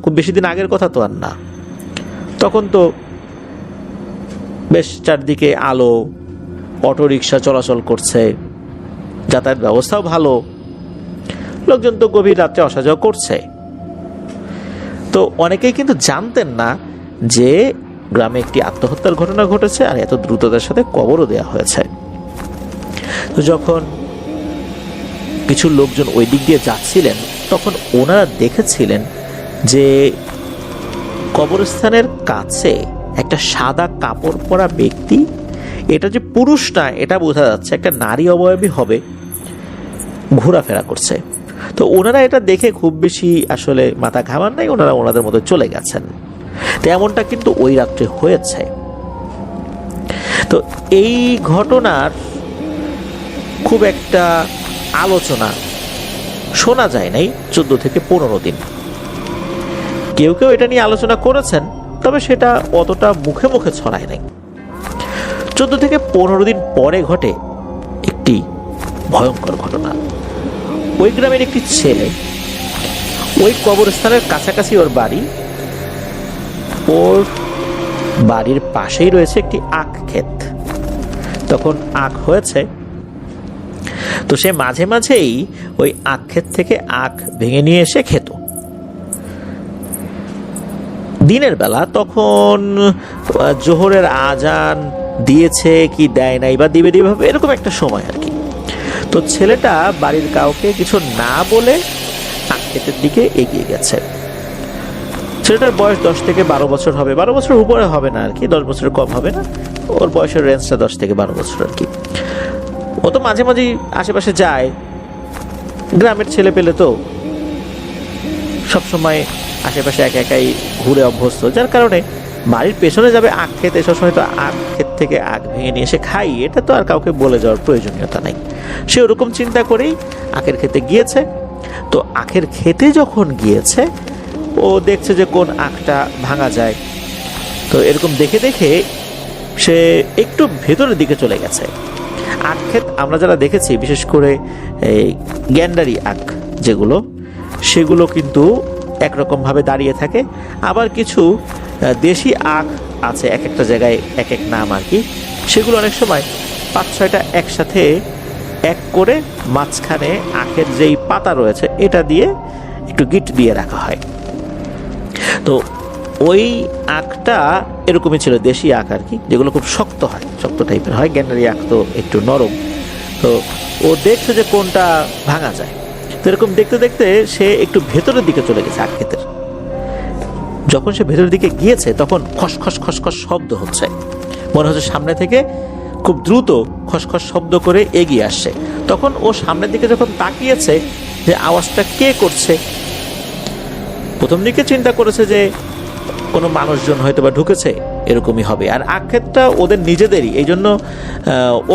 খুব বেশি দিন আগের কথা তো আর না। তখন তো বেশ চারদিকে আলো, অটোরিকশা চলাচল করছে, যাতায়াত ব্যবস্থাও ভালো, লোকজন তো গভীর রাত্রে আসা যাওয়া করছে। তো অনেকেই কিন্তু জানতেন না যে গ্রামে একটি আত্মহত্যার ঘটনা ঘটেছে আর এত দ্রুততার সাথে কবরও দেওয়া হয়েছে। তো যখন কিছু লোকজন ওই দিক দিয়ে যাচ্ছিলেন, তখন ওনারা দেখেছিলেন যে কবরস্থানের কাছে একটা সাদা কাপড় পরা ব্যক্তি, এটা যে পুরুষ না এটা বোঝা যাচ্ছে, একটা নারী অবয়বী হবে, ঘোরাফেরা করছে। তো ওনারা এটা দেখে খুব বেশি আসলে মাথা ঘামান নাই, ওনারা ওনাদের মতো চলে গেছেন। তো এমনটা কিন্তু ওই রাত্রে হয়েছে। তো এই ঘটনার খুব একটা আলোচনা শোনা যায় নাই 14 থেকে 15 দিন। কেউ কেউ এটা নিয়ে আলোচনা করেছেন, তবে সেটা অতটা মুখে মুখে ছড়ায় নাই। 14 থেকে 15 দিন পরে ঘটে একটি ভয়ঙ্কর ঘটনা। ওই গ্রামের একটি ছেলে, ওই কবরস্থানের কাছাকাছি ওর বাড়ি, ওর বাড়ির পাশেই রয়েছে একটি আখ ক্ষেত। তখন আখ হয়েছে, তো সে মাঝে মাঝেই ওই আখ ক্ষেত থেকে আখ ভেঙে নিয়ে এসে খেত। দিনের বেলা তখন জোহরের আজান দিয়েছে কি দেয় নাই বা দিবে দিবে এরকম একটা সময় আর কি। তো ছেলেটা বাড়ির কাউকে কিছু না বলে আখ ক্ষেতের দিকে এগিয়ে গেছে। ছেলেটার বয়স 10 থেকে 12 বছর হবে, 12 বছর উপরে হবে না আর কি, 10 বছরের কম হবে না, ওর বয়সের রেঞ্জটা 10 থেকে 12 বছর আর কি। ও তো মাঝে মাঝেই আশেপাশে যায়, গ্রামের ছেলে পেলে তো সবসময় আশেপাশে একা একাই ঘুরে অভ্যস্ত, যার কারণে বাড়ির পেছনে যাবে আখ খেতে, সবসময় তো আখ ক্ষেত থেকে আখ ভেঙে নিয়ে এসে খাই, এটা তো আর কাউকে বলে যাওয়ার প্রয়োজনীয়তা নাই। সে ওরকম চিন্তা করেই আখের খেতে গিয়েছে। তো আখের খেতে যখন গিয়েছে, ও দেখছে যে কোন আখটা ভাঙা যায়। তো এরকম দেখে দেখে সে একটু ভেতরের দিকে চলে গেছে। আখ ক্ষেত আমরা যারা দেখেছি, বিশেষ করে এই গ্যান্ডারি আখ যেগুলো, সেগুলো কিন্তু একরকমভাবে দাঁড়িয়ে থাকে। আবার কিছু দেশি আখ আছে, এক একটা জায়গায় এক এক নাম আর কি, সেগুলো অনেক সময় 5-6টা একসাথে এক করে মাঝখানে আখের যেই পাতা রয়েছে এটা দিয়ে একটু গিট দিয়ে রাখা হয়। তো ওই আখটা এরকমই ছিল, দেশি আখ আর কি, যেগুলো খুব শক্ত হয়, শক্ত টাইপের হয়। গ্যান্ডারি আখ তো একটু নরম। তো ও দেখছে যে কোনটা ভাঙা যায়। তো এরকম দেখতে দেখতে সে একটু ভেতরের দিকে চলে গেছে আখ ক্ষেতের। যখন সে ভেতরের দিকে গিয়েছে, তখন খসখস খসখস শব্দ হচ্ছে, মনে হচ্ছে সামনে থেকে খুব দ্রুত খসখস শব্দ করে এগিয়ে আসছে। তখন ও সামনের দিকে যখন তাকিয়েছে যে আওয়াজটা কে করছে, প্রথম দিকে চিন্তা করেছে যে কোনো মানুষজন হয়তো বা ঢুকেছে, এরকমই হবে। আর আখ ক্ষেতটা ওদের নিজেদেরই, এই জন্য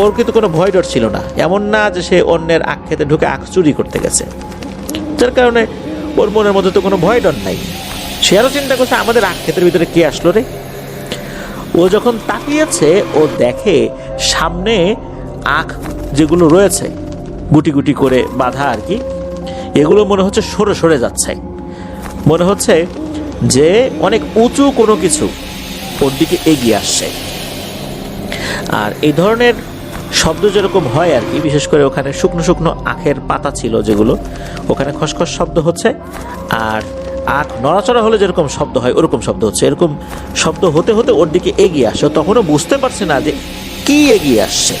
ওর কিন্তু কোনো ভয় ডর ছিল না। এমন না যে সে অন্যের আখ ক্ষেতে ঢুকে আখ চুরি করতে গেছে, যার কারণে ওর মনের মধ্যে তো কোনো ভয় ডর নাই। সে আরও চিন্তা করছে আমাদের আখ ক্ষেতের ভিতরে কে আসলো রে। ও যখন তাকিয়েছে, ও দেখে সামনে আখ যেগুলো রয়েছে গুটি গুটি করে বাঁধা আর কি, এগুলো মনে হচ্ছে সরে সরে যাচ্ছে। মনে হচ্ছে যে অনেক উঁচু কোনো কিছু ওর দিকে এগিয়ে আসছে। আর এই ধরনের শব্দ যেরকম হয় আর কি, বিশেষ করে ওখানে শুকনো শুকনো আখের পাতা ছিল যেগুলো, ওখানে খসখস শব্দ হচ্ছে। আর আখ নড়াচড়া হলে যেরকম শব্দ হয় ওরকম শব্দ হচ্ছে। এরকম শব্দ হতে হতে ওর দিকে এগিয়ে আসে। তখনও বুঝতে পারছে না যে কি এগিয়ে আসছে।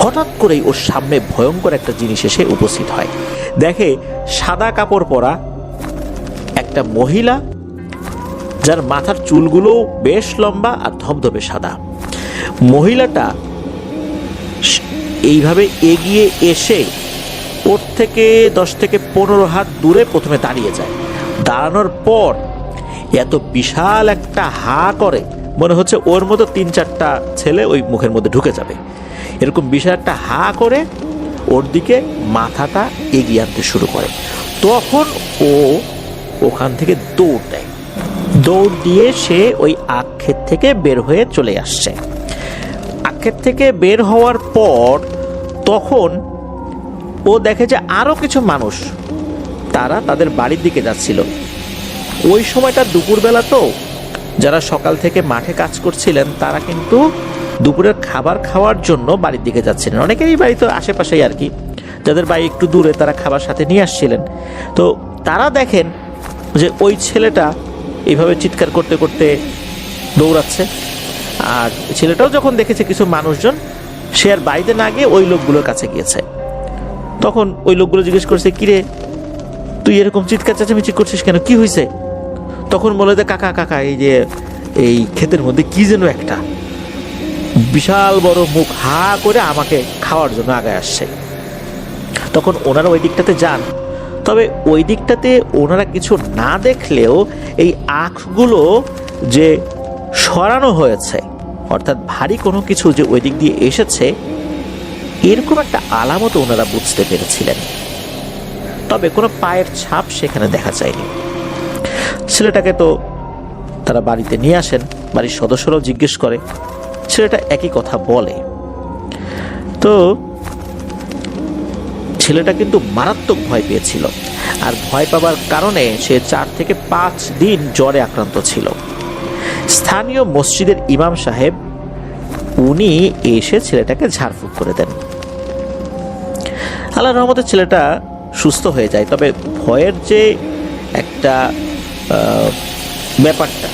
হঠাৎ করেই ওর সামনে ভয়ঙ্কর একটা জিনিস এসে উপস্থিত হয়। দেখে সাদা কাপড় পরা একটা মহিলা, যার মাথার চুলগুলো বেশ লম্বা আর ধবধবে সাদা। মহিলাটা এইভাবে এগিয়ে এসে ওর থেকে 10 থেকে 15 হাত দূরে প্রথমে দাঁড়িয়ে যায়। দাঁড়ানোর পর এত বিশাল একটা হা করে, মনে হচ্ছে ওর মতো 3-4টা ছেলে ওই মুখের মধ্যে ঢুকে যাবে। এরকম বিশাল একটা হা করে ওর দিকে মাথাটা এগিয়ে আনতে শুরু করে। তখন ও ওখান থেকে দৌড় দেয়। দৌড় দিয়ে সে ওই আখ ক্ষেত থেকে বের হয়ে চলে আসছে। আখ ক্ষেত থেকে বের হওয়ার পর তখন ও দেখে যে আরো কিছু মানুষ তারা তাদের বাড়ির দিকে যাচ্ছিল। ওই সময়টা দুপুরবেলা, তো যারা সকাল থেকে মাঠে কাজ করছিলেন তারা কিন্তু দুপুরের খাবার খাওয়ার জন্য বাড়ির দিকে যাচ্ছিলেন। অনেকেরই বাড়ি তো আশেপাশেই আর কি, যাদের বাড়ি একটু দূরে তারা খাবার সাথে নিয়ে আসছিলেন। তো তারা দেখেন যে ওই ছেলেটা এইভাবে চিৎকার করতে করতে দৌড়াচ্ছে। আর ছেলেটাও যখন দেখেছে কিছু মানুষজন, সে আর বাড়িতে না গিয়ে ওই লোকগুলোর কাছে গিয়েছে। তখন ওই লোকগুলো জিজ্ঞেস করছে, কিরে তুই এরকম চিৎকার চেঁচামেচি করছিস কেন, কি হয়েছে? তখন বলে যে কাকা কাকা এই যে এই ক্ষেতের মধ্যে কি যেন একটা বিশাল বড় মুখ হা করে আমাকে খাওয়ার জন্য আগায় আসছে। তখন ওনারা ওই দিকটাতে যান, তবে ওই দিকটাতে ওনারা কিছু না দেখলেও এই আঁখগুলো যে সরানো হয়েছে, অর্থাৎ ভারী কোনো কিছু যে ওই দিক দিয়ে এসেছে, এরকম একটা আলামত ওনারা বুঝতে পেরেছিলেন। তবে কোনো পায়ের ছাপ সেখানে দেখা যায়নি। ছেলেটাকে তো তারা বাড়িতে নিয়ে আসেন, বাড়ির সদস্যরাও জিজ্ঞেস করে, ছেলেটা একই কথা বলে। তো ছেলেটা কিন্তু মারাত্মক ভয় পেয়েছিল, আর ভয় পাবার কারণে সে 4 থেকে 5 দিন জ্বরে আক্রান্ত ছিল। স্থানীয় মসজিদের ইমাম সাহেব উনি এসে ছেলেটাকে ঝাড়ফুঁক করে দেন। আল্লাহর রহমতে ছেলেটা সুস্থ হয়ে যায়। তবে ভয়ের যে একটা ব্যাপারটা,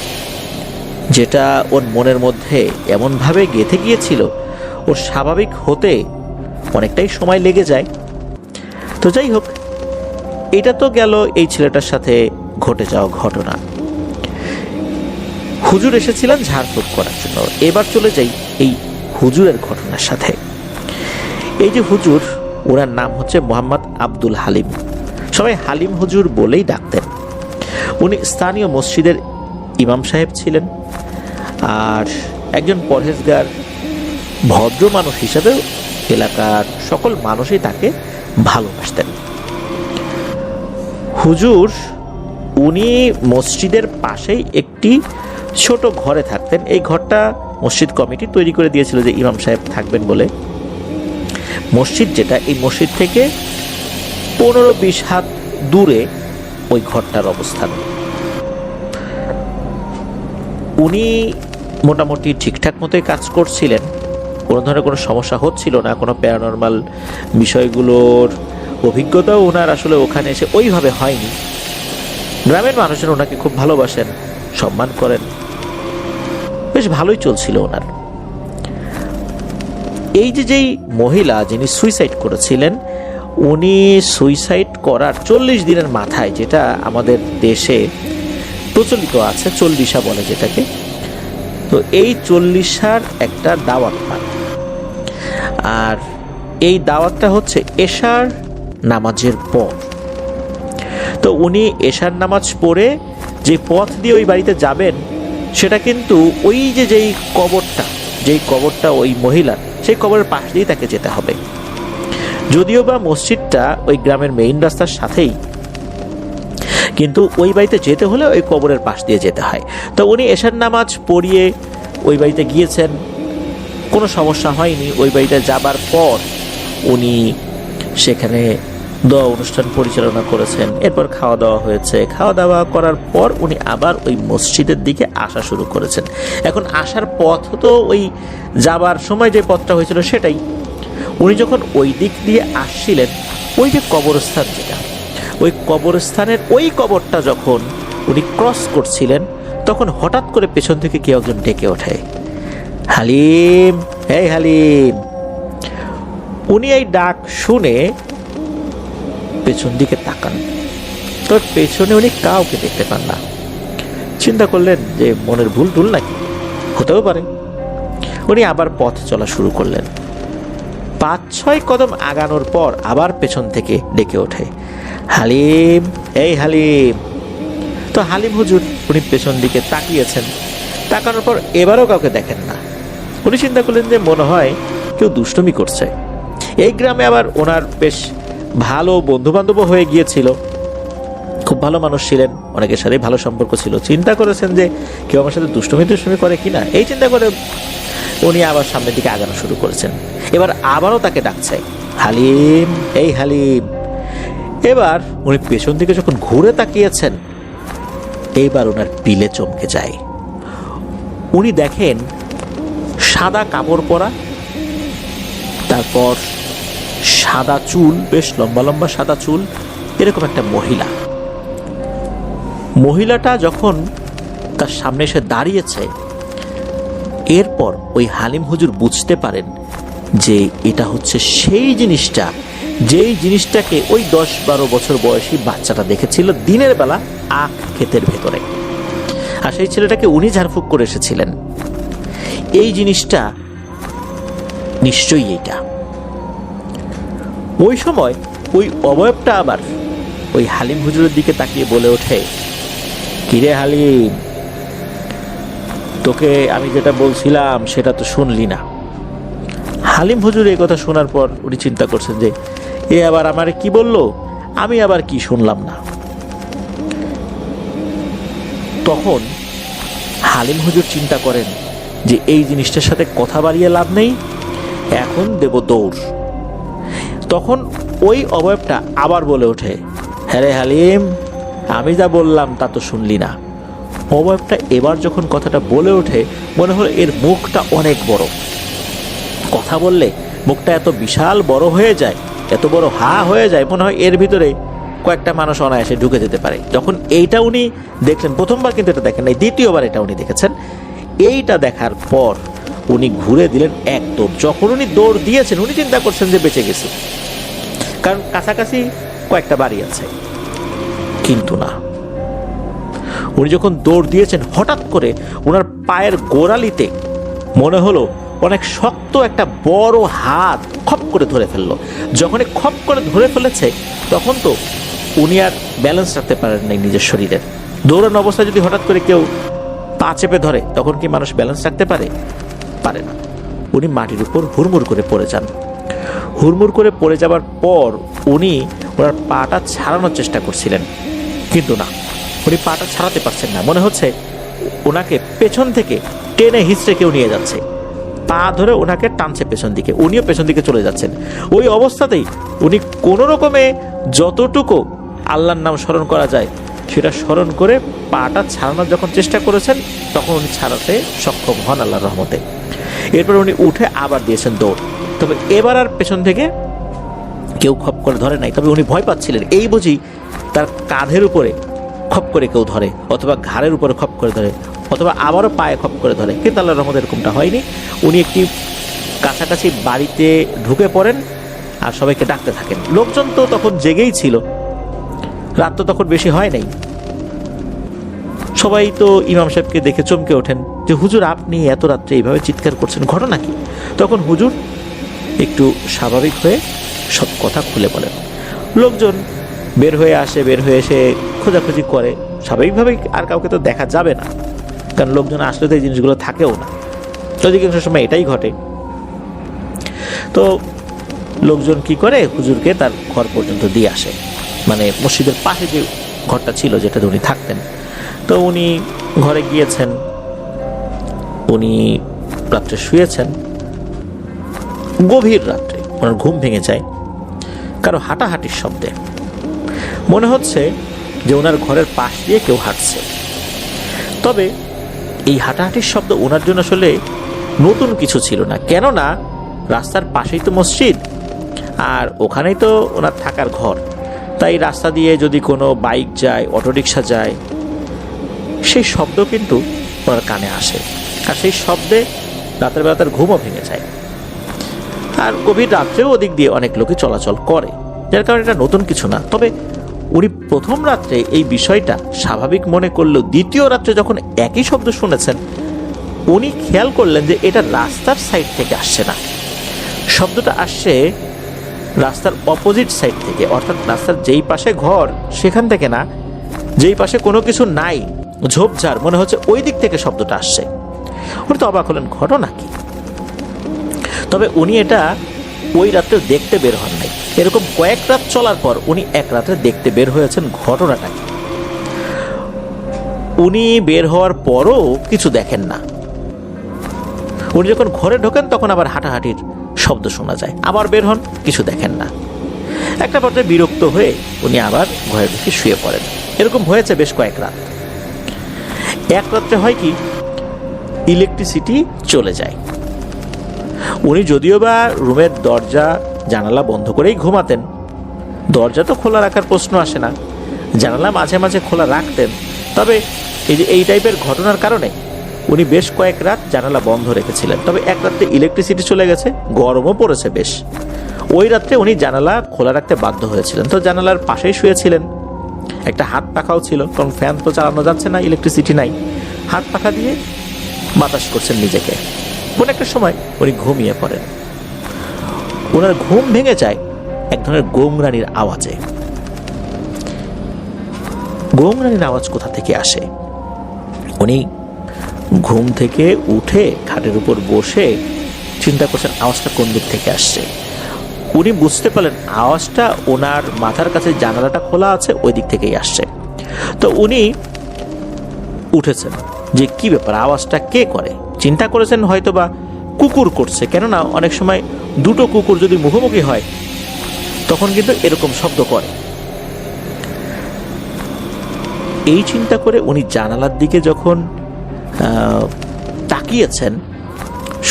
যেটা ওর মনের মধ্যে এমনভাবে গেঁথে গিয়েছিল, ওর স্বাভাবিক হতে অনেকটাই সময় লেগে যায়। তো যাই হোক, এটা তো গেল এই ছেলেটার সাথে ঘটে যাওয়া ঘটনা। হুজুর এসেছিলেন ঝাড়ফুঁক করার জন্য। এবার চলে যাই এই হুজুরের ঘটনার সাথে। এই যে হুজুর, ওনার নাম হচ্ছে মোহাম্মদ আব্দুল হালিম, সবাই হালিম হুজুর বলেই ডাকতেন। উনি স্থানীয় মসজিদের ইমাম সাহেব ছিলেন, আর একজন পরহেজগার ভদ্র মানুষ হিসাবে এলাকার সকল মানুষই তাকে ভালোবাসতেন। হুজুর উনি মসজিদের পাশেই একটি ছোট ঘরে থাকতেন। এই ঘরটা মসজিদ কমিটি তৈরি করে দিয়েছিল যে ইমাম সাহেব থাকবেন বলে। মসজিদ যেটা, এই মসজিদ থেকে 15-20 হাত দূরে ওই ঘরটার অবস্থান। উনি মোটামুটি ঠিকঠাক মতোই কাজ করছিলেন, কোনো ধরনের কোনো সমস্যা হচ্ছিল না। কোনো প্যারানরমাল বিষয়গুলোর অভিজ্ঞতাও ওনার আসলে ওখানে এসে ওইভাবে হয়নি। গ্রামের মানুষজন ওনাকে খুব ভালোবাসেন, সম্মান করেন, বেশ ভালোই চলছিল ওনার। এই যে যেই মহিলা যিনি সুইসাইড করেছিলেন, উনি সুইসাইড করার 40 দিনের মাথায়, যেটা আমাদের দেশে প্রচলিত আছে, 40 বলে যেটাকে, তো এই 40 একটা দাওয়াত পান। আর এই দাওয়াতটা হচ্ছে এশার নামাজের পর। তো উনি এশার নামাজ পড়ে যে পথ দিয়ে ওই বাড়িতে যাবেন, সেটা কিন্তু ওই যে যেই কবরটা ওই মহিলার, সেই কবরের পাশ দিয়ে তাকে যেতে হবে। যদিও বা মসজিদটা ওই গ্রামের মেইন রাস্তার সাথেই, কিন্তু ওই বাড়িতে যেতে হলে ওই কবরের পাশ দিয়ে যেতে হয়। তো উনি এশার নামাজ পড়িয়ে ওই বাড়িতে গিয়েছেন, কোনো সমস্যা হয়নি। ওই বাড়িতে যাবার পর উনি সেখানে দোয়া অনুষ্ঠান পরিচালনা করেছেন। এরপর খাওয়া দাওয়া হয়েছে। খাওয়া দাওয়া করার পর উনি আবার ওই মসজিদের দিকে আসা শুরু করেছেন। এখন আসার পথ তো ওই যাবার সময় যে পথটা হয়েছিল সেটাই। উনি যখন ওই দিক দিয়ে আসছিলেন, ওই যে কবরস্থান যেটা, ওই কবরস্থানের ওই কবরটা যখন উনি ক্রস করছিলেন, তখন হঠাৎ করে পেছন থেকে কেউ একজন ডেকে ওঠে, হালিম, এই হালিম। উনি এই ডাক শুনে পেছন দিকে তাকান, তোর পেছনে উনি কাউকে দেখতে পান না। চিন্তা করলেন যে মনের ভুল টুল নাকি, হতেও পারে। উনি আবার পথ চলা শুরু করলেন। 5-6 কদম আগানোর পর আবার পেছন থেকে ডেকে ওঠে, হালিম, এই হালিম। তো হালিম হুজুর উনি পেছন দিকে তাকিয়েছেন। তাকানোর পর এবারও কাউকে দেখেন না। উনি চিন্তা করলেন যে মনে হয় কেউ দুষ্টুমি করছে। এই গ্রামে আবার ওনার বেশ ভালো বন্ধু বান্ধব হয়ে গিয়েছিল, খুব ভালো মানুষ ছিলেন, অনেকের সাথে ভালো সম্পর্ক ছিল। চিন্তা করেছেন যে কেউ আমার সাথে দুষ্টুমি করে কিনা, এই চিন্তা করে উনি আবার সামনের দিকে আগানো শুরু করেছেন। এবার আবারও তাকে ডাকছে, হালিম, এই হালিম। এবার উনি পেছন দিকে যখন ঘুরে তাকিয়েছেন, এইবার ওনার পিলে চমকে যায়। উনি দেখেন সাদা কাপড় পরা, তারপর সাদা চুল, বেশ লম্বা লম্বা সাদা চুল, এরকম একটা মহিলা। মহিলাটা যখন তার সামনে এসে দাঁড়িয়েছে, এরপর ওই হালিম হুজুর বুঝতে পারেন যে এটা হচ্ছে সেই জিনিসটা, যেই জিনিসটাকে ওই 10-12 বছর বয়সী বাচ্চাটা দেখেছিল দিনের বেলা আখ ক্ষেতের ভেতরে, আর সেই ছেলেটাকে উনি ঝাড়ফুঁক করে এসেছিলেন। এই জিনিসটা নিশ্চয়ই এইটা। ওই সময় ওই অবয়বটা আবার ওই হালিম হুজুরের দিকে তাকিয়ে বলে ওঠে, কিরে হালিম, তোকে আমি যেটা বলছিলাম সেটা তো শুনলি না। হালিম হুজুর এই কথা শোনার পর উনি চিন্তা করছেন যে এ আবার আমারে কি বললো, আমি আবার কি শুনলাম না। তখন হালিম হুজুর চিন্তা করেন যে এই জিনিসটার সাথে কথা বাড়িয়ে লাভ নেই, এখন দেব দৌড়। তখন ওই অবয়বটা আবার বলে ওঠে, হ্যাঁ রে হালিম, আমি যা বললাম তা তো শুনলি না। অবয়বটা এবার যখন কথাটা বলে ওঠে, মনে হলো এর মুখটা অনেক বড়। কথা বললে মুখটা এত বিশাল বড় হয়ে যায়, এত বড় হা হয়ে যায়, মনে হয় এর ভিতরে কয়েকটা মানুষ অনায়াসে ঢুকে যেতে পারে। যখন এইটা উনি দেখলেন, প্রথমবার কিন্তু এটা দেখেন নাই, দ্বিতীয়বার এটা উনি দেখেছেন। এইটা দেখার পর উনি ঘুরে দিলেন এক দৌড়। যখন উনি দৌড় দিয়েছেন, উনি চিন্তা করছেন যে বেঁচে গেছে, কারণ কাছাকাছি কয়েকটা বাড়ি আছে। কিন্তু না, উনি যখন দৌড় দিয়েছেন, হঠাৎ করে ওনার পায়ের গোড়ালিতে মনে হলো অনেক শক্ত একটা বড় হাত খপ করে ধরে ফেললো। যখনই খপ করে ধরে ফেলেছে, তখন তো উনি আর ব্যালেন্স রাখতে পারেন নাই নিজের শরীরের। দৌড়ানো অবস্থায় যদি হঠাৎ করে কেউ পা চেপে ধরে, তখন কি মানুষ ব্যালেন্স রাখতে পারে? পারে না। উনি মাটির উপর হুড়মুড় করে পড়ে যান। হুড়মুড় করে পড়ে যাবার পর উনি ওনার পাটা ছাড়ানোর চেষ্টা করছিলেন, কিন্তু না, উনি পাটা ছাড়াতে পারছেন না। মনে হচ্ছে ওনাকে পেছন থেকে টেনে হিঁচড়ে কেউ নিয়ে যাচ্ছে, পা ধরে ওনাকে টানছে পেছন দিকে, উনিও পেছন দিকে চলে যাচ্ছেন। ওই অবস্থাতেই উনি কোনো রকমে যতটুকু আল্লাহর নাম স্মরণ করা যায় সেটা স্মরণ করে পাটা ছাড়ানোর যখন চেষ্টা করেছেন, তখন উনি ছাড়াতে সক্ষম হন আল্লাহর রহমতে। এরপর উনি উঠে আবার দিয়েছেন দৌড়। তবে এবার আর পেছন থেকে কেউ খপ করে ধরে নাই। তবে উনি ভয় পাচ্ছিলেন, এই বুঝি তার কাঁধের উপরে খপ করে কেউ ধরে, অথবা ঘাড়ের উপরে খপ করে ধরে, অথবা আবারও পায়ে খপ করে ধরে। কিন্তু আল্লাহর রহমতে এরকমটা হয়নি। উনি একটি কাছাকাছি বাড়িতে ঢুকে পড়েন আর সবাইকে ডাকতে থাকেন। লোকজন তো তখন জেগেই ছিল, রাত তো তখন বেশি হয় নাই। সবাই তো ইমাম সাহেবকে দেখে চমকে ওঠেন যে হুজুর, আপনি এত রাত্রে এইভাবে চিৎকার করছেন, ঘটনা কি? তখন হুজুর একটু স্বাভাবিক হয়ে সব কথা খুলে বলেন। লোকজন বের হয়ে আসে, বের হয়ে এসে খোঁজাখুঁজি করে। স্বাভাবিকভাবেই আর কাউকে তো দেখা যাবে না, কারণ লোকজন আসলে তো এই জিনিসগুলো থাকেও না, অধিকাংশ সময় এটাই ঘটে। তো লোকজন কি করে, হুজুরকে তার ঘর পর্যন্ত দিয়ে আসে, মানে মসজিদের পাশে যে ঘরটা ছিল যেটাতে উনি থাকতেন। তো উনি ঘরে গিয়েছেন, উনি রাত্রে শুয়েছেন। গভীর রাত্রে ওনার ঘুম ভেঙে যায় কারো হাঁটাহাঁটির শব্দে। মনে হচ্ছে যে ওনার ঘরের পাশ দিয়ে কেউ হাঁটছে। তবে এই হাঁটাহাঁটির শব্দ ওনার জন্য আসলে নতুন কিছু ছিল না, কেননা রাস্তার পাশেই তো মসজিদ, আর ওখানেই তো ওনার থাকার ঘর। তাই রাস্তা দিয়ে যদি কোনো বাইক যায়, অটোরিকশা যায়, সেই শব্দ কিন্তু ওনার কানে আসে, আর সেই শব্দে রাতের বেলা তার ঘুমও ভেঙে যায়। আর গভীর রাত্রেও ওদিক দিয়ে অনেক লোকই চলাচল করে, যার কারণে এটা নতুন কিছু না। তবে উনি প্রথম রাত্রে এই বিষয়টা স্বাভাবিক মনে করলেও দ্বিতীয় রাত্রে যখন একই শব্দ শুনেছেন, উনি খেয়াল করলেন যে এটা রাস্তার সাইড থেকে আসছে না, শব্দটা আসছে রাস্তার অপোজিট সাইড থেকে, অর্থাৎ রাস্তার যেই পাশে ঘর সেখান থেকে না, যেই পাশে কোনো কিছু নাই, ঝোপঝাড়, মনে হচ্ছে ওই দিক থেকে শব্দটা আসছে। উনি তো অবাক হলেন, ঘটনা কি? তবে উনি এটা ওই রাত্রে দেখতে বের হন নাই। এরকম কয়েক রাত চলার পর উনি এক রাত্রে দেখতে বের হয়েছেন ঘটনাটা কি। উনি বের হওয়ার পরও কিছু দেখেন না। উনি যখন ঘরে ঢোকেন তখন আবার হাঁটাহাঁটির শব্দ শোনা যায়, আবার বের হন, কিছু দেখেন না। একটা পর্যায়ে বিরক্ত হয়ে উনি আবার ঘরে ঢুকে শুয়ে পড়েন। এরকম হয়েছে বেশ কয়েক রাত। এক রাত্রে হয় কি, ইলেকট্রিসিটি চলে যায়। উনি যদিও বা রুমের দরজা জানালা বন্ধ করেই ঘুমাতেন, দরজা তো খোলা রাখার প্রশ্ন আসে না, জানালা মাঝে মাঝে খোলা রাখতেন, তবে এই টাইপের ঘটনার কারণে উনি বেশ কয়েক রাত জানালা বন্ধ রেখেছিলেন। তবে এক রাত্রে ইলেকট্রিসিটি চলে গেছে, গরমও পড়েছে বেশ, ওই রাত্রে উনি জানালা খোলা রাখতে বাধ্য হয়েছিলেন। তো জানালার পাশেই শুয়েছিলেন, একটা হাত পাখাও ছিল, কারণ ফ্যান তো চালানো যাচ্ছে না, ইলেকট্রিসিটি নাই, হাত পাখা দিয়ে বাতাস করছেন নিজেকে। কোন একটা সময় উনি ঘুমিয়ে পড়েন। ওনার ঘুম ভেঙে যায় এক ধরনের গোংরানির আওয়াজে। গোংরানির আওয়াজ কোথা থেকে আসে? উনি ঘুম থেকে উঠে খাটের উপর বসে চিন্তা করছেন আওয়াজটা কোন দিক থেকে আসছে। উনি বুঝতে পারলেন আওয়াজটা ওনার মাথার কাছে জানালাটা খোলা আছে, ওই দিক থেকেই আসছে। তো উনি উঠেছেন যে কি ব্যাপার, আওয়াজটা কে করে। চিন্তা করেছেন হয়তোবা কুকুর করছে, কেননা অনেক সময় দুটো কুকুর যদি মুখোমুখি হয় তখন কিন্তু এরকম শব্দ করে। এই চিন্তা করে উনি জানালার দিকে যখন তাকিয়েছেন,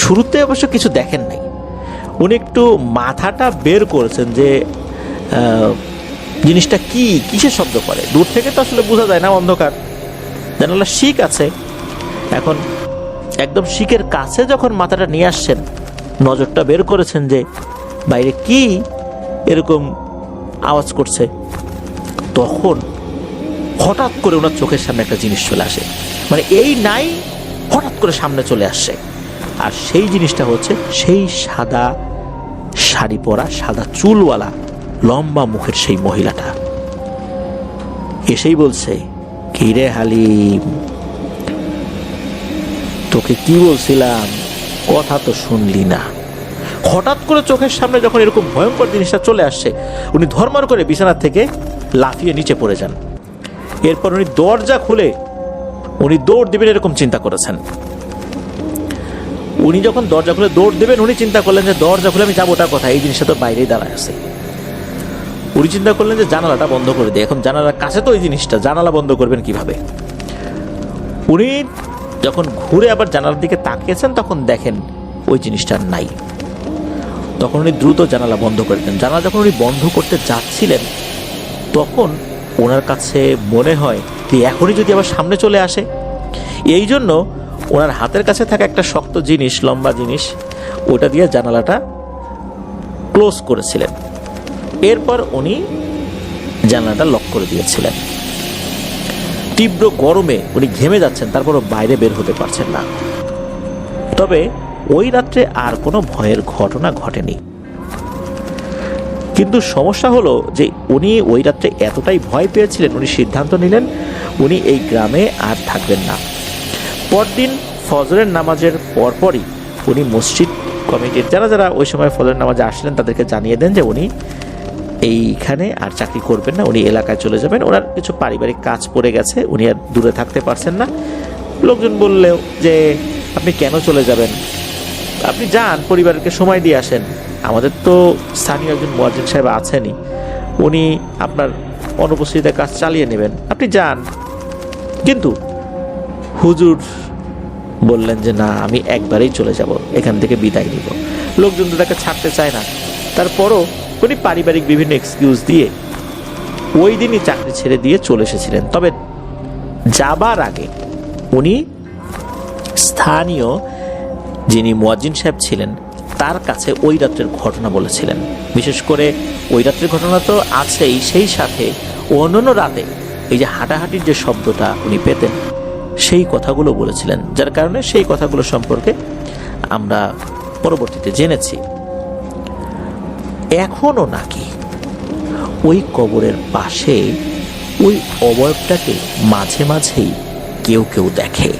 শুরুতে অবশ্য কিছু দেখেন নাই, উনি একটু মাথাটা বের করেছেন যে জিনিসটা কি, কিসের শব্দ করে। দূর থেকে তো আসলে বোঝা যায় না, অন্ধকার, জানালা শিক আছে। এখন একদম শিকের কাছে যখন মাথাটা নিয়ে আসছেন, নজরটা বের করেছেন যে বাইরে কি এরকম আওয়াজ করছে, তখন হঠাৎ করে ওনার চোখের সামনে একটা জিনিস চলে আসে। মানে এই নাই, হঠাৎ করে সামনে চলে আসছে। আর সেই জিনিসটা হচ্ছে সেই সাদা শাড়ি পরা, সাদা চুলওয়ালা, লম্বা মুখের সেই মহিলাটা। এসেই বলছে, কি রে হালিম, তোকে কি বলছিলাম, কথা তো শুনলি না। হঠাৎ করে চোখের সামনে যখন এরকম ভয়ঙ্কর জিনিসটা চলে আসছে, উনি ধর্মর করে বিছানা থেকে লাফিয়ে নিচে পড়ে যান। এরপর উনি দরজা খুলে উনি দৌড় দিবেন এরকম চিন্তা করেছেন। উনি যখন দরজা খুলে দৌড় দেবেন, উনি চিন্তা করলেন যে দরজা খুলে আমি যাবো, ওটার কথা, এই জিনিসটা তো বাইরেই দাঁড়ায় আছে। উনি চিন্তা করলেন যে জানালাটা বন্ধ করে দিই, এখন জানালার কাছে তো এই জিনিসটা, জানালা বন্ধ করবেন কিভাবে। উনি যখন ঘুরে আবার জানালার দিকে তাকিয়েছেন, তখন দেখেন ওই জিনিসটা নাই। তখন উনি দ্রুত জানালা বন্ধ করে দেন। জানালা যখন উনি বন্ধ করতে যাচ্ছিলেন, তখন ওনার কাছে মনে হয় যে এখনই যদি আবার সামনে চলে আসে। এই জন্য ওনার হাতের কাছে থাকা একটা শক্ত জিনিস, লম্বা জিনিস, ওটা দিয়ে জানালাটা ক্লোজ করেছিলেন। এরপর উনি জানালাটা লক করে দিয়েছিলেন। তীব্র গরমে উনি ঘেমে যাচ্ছেন, তারপরও বাইরে বের হতে পারছেন না। তবে ওই রাত্রে আর কোনো ভয়ের ঘটনা ঘটেনি। কিন্তু সমস্যা হলো যে উনি ওই রাত্রে এতটাই ভয় পেয়েছিলেন, উনি সিদ্ধান্ত নিলেন উনি এই গ্রামে আর থাকবেন না। পরদিন ফজরের নামাজের পরপরই উনি মসজিদ কমিটির যারা যারা ওই সময় ফজরের নামাজে আসলেন তাদেরকে জানিয়ে দেন যে উনি এইখানে আর চাকরি করবেন না, উনি এলাকায় চলে যাবেন। ওনার কিছু পারিবারিক কাজ পড়ে গেছে, উনি আর দূরে থাকতে পারছেন না। লোকজন বললেও যে আপনি কেন চলে যাবেন, আপনি যান, পরিবারকে সময় দিয়ে আসেন, আমাদের তো স্থানীয় একজন মুয়াজ্জিন সাহেব আছেনই, উনি আপনার অনুপস্থিতিতে কাজ চালিয়ে নেবেন, আপনি যান। কিন্তু হুজুর বললেন যে না, আমি একবারেই চলে যাব, এখান থেকে বিদায় নিব। লোকজন তো তাকে ছাড়তে চায় না, তারপরও উনি পারিবারিক বিভিন্ন এক্সকিউজ দিয়ে ওই দিনই চাকরি ছেড়ে দিয়ে চলে এসেছিলেন। তবে যাবার আগে উনি স্থানীয় যিনি মুয়াজ্জিন সাহেব ছিলেন তার কাছে ওই রাত্রের ঘটনা বলেছিলেন। বিশেষ করে ওই রাত্রের ঘটনা তো আছেই, সেই সাথে অন্যান্য রাতে এই যে হাঁটাহাঁটির যে শব্দটা উনি পেতেন, সেই কথাগুলো বলেছিলেন, যার কারণে সেই কথাগুলো সম্পর্কে আমরা পরবর্তীতে জেনেছি। এখনো নাকি ওই কবরের পাশে ওই অবয়বটাকে মাঝে মাঝেই কেউ কেউ দেখে।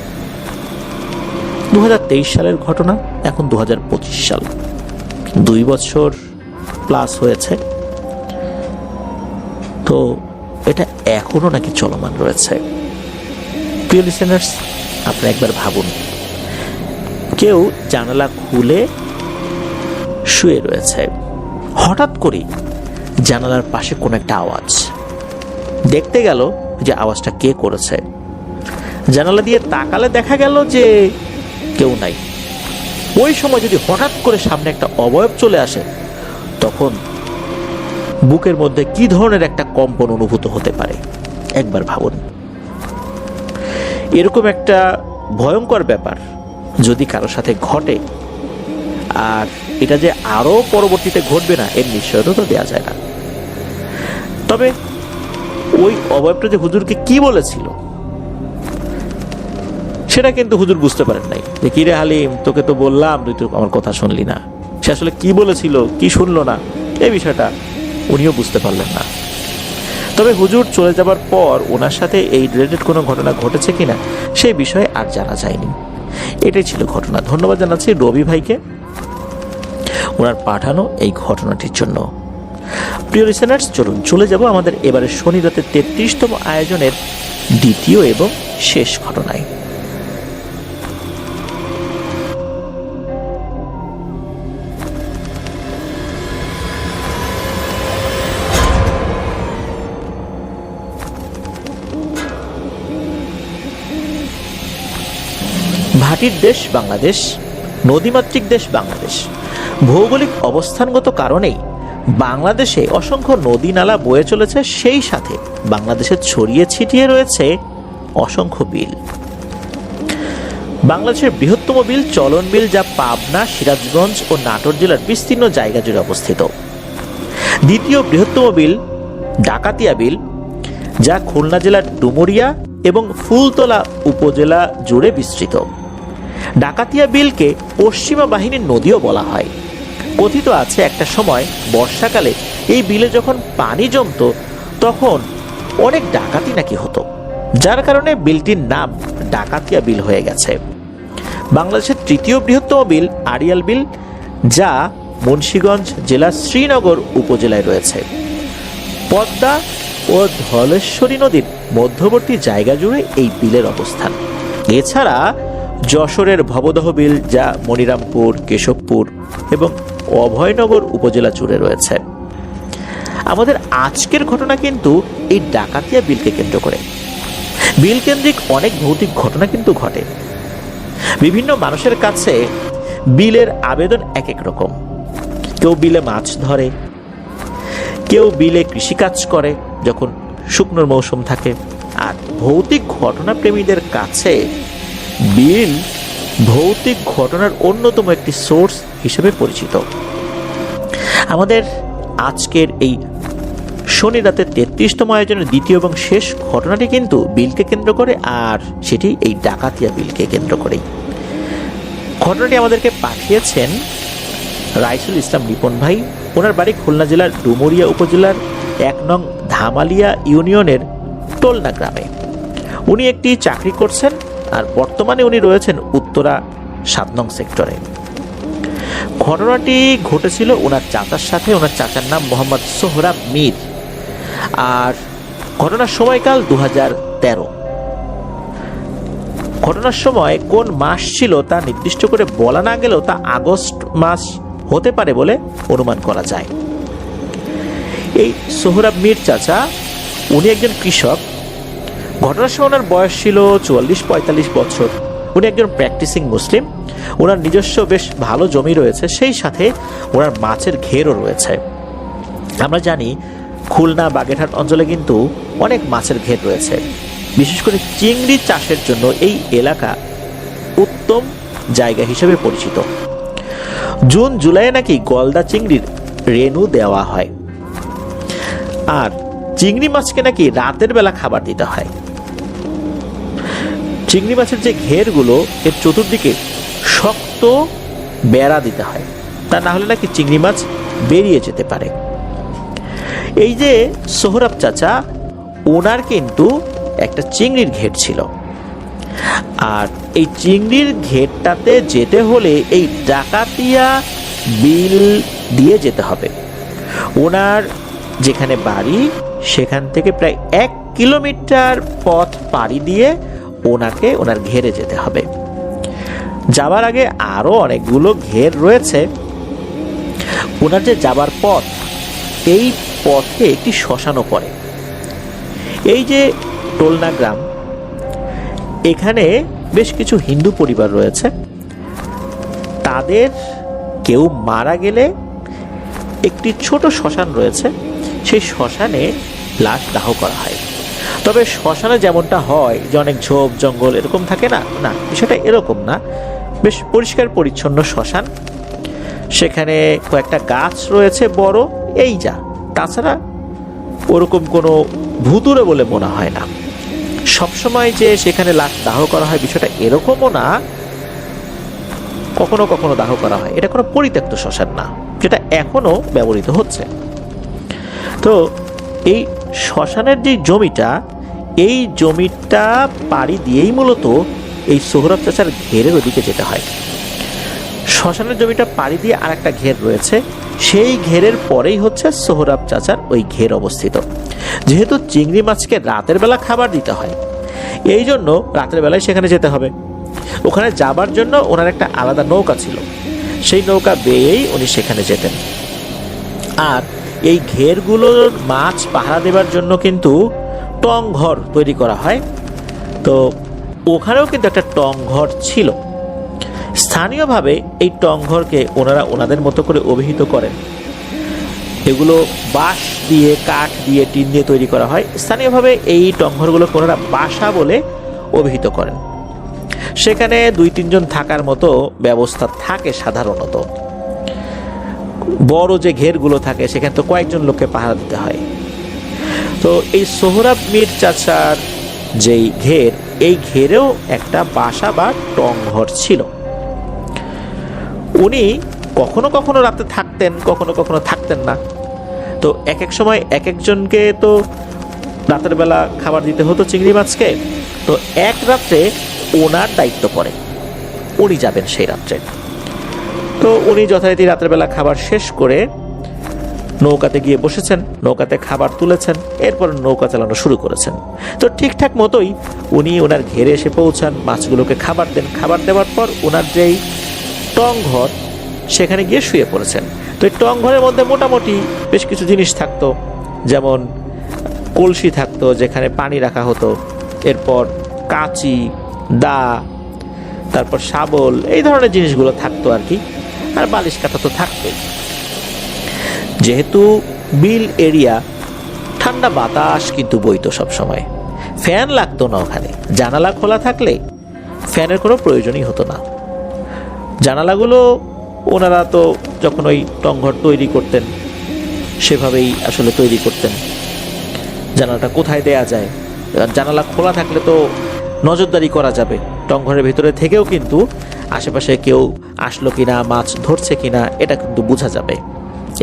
2023 সালের ঘটনা, এখন 2025 সাল, 2 বছর প্লাস হয়েছে। তো এটা এখনো নাকি চলমান রয়েছে। প্রিয় লিসেনার্স, আপনি একবার ভাবুন, কেউ জানালা খুলে শুয়ে রয়েছে, হঠাৎ করে জানালার পাশে কোন একটা আওয়াজ, দেখতে গেল যে আওয়াজটা কে করেছে। জানালা দিয়ে তাকালে দেখা গেল যে কেউ নাই। ওই সময় যদি হঠাৎ করে সামনে একটা অবয়ব চলে আসে, তখন বুকের মধ্যে কি ধরনের একটা কম্পন অনুভূত হতে পারে একবার ভাবুন। এরকম একটা ভয়ঙ্কর ব্যাপার যদি কারোর সাথে ঘটে, আর এটা যে আরো পরবর্তীতে ঘটবে না এর নিশ্চয়তা তো দেওয়া যায় না। তবে ওই অবয়বটা যে হুজুরকে কি বলেছিল সেটা কিন্তু হুজুর বুঝতে পারেন নাই, যে কিরে হালিম, তোকে তো বললাম তুই তো আমার কথা শুনলি না। সে আসলে কি বলেছিল, কি শুনলো না, এই বিষয়টা উনিও বুঝতে পারলেন না। তবে হুজুর চলে যাবার পর ওনার সাথে এই রিলেটেড কোনো ঘটনা ঘটেছে কিনা সেই বিষয়ে আর জানা যায়নি। এটাই ছিল ঘটনা। ধন্যবাদ জানাচ্ছি রবি ভাইকে ওনার পাঠানো এই ঘটনাটির জন্য। প্রিয় লিসেনার্স, চলুন চলে যাব আমাদের এবারে শনি রাতের 33তম আয়োজনের দ্বিতীয় এবং শেষ ঘটনায়। ভাটির দেশ বাংলাদেশ, নদীমাতৃক দেশ বাংলাদেশ। ভৌগোলিক অবস্থানগত কারণেই বাংলাদেশে অসংখ্য নদী নালা বয়ে চলেছে, সেই সাথে বাংলাদেশে ছড়িয়ে ছিটিয়ে রয়েছে অসংখ্য বিল। বাংলাদেশের বৃহত্তম বিল চলন বিল, যা পাবনা, সিরাজগঞ্জ ও নাটোর জেলার বিস্তীর্ণ জায়গা জুড়ে অবস্থিত। দ্বিতীয় বৃহত্তম বিল ডাকাতিয়া বিল, যা খুলনা জেলার ডুমুরিয়া এবং ফুলতলা উপজেলা জুড়ে বিস্তৃত। ডাকাতিয়া বিলকে পশ্চিমা বাহিনীর নদীও বলা হয়। কথিত আছে একটা সময় বর্ষাকালে এই বিলে যখন পানি জমত তখন অনেক ডাকাতি নাকি হতো, যার কারণে বিলটির নাম ডাকাতিয়া বিল হয়ে গেছে। বাংলাদেশের তৃতীয় বৃহত্তম বিল আড়িয়াল বিল, যা মুন্সিগঞ্জ জেলার শ্রীনগর উপজেলায় রয়েছে। পদ্মা ও ধলেশ্বরী নদীর মধ্যবর্তী জায়গা জুড়ে এই বিলের অবস্থান। এছাড়া যশোরের ভবদহ বিল, যা মনিরামপুর, কেশবপুর এবং অভয়নগর উপজেলা জুড়ে রয়েছে। আমাদের আজকের ঘটনা কিন্তু এই ডাকাতিয়া বিলকে কেন্দ্র করে। বিল কেন্দ্রিক অনেক ভৌতিক ঘটনা কিন্তু ঘটে। বিভিন্ন মানুষের কাছে বিলের আবেদন এক এক রকম। কেউ বিলে মাছ ধরে, কেউ বিলে কৃষিকাজ করে যখন শুকনোর মৌসুম থাকে, আর ভৌতিক ঘটনা প্রেমীদের কাছে বিল ভৌতিক ঘটনার অন্যতম একটি সোর্স হিসেবে পরিচিত। আমাদের আজকের এই শনি রাতের 33তম আয়োজনের দ্বিতীয় এবং শেষ ঘটনাটি কিন্তু বিলকে কেন্দ্র করে, আর সেটি এই ডাকাতিয়া বিলকে কেন্দ্র করেই। ঘটনাটি আমাদেরকে পাঠিয়েছেন রাইসুল ইসলাম রিপন ভাই। ওনার বাড়ি খুলনা জেলার ডুমুরিয়া উপজেলার 1 নং ধামালিয়া ইউনিয়নের টোলনা গ্রামে। উনি একটি চাকরি করছেন, আর বর্তমানে উনি রয়েছেন উত্তরা 7 নং সেক্টরে। ঘটনাটি ঘটেছিল ওনার চাচার সাথে। ওনার চাচার নাম মোহাম্মদ সোহরাব মীর, আর ঘটনার সময়কাল 2013। ঘটনার সময় কোন মাস ছিল তা নির্দিষ্ট করে বলা না গেলেও তা আগস্ট মাস হতে পারে বলে অনুমান করা যায়। এই সোহরাব মীর চাচা, উনি একজন কৃষক। ঘটনার সময় ওনার বয়স ছিল 44-45 বছর। উনি একজন প্র্যাকটিসিং মুসলিম। ওনার নিজস্ব বেশ ভালো জমি রয়েছে, সেই সাথে ওনার মাছের ঘেরও রয়েছে। আমরা জানি খুলনা বাগেরহাট অঞ্চলে কিন্তু অনেক মাছের ঘের রয়েছে। বিশেষ করে চিংড়ি চাষের জন্য এই এলাকা উত্তম জায়গা হিসেবে পরিচিত। জুন জুলাইয়ে নাকি গলদা চিংড়ির রেণু দেওয়া হয়, আর চিংড়ি মাছকে নাকি রাতের বেলা খাবার দিতে হয়। চিংড়ি মাছের যে ঘেরগুলো, এর চতুর্দিকে শক্ত বেড়া দিতে হয়, তা না হলে নাকি চিংড়ি মাছ বেরিয়ে যেতে পারে। এই যে সোহরাব চাচা, ওনার কিন্তু একটা চিংড়ির ঘের ছিল, আর এই চিংড়ির ঘেরটাতে যেতে হলে এই ডাকাতিয়া বিল দিয়ে যেতে হবে। ওনার যেখানে বাড়ি সেখান থেকে প্রায় 1 কিলোমিটার পথ পাড়ি দিয়ে ওনাকে ওনার ঘেরে যেতে হবে। যাবার আগে আরো অনেকগুলো ঘের রয়েছে। ওনার যে যাবার পথ, এই পথে একটি শ্মশানও পড়ে। এই যে টোলনা গ্রাম, এখানে বেশ কিছু হিন্দু পরিবার রয়েছে, তাদের কেউ মারা গেলে একটি ছোট শ্মশান রয়েছে, সেই শ্মশানে লাশ দাহ করা হয়। তবে শ্মশানে যেমনটা হয় যে অনেক ঝোপ জঙ্গল এরকম থাকে না, না বিষয়টা এরকম না, বেশ পরিষ্কার পরিচ্ছন্ন শ্মশান, সেখানে কয়েকটা গাছ রয়েছে বড়, এই যা, তাছাড়া ওরকম কোনো ভুতুড়ে বলে মনে হয় না। সবসময় যে সেখানে লাশ দাহ করা হয় বিষয়টা এরকমও না, কখনো কখনো দাহ করা হয়। এটা কোনো পরিত্যক্ত শ্মশান না, যেটা এখনো ব্যবহৃত হচ্ছে। তো এই শ্মশানের যে জমিটা, এই জমিটা পাড়ি দিয়েই মূলত এই সোহরাব চাচার ঘেরের ওদিকে যেতে হয়। শ্মশানের জমিটা পাড়ি দিয়ে আর একটা ঘের রয়েছে, সেই ঘেরের পরেই হচ্ছে সোহরাব চাচার ওই ঘের অবস্থিত। যেহেতু চিংড়ি মাছকে রাতের বেলা খাবার দিতে হয়, এই জন্য রাতের বেলায় সেখানে যেতে হবে। ওখানে যাবার জন্য ওনার একটা আলাদা নৌকা ছিল, সেই নৌকা বেয়েই উনি সেখানে যেতেন। আর এই ঘেরগুলোর মাছ পাহারা দেবার জন্য কিন্তু টং ঘর তৈরি করা হয়। তো ওখানেও কিন্তু একটা টং ঘর ছিল। স্থানীয়ভাবে এই টং ঘরকে ওনারা ওনাদের মতো করে অভিহিত করেন। এগুলো বাঁশ দিয়ে, কাঠ দিয়ে, টিন দিয়ে তৈরি করা হয়। স্থানীয়ভাবে এই টং ঘরগুলোকে ওনারা বাসা বলে অভিহিত করেন। সেখানে 2-3 জন থাকার মতো ব্যবস্থা থাকে সাধারণত। বড় যে ঘেরগুলো থাকে সেখানে তো কয়েকজন লোককে পাহারা দিতে হয়। তো এই সোহরাব মীর চাচার যেই ঘের, এই ঘেরেও একটা বাসা বা টং ঘর ছিল। উনি কখনো কখনো রাতে থাকতেন, কখনো কখনো থাকতেন না। তো এক এক সময় এক একজনকে তো রাতের বেলা খাবার দিতে হতো চিংড়ি মাছকে। তো এক রাত্রে ওনার দায়িত্ব পড়ে, উনি যাবেন সেই রাত্রে। তো উনি যথারীতি রাতের বেলা খাবার শেষ করে নৌকাতে গিয়ে বসেছেন, নৌকাতে খাবার তুলেছেন, এরপর নৌকা চালানো শুরু করেছেন। তো ঠিকঠাক মতোই উনি ওনার ঘেরে এসে পৌঁছান, মাছগুলোকে খাবার দেন। খাবার দেওয়ার পর ওনার যেই টং ঘর, সেখানে গিয়ে শুয়ে পড়েছেন। তো এই টং ঘরের মধ্যে মোটামুটি বেশ কিছু জিনিস থাকতো, যেমন কলসি থাকতো যেখানে পানি রাখা হতো, এরপর কাঁচি, দা, তারপর শাবল, এই ধরনের জিনিসগুলো থাকতো আর কি। আর বালিশ কাঁথা তো থাকতোই। যেহেতু বিল এরিয়া, ঠান্ডা বাতাস কিন্তু বইতো সবসময়, ফ্যান লাগতো না ওখানে। জানালা খোলা থাকলে ফ্যানের কোনো প্রয়োজনই হতো না। জানালাগুলো ওনারা তো যখন ওই টংঘর তৈরি করতেন সেভাবেই আসলে তৈরি করতেন। জানালাটা কোথায় দেয়া যায়, জানালা খোলা থাকলে তো নজরদারি করা যাবে। টংঘরের ভিতরে থেকেও কিন্তু আশেপাশে কেউ আসলো কিনা, মাছ ধরছে কিনা, এটা কিন্তু বোঝা যাবে।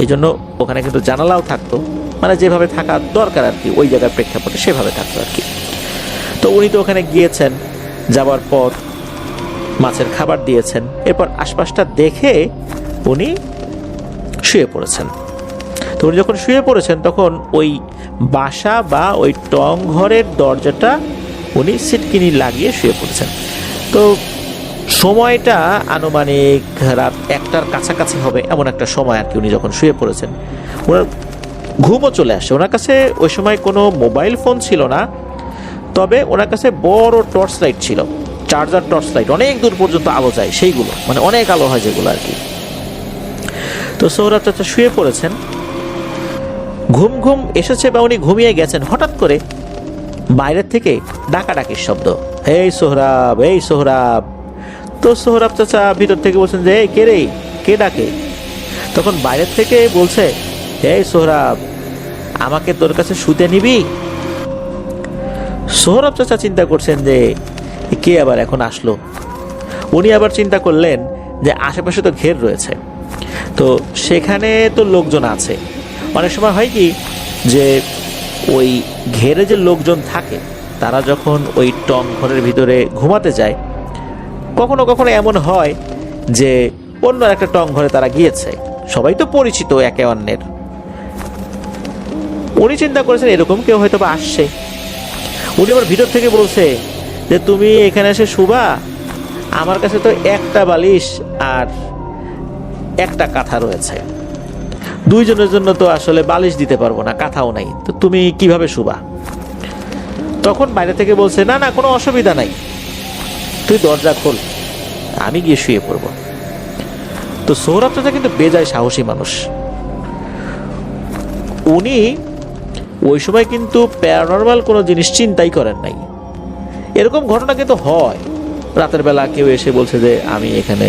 এই জন্য ওখানে কিন্তু জানালাও থাকতো, মানে যেভাবে থাকা দরকার আর কি, ওই জায়গার প্রেক্ষাপটে সেভাবে থাকতো আর কি। তো উনি তো ওখানে গিয়েছেন, যাবার পর মাছের খাবার দিয়েছেন, এরপর আশপাশটা দেখে উনি শুয়ে পড়েছেন। তো উনি যখন শুয়ে পড়েছেন তখন ওই বাসা বা ওই টং ঘরের দরজাটা উনি সিটকিনি লাগিয়ে শুয়ে পড়েছেন। তো সময়টা আনুমানিক রাত 1টার কাছাকাছি হবে, এমন একটা সময় আর কি। উনি যখন শুয়ে পড়েছেন, ওনার ঘুমও চলে আসে। ওনার কাছে ওই সময় কোনো মোবাইল ফোন ছিল না, তবে ওনার কাছে বড় টর্চ লাইট ছিল, চার্জার টর্চ লাইট, অনেক দূর পর্যন্ত আলো যায় সেইগুলো, মানে অনেক আলো হয় যেগুলো আর কি। তো সোহরাব চাচা শুয়ে পড়েছেন, ঘুম ঘুম এসেছে বা উনি ঘুমিয়ে গেছেন। হঠাৎ করে বাইরের থেকে ডাকাডাকির শব্দ, এই সোহরাব, এই সোহরাব। তো সোহরাব চাচা ভিতর থেকে বলছেন যে এই কে রে, কে ডাকে? তখন বাইরের থেকে বলছে, এই সোহরাব, আমাকে তোর কাছে শুতে নিবি? সোহরাব চাচা চিন্তা করছেন যে কে আবার এখন আসলো। উনি আবার চিন্তা করলেন যে আশেপাশে তো ঘের রয়েছে, তো সেখানে তো লোকজন আছে। অনেক সময় হয় কি যে ওই ঘেরে যে লোকজন থাকে তারা যখন ওই টং ঘরের ভিতরে ঘুমাতে যায়, কখনো কখনো এমন হয় যে অন্য একটা টং ঘরে তারা গিয়েছে, সবাই তো পরিচিত একে অন্যের। উনি চিন্তা করেছেন এরকম কেউ হয়তো বা আসছে। উনি আবার ভিতর থেকে বলছে যে তুমি এখানে এসে শুবা, আমার কাছে তো একটা বালিশ আর একটা কাঁথা রয়েছে, দুইজনের জন্য তো আসলে বালিশ দিতে পারবো না, কাঁথাও নাই, তো তুমি কিভাবে শুবা? তখন বাইরে থেকে বলছে, না না, কোনো অসুবিধা নাই, তুই দরজা খোল, আমি গিয়ে শুয়ে পড়ব। তো সোহরাব চাচা কিন্তু বেজায় সাহসী মানুষ। উনি ওই সময় কিন্তু প্যারানরমাল কোনো জিনিস চিন্তাই করেন নাই। এরকম ঘটনা কিন্তু হয়, রাতের বেলা কেউ এসে বলছে যে আমি এখানে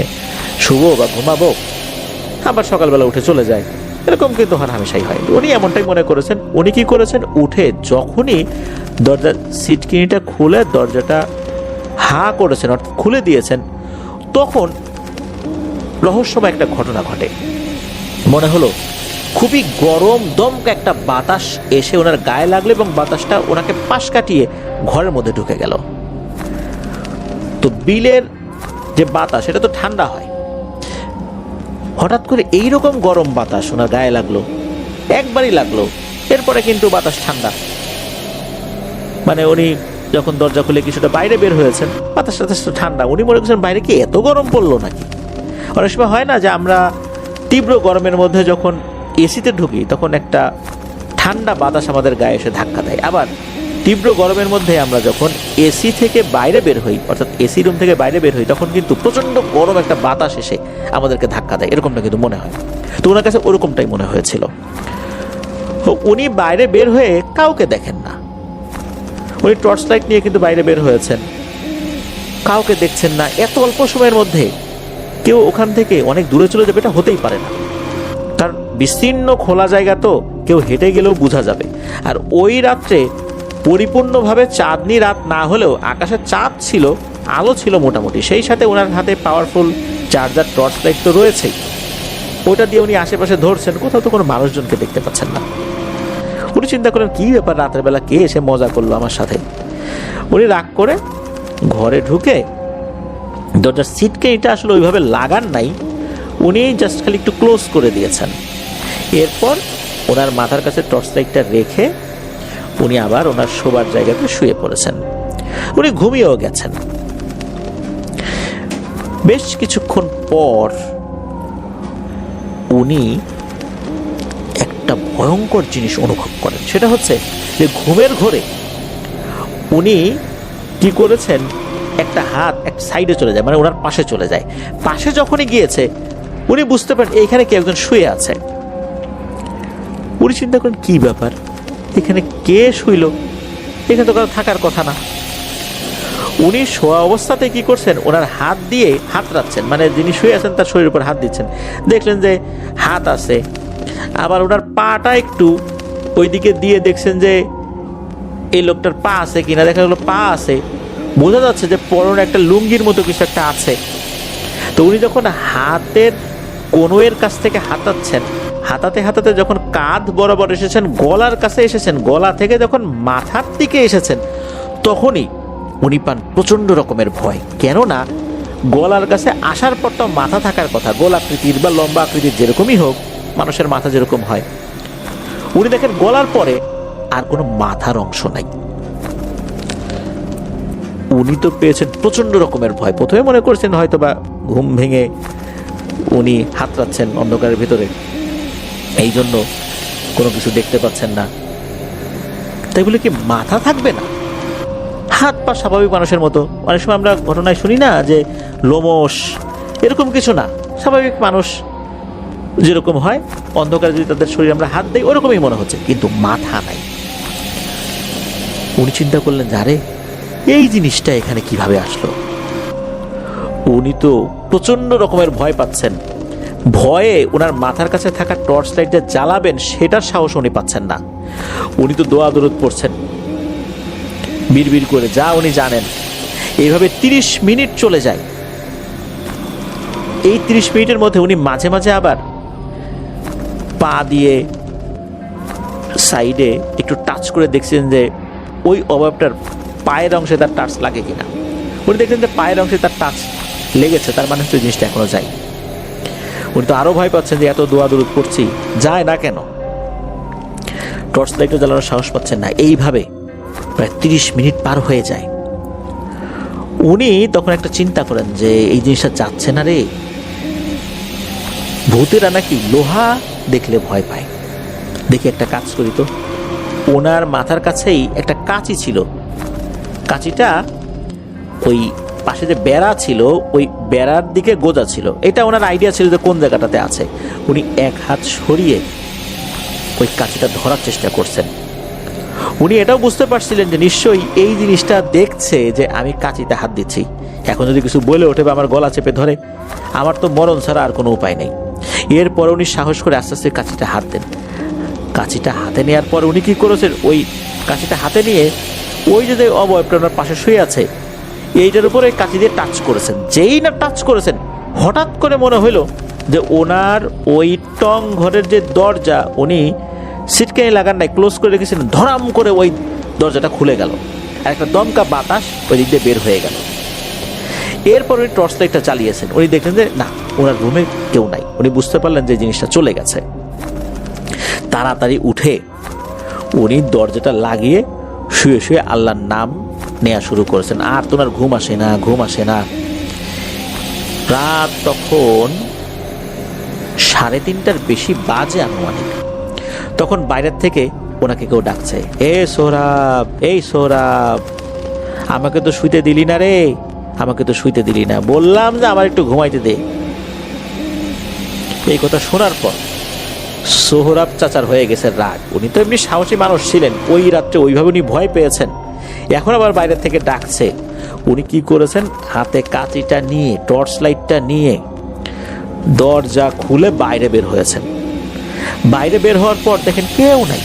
শুবো বা ঘুমাবো, আবার সকালবেলা উঠে চলে যায়, এরকম কিন্তু হামেশাই হয়। উনি এমনটাই মনে করেছেন। উনি কি করেছেন, উঠে যখনই দরজার সিটকিনিটা খুলে দরজাটা হা করেছেন, অর্থাৎ খুলে দিয়েছেন, তখন রহস্যময় একটা ঘটনা ঘটে। মনে হলো খুবই গরম দমকা একটা বাতাস এসে ওনার গায়ে লাগলো এবং বাতাসটা ওনাকে পাশ কাটিয়ে ঘরের মধ্যে ঢুকে গেল। তো বিলের যে বাতাস এটা তো ঠান্ডা হয়, হঠাৎ করে এইরকম গরম বাতাস ওনার গায়ে লাগলো, একবারই লাগলো, এরপরে কিন্তু বাতাস ঠান্ডা। মানে উনি যখন দরজা খুলে কিছুটা বাইরে বের হয়েছেন, বাতাসটা ঠান্ডা। উনি মনে করছেন বাইরে কি এত গরম পড়লো নাকি। অনেক সময় হয় না যে আমরা তীব্র গরমের মধ্যে যখন এসিতে ঢুকি তখন একটা ঠান্ডা বাতাস আমাদের গায়ে এসে ধাক্কা দেয়, আবার তীব্র গরমের মধ্যে আমরা যখন এসি থেকে বাইরে বের হই, অর্থাৎ এসি রুম থেকে বাইরে বের হই, তখন কিন্তু প্রচন্ড গরম একটা বাতাস এসে আমাদেরকে ধাক্কা দেয়, এরকমটা কিন্তু মনে হয়। তো ওনার কাছে ওরকমটাই মনে হয়েছিল। তো উনি বাইরে বের হয়ে কাউকে দেখেন না। উনি টর্চ লাইট নিয়ে কিন্তু বাইরে বের হয়েছেন, কাউকে দেখছেন না। এত অল্প সময়ের মধ্যে কেউ ওখান থেকে অনেক দূরে চলে যাবে এটা হতেই পারে না, কারণ বিস্তীর্ণ খোলা জায়গা, তো কেউ হেঁটে গেলেও বোঝা যাবে। আর ওই রাত্রে পরিপূর্ণভাবে চাঁদনি রাত না হলেও আকাশে চাঁদ ছিল, আলো ছিল মোটামুটি। সেই সাথে ওনার হাতে পাওয়ারফুল চার্জার টর্চ লাইট তো রয়েছেই, ওটা দিয়ে উনি আশেপাশে ধরছেন, কোথাও তো কোনো মানুষজনকে দেখতে পাচ্ছেন না। উনি চিন্তা করেন কি ব্যাপার, রাতের বেলা কে এসে মজা করলো আমার সাথে। উনি রাগ করে ঘরে ঢুকে দরজার সিটকেনিটা আসলে ওইভাবে লাগান নাই, উনি জাস্ট খালি একটু ক্লোজ করে দিয়েছেন। এরপর ওনার মাথার কাছে টর্চ লাইটটা রেখে উনি আবার ওনার শোবার জায়গাতে শুয়ে পড়েছেন। উনি ঘুমিয়েও গেছেন। বেশ কিছুক্ষণ পর উনি একটা ভয়ঙ্কর জিনিস অনুভব করেন। সেটা হচ্ছে যে ঘুমের ঘোরে উনি কি করেছেন, একটা হাত এক সাইডে চলে যায়, মানে ওনার পাশে চলে যায়। পাশে যখনই গিয়েছে উনি বুঝতে পারেন এইখানে কেউ একজন শুয়ে আছে। উনি চিন্তা করেন কি ব্যাপার, এখানে কে শুইল, এখানে তো কারো থাকার কথা না। উনি শোয়া অবস্থাতে কি করছেন, ওনার হাত দিয়ে হাত রাখছেন, মানে যিনি শুয়ে আছেন তার শরীরের উপর হাত দিচ্ছেন। দেখলেন যে হাত আছে, আবার ওনার পাটা একটু ওইদিকে দিয়ে দেখছেন যে এই লোকটার পা আছে কিনা। দেখা গেলো পা আছে, বোঝা যাচ্ছে যে পরনে একটা লুঙ্গির মতো কিছু একটা আছে। তো উনি যখন হাতের কনুয়ের কাছ থেকে হাতাচ্ছেন, হাতাতে হাতাতে যখন কাঁধ বরাবর এসেছেন, গলার কাছে এসেছেন, গলা থেকে যখন মাথার দিকে এসেছেন, তখনই উনি পান প্রচন্ড রকমের ভয়। কেননা গলার কাছে আসার পর তো মাথা থাকার কথা, গোলাকৃতির বা লম্বা আকৃতির যেরকমই হোক, মানুষের মাথা যেরকম হয়। উনি দেখেন গলার পরে আর কোনো মাথার অংশ নাই। উনি তো পেয়েছেন প্রচন্ড রকমের ভয়। প্রথমে মনে করছেন হয়তো বা ঘুম ভেঙে উনি হাতড়াচ্ছেন অন্ধকারের ভিতরে, এই জন্য কোনো কিছু দেখতে পাচ্ছেন না। তাই বলে কি মাথা থাকবে না? হাত পা স্বাভাবিক মানুষের মতো। অনেক সময় আমরা ঘটনায় শুনি না যে লোমশ, এরকম কিছু না, স্বাভাবিক মানুষ যেরকম হয়, অন্ধকারে যদি তাদের শরীরে আমরা হাত দিই ওরকমই মনে হচ্ছে, কিন্তু মাথা নাই। উনি চিন্তা করলেন, যারে এই জিনিসটা এখানে কিভাবে আসলো। উনি তো প্রচন্ড রকমের ভয় পাচ্ছেন। ভয়ে ওনার মাথার কাছে থাকা টর্চ লাইটটা জ্বালাবেন সেটার সাহস উনি পাচ্ছেন না। উনি তো দোয়া দরুদ পড়ছেন বিড়বিড় করে, যা উনি জানেন। এইভাবে 30 মিনিট চলে যায়। এই 30 মিনিটের মধ্যে উনি মাঝে মাঝে আবার পা দিয়ে সাইডে একটু টাচ করে দেখছেন যে ওই অভাবটার পায়ের অংশে তার টাচ লাগে কিনা। উনি দেখলেন যে পায়ের অংশে তার টাচ লেগেছে, তার মানে হচ্ছে জিনিসটা এখনো যায়। উনি তো আরো ভয় পাচ্ছেন যে এত দোয়া দরুদ করছি, যায় না কেন, টর্চ লাইটও জ্বালানোর সাহস পাচ্ছেন না। এইভাবে প্রায় 30 মিনিট পার হয়ে যায়। উনি তখন একটা চিন্তা করেন যে এই জিনিসটা যাচ্ছে না রে, ভূতেরা নাকি লোহা দেখলে ভয় পায়। দেখি একটা কাজ করি তো। ওনার মাথার কাছেই একটা কাঁচি ছিল, কাঁচিটা ওই পাশে যে বেড়া ছিল ওই বেড়ার দিকে গোজা ছিল, এটা ওনার আইডিয়া ছিল যে কোন জায়গাটাতে আছে। উনি এক হাত সরিয়ে ওই কাঁচিটা ধরার চেষ্টা করছেন। উনি এটাও বুঝতে পারছিলেন যে নিশ্চয়ই এই জিনিসটা দেখছে যে আমি কাঁচিতে হাত দিচ্ছি, এখন যদি কিছু বলে ওঠে বা আমার গলা চেপে ধরে, আমার তো মরণ ছাড়া আর কোনো উপায় নেই। এরপরে উনি সাহস করে আস্তে আস্তে কাঁচিটা হাত দেন। কাঁচিটা হাতে নেওয়ার পর উনি কি করেছেন, ওই কাঁচিটা হাতে নিয়ে ওই যে অবয়বটা ওনার পাশে শুয়ে আছে এইটার উপরে কাঁচি দিয়ে টাচ করেছেন। যেই না টাচ করেছেন, হঠাৎ করে মনে হইল যে ওনার ওই টং ঘরের যে দরজা উনি সিটকানি লাগান নাই, ক্লোজ করে রেখেছেন, ধরাম করে ওই দরজাটা খুলে গেল আর একটা দমকা বাতাস ওই দিক দিয়ে বের হয়ে গেল। এরপর উনি টর্চ লাইটটা চালিয়েছেন। উনি দেখলেন যে না, ওনার রুমে কেউ নাই। উনি বুঝতে পারলেন যে জিনিসটা চলে গেছে। তাড়াতাড়ি উঠে উনি দরজাটা লাগিয়ে শুয়ে শুয়ে আল্লাহর নাম নেওয়া শুরু করেছেন। আর তো ওনার ঘুম আসে না, ঘুম আসে না। রাত তখন 3:30টার বেশি বাজে আনুমানিক। তখন বাইরের থেকে ওনাকে কেউ ডাকছে, এ সোহরাব, এই সোহরাব, আমাকে তো শুইতে দিলি না রে, আমাকে তো শুইতে দিলি না, বললাম যে আমার একটু ঘুমাইতে দে। এই কথা শোনার পর সোহরাব চাচার হয়ে গেছে রাগ। উনি তো এমনি সাহসী মানুষ ছিলেন, ওই রাত্রে ওইভাবে উনি ভয় পেয়েছেন, এখন আবার বাইরে থেকে ডাকছে। উনি কি করেছেন, হাতে কাঁচিটা নিয়ে, টর্চ লাইটটা নিয়ে দরজা খুলে বাইরে বের হয়েছেন। বাইরে বের হওয়ার পর দেখেন কেউ নাই,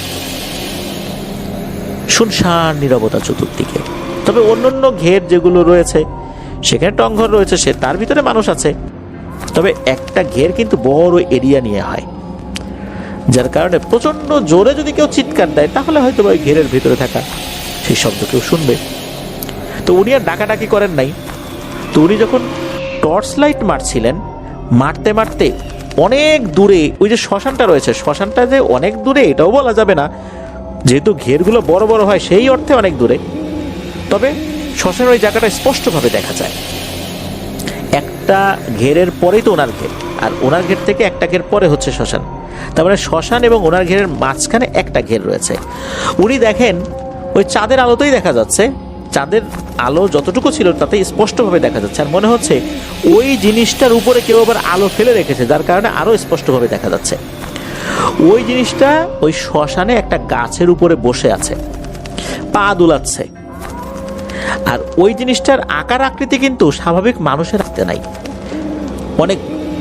শুনশান নীরবতা চতুর্দিকে। তবে অন্যান্য ঘের যেগুলো রয়েছে সেখানে টংঘর রয়েছে, সে তার ভিতরে মানুষ আছে। তবে একটা ঘের কিন্তু বড় এরিয়া নিয়ে হয়, যার কারণে প্রচন্ড জোরে যদি কেউ চিৎকার দেয় তাহলে হয়তো ওই ঘেরের ভিতরে থাকা সেই শব্দ কেউ শুনবে। তো উনি আর ডাকাডাকি করেন নাই। তো উনি যখন টর্চ লাইট মারছিলেন, মারতে মারতে অনেক দূরে ওই যে শ্মশানটা রয়েছে, শ্মশানটা যে অনেক দূরে এটাও বলা যাবে না, যেহেতু ঘেরগুলো বড় বড় হয় সেই অর্থে অনেক দূরে। তবে শ্মশানের ওই জায়গাটা স্পষ্টভাবে দেখা যায়। একটা ঘেরের পরেই তো ওনার ঘের, আর ওনার ঘের থেকে একটা ঘের পরে হচ্ছে শ্মশান। তার মানে শ্মশান এবং ওনার ঘেরের মাঝখানে একটা ঘের রয়েছে। উনি দেখেন ওই চাঁদের আলোতেই দেখা যাচ্ছে, চাঁদের আলো যতটুকু ছিল তাতে স্পষ্টভাবে দেখা যাচ্ছে। আর মনে হচ্ছে ওই জিনিসটার উপরে কেউ আবার আলো ফেলে রেখেছে, যার কারণে আরো স্পষ্টভাবে দেখা যাচ্ছে। ওই জিনিসটা ওই শ্মশানে একটা গাছের উপরে বসে আছে, পা দুলাচ্ছে। আর ওই জিনিসটার আকার আকৃতি কিন্তু স্বাভাবিক মানুষের হাতে নাই, অনেক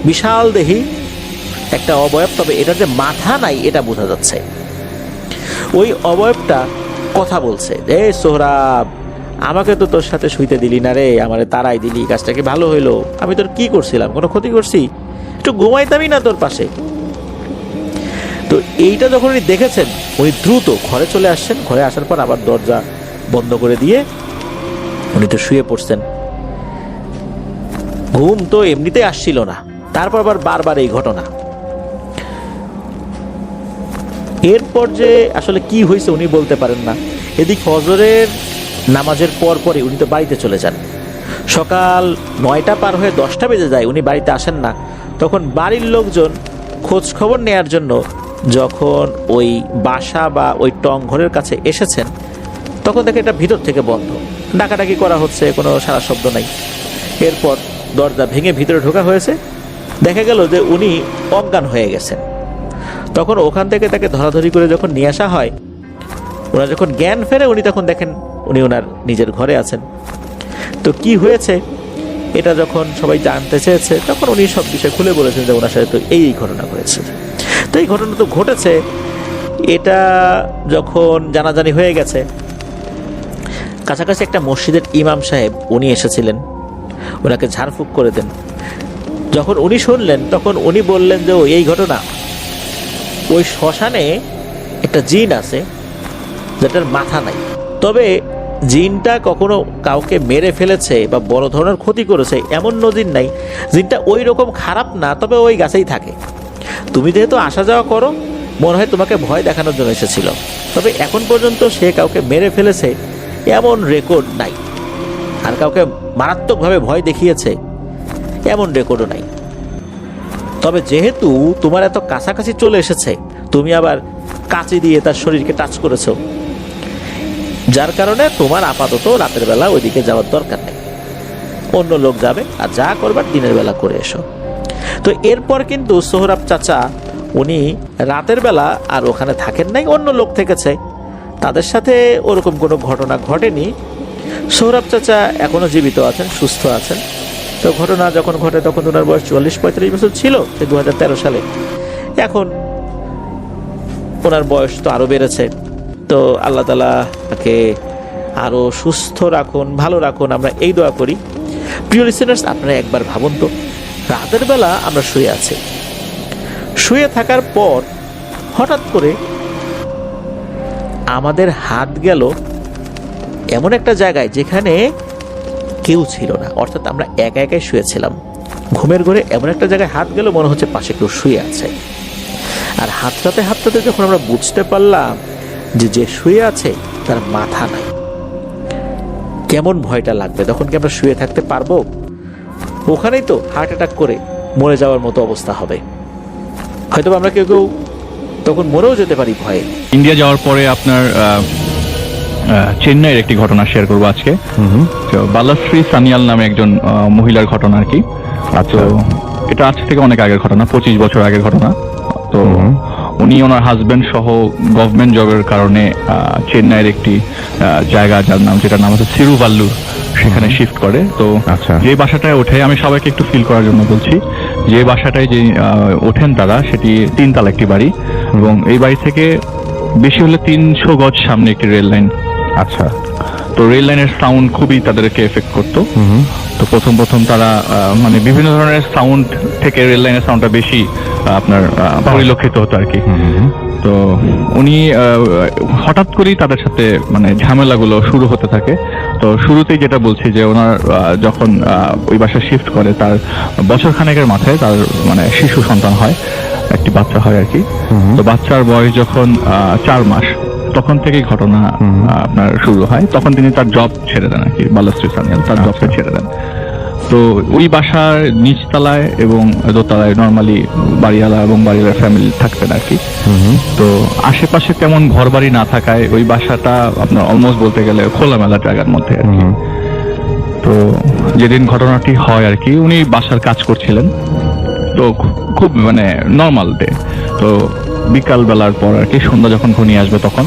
বিশাল দেহি একটা অবয়ব। তবে এটার যে মাথা নাই এটা বোঝা যাচ্ছে। ওই অবয়বটা কথা বলছে, এ সোহরাব, আমাকে তো তোর সাথে শুইতে দিলি না রে, আমারে তারাই দিলি, কাজটা কি ভালো হইলো? আমি তোর কি করছিলাম, কোনো ক্ষতি করছি? একটু ঘুমাইতামই না তোর পাশে। তো এইটা যখন উনি দেখেছেন, উনি দ্রুত ঘরে চলে আসছেন। ঘরে আসার পর আবার দরজা বন্ধ করে দিয়ে উনি তো শুয়ে পড়ছেন। ঘুম তো এমনিতেই আসছিল না, তারপর আবার বারবার এই ঘটনা। এরপর যে আসলে কি হয়েছে উনি বলতে পারেন না। এদিক ফজরের নামাজের পর পরে উনি তো বাড়িতে চলে যান। সকাল 9টা পার হয়ে 10টা বেজে যায়, উনি বাড়িতে আসেন না। তখন বাড়ির লোকজন খোঁজ খবর নেয়ার জন্য যখন ওই বাসা বা ওই টং ঘরের কাছে এসেছেন, তখন দেখে এটা ভিতর থেকে বন্ধ, ডাকাডাকি করা হচ্ছে, কোনো সারা শব্দ নাই। এরপর দরজা ভেঙে ভিতরে ঢোকা হয়েছে, দেখা গেল যে উনি অজ্ঞান হয়ে গেছেন। তখন ওখান থেকে তাকে ধরাধরি করে যখন নিয়ে আসা হয়, ওনার যখন জ্ঞান ফেরে উনি তখন দেখেন উনি ওনার নিজের ঘরে আছেন। তো কি হয়েছে এটা যখন সবাই জানতে চেয়েছে, তখন উনি সব বিষয় খুলে বলেছেন যে ওনার সাথে তো এই ঘটনা ঘটেছে। তো এই ঘটনা তো ঘটেছে, এটা যখন জানাজানি হয়ে গেছে, কাছাকাছি একটা মসজিদের ইমাম সাহেব উনি এসেছিলেন, ওনাকে ঝাড়ফুঁক করে দেন। যখন উনি শুনলেন তখন উনি বললেন যে এই ঘটনা, ওই শ্মশানে একটা জিন আছে যেটার মাথা নাই। তবে জিনটা কখনো কাউকে মেরে ফেলেছে বা বড় ধরনের ক্ষতি করেছে এমন নজির নাই। জিনটা ওই রকম খারাপ না, তবে ওই গাছেই থাকে। তুমি যেহেতু আসা যাওয়া করো, মনে হয় তোমাকে ভয় দেখানোর জন্য এসেছিল। তবে এখন পর্যন্ত সে কাউকে মেরে ফেলেছে এমন রেকর্ড নাই, আর কাউকে মারাত্মকভাবে ভয় দেখিয়েছে এমন রেকর্ডও নাই। তবে যেহেতু তোমার এত কাছাকাছি চলে এসেছে, তুমি আবার কাঁচি দিয়ে তার শরীরকে টাচ করেছো, যার কারণে তোমার আপাতত রাতের বেলা ওইদিকে যাওয়ার দরকার নেই। অন্য লোক যাবে, আর যা করবার দিনের বেলা করে এসো। তো এরপর কিন্তু সোহরাব চাচা উনি রাতের বেলা আর ওখানে থাকেন নাই, অন্য লোক থেকেছে, তাদের সাথে ওরকম কোনো ঘটনা ঘটেনি। সোহরাব চাচা এখনও জীবিত আছেন, সুস্থ আছেন। তো ঘটনা যখন ঘটে তখন ওনার বয়স 44-45 বছর ছিল, সে 2013 সালে। এখন ওনার বয়স তো আরও বেড়েছে। তো আল্লাহ তাআলা তাকে আরও সুস্থ রাখুন, ভালো রাখুন, আমরা এই দোয়া করি। প্রিয় লিসেনার্স, আপনারা একবার ভাবুন তো, রাতের বেলা আমরা শুয়ে আছি, শুয়ে থাকার পর হঠাৎ করে আমাদের হাত গেল এমন একটা জায়গায় যেখানে কেউ ছিল না, অর্থাৎ আমরা একা একাই শুয়েছিলাম। ঘুমের ঘরে এমন একটা জায়গায় হাত গেল, মনে হচ্ছে পাশে কেউ শুয়ে আছে। আর হাতটাতে যখন আমরা বুঝতে পারলাম যে যে শুয়ে আছে তার মাথা নাই, কেমন ভয়টা লাগবে। তখন কি আমরা শুয়ে থাকতে পারবো? ওখানেই তো হার্ট অ্যাটাক করে মরে যাওয়ার মতো অবস্থা হবে। হয়তো আমরা কেউ কেউ তখন মরেও যেতে পারি ভয়ে। ইন্ডিয়া যাওয়ার পরে আপনার চেন্নাইয়ের একটি ঘটনা শেয়ার করবো আজকে। তো বালাশ্রী সানিয়াল নামে একজন মহিলার ঘটনা আর কি। তো এটা আজ থেকে অনেক আগের ঘটনা, 25 বছর আগের ঘটনা। তো উনি ওনার হাজবেন্ড সহ গভর্নমেন্ট জবের কারণে চেন্নাইয়ের একটি জায়গা যেটার নাম হচ্ছে সিরুভাল্লুর, সেখানে শিফট করে। তো যে বাসাটায় ওঠে, আমি সবাইকে একটু ফিল করার জন্য বলছি, যে বাসাটায় যে ওঠেন তারা, সেটি 3 তলা একটি বাড়ি, এবং এই বাড়ি থেকে বেশি হলে 300 গজ সামনে একটি রেল লাইন। আচ্ছা, তো রেল লাইনের সাউন্ড খুবই তাদেরকে এফেক্ট করতো। তো প্রথম তারা মানে বিভিন্ন ধরনের সাউন্ড থেকে রেল লাইনের সাউন্ডটা বেশি আপনার পরিলক্ষিত হতো আর কি। তো উনি হঠাৎ করেই তাদের সাথে মানে ঝামেলাগুলো শুরু হতে থাকে। তো শুরুতেই যেটা বলছি যে ওনার যখন ওই বাসায় শিফট করে, তার বছর খানেকের মাথায় তার মানে শিশু সন্তান হয়, একটি বাচ্চা হয় আর কি। তো বাচ্চার বয়স যখন 4 মাস, তখন থেকেই ঘটনা আপনার শুরু হয়। তখন তিনি তার জব ছেড়ে দেন আর কি, বালাশ্রী সানিয়াল তার জবটা ছেড়ে দেন। তো ওই বাসার নিচতলায় এবং দোতলায় নর্মালি বাড়িওয়ালা এবং বাড়িওয়ালার ফ্যামিলি থাকতেন আর কি। তো আশেপাশে তেমন ঘর বাড়ি না থাকায় ওই বাসাটা আপনার অলমোস্ট বলতে গেলে খোলামেলা জায়গার মধ্যে আর কি। তো যেদিন ঘটনাটি হয় আর কি, উনি বাসার কাজ করছিলেন। তো খুব মানে নর্মাল ডে। তো বিকাল বেলার পর আর কি, সন্ধ্যা যখন ঘনিয়ে আসবে তখন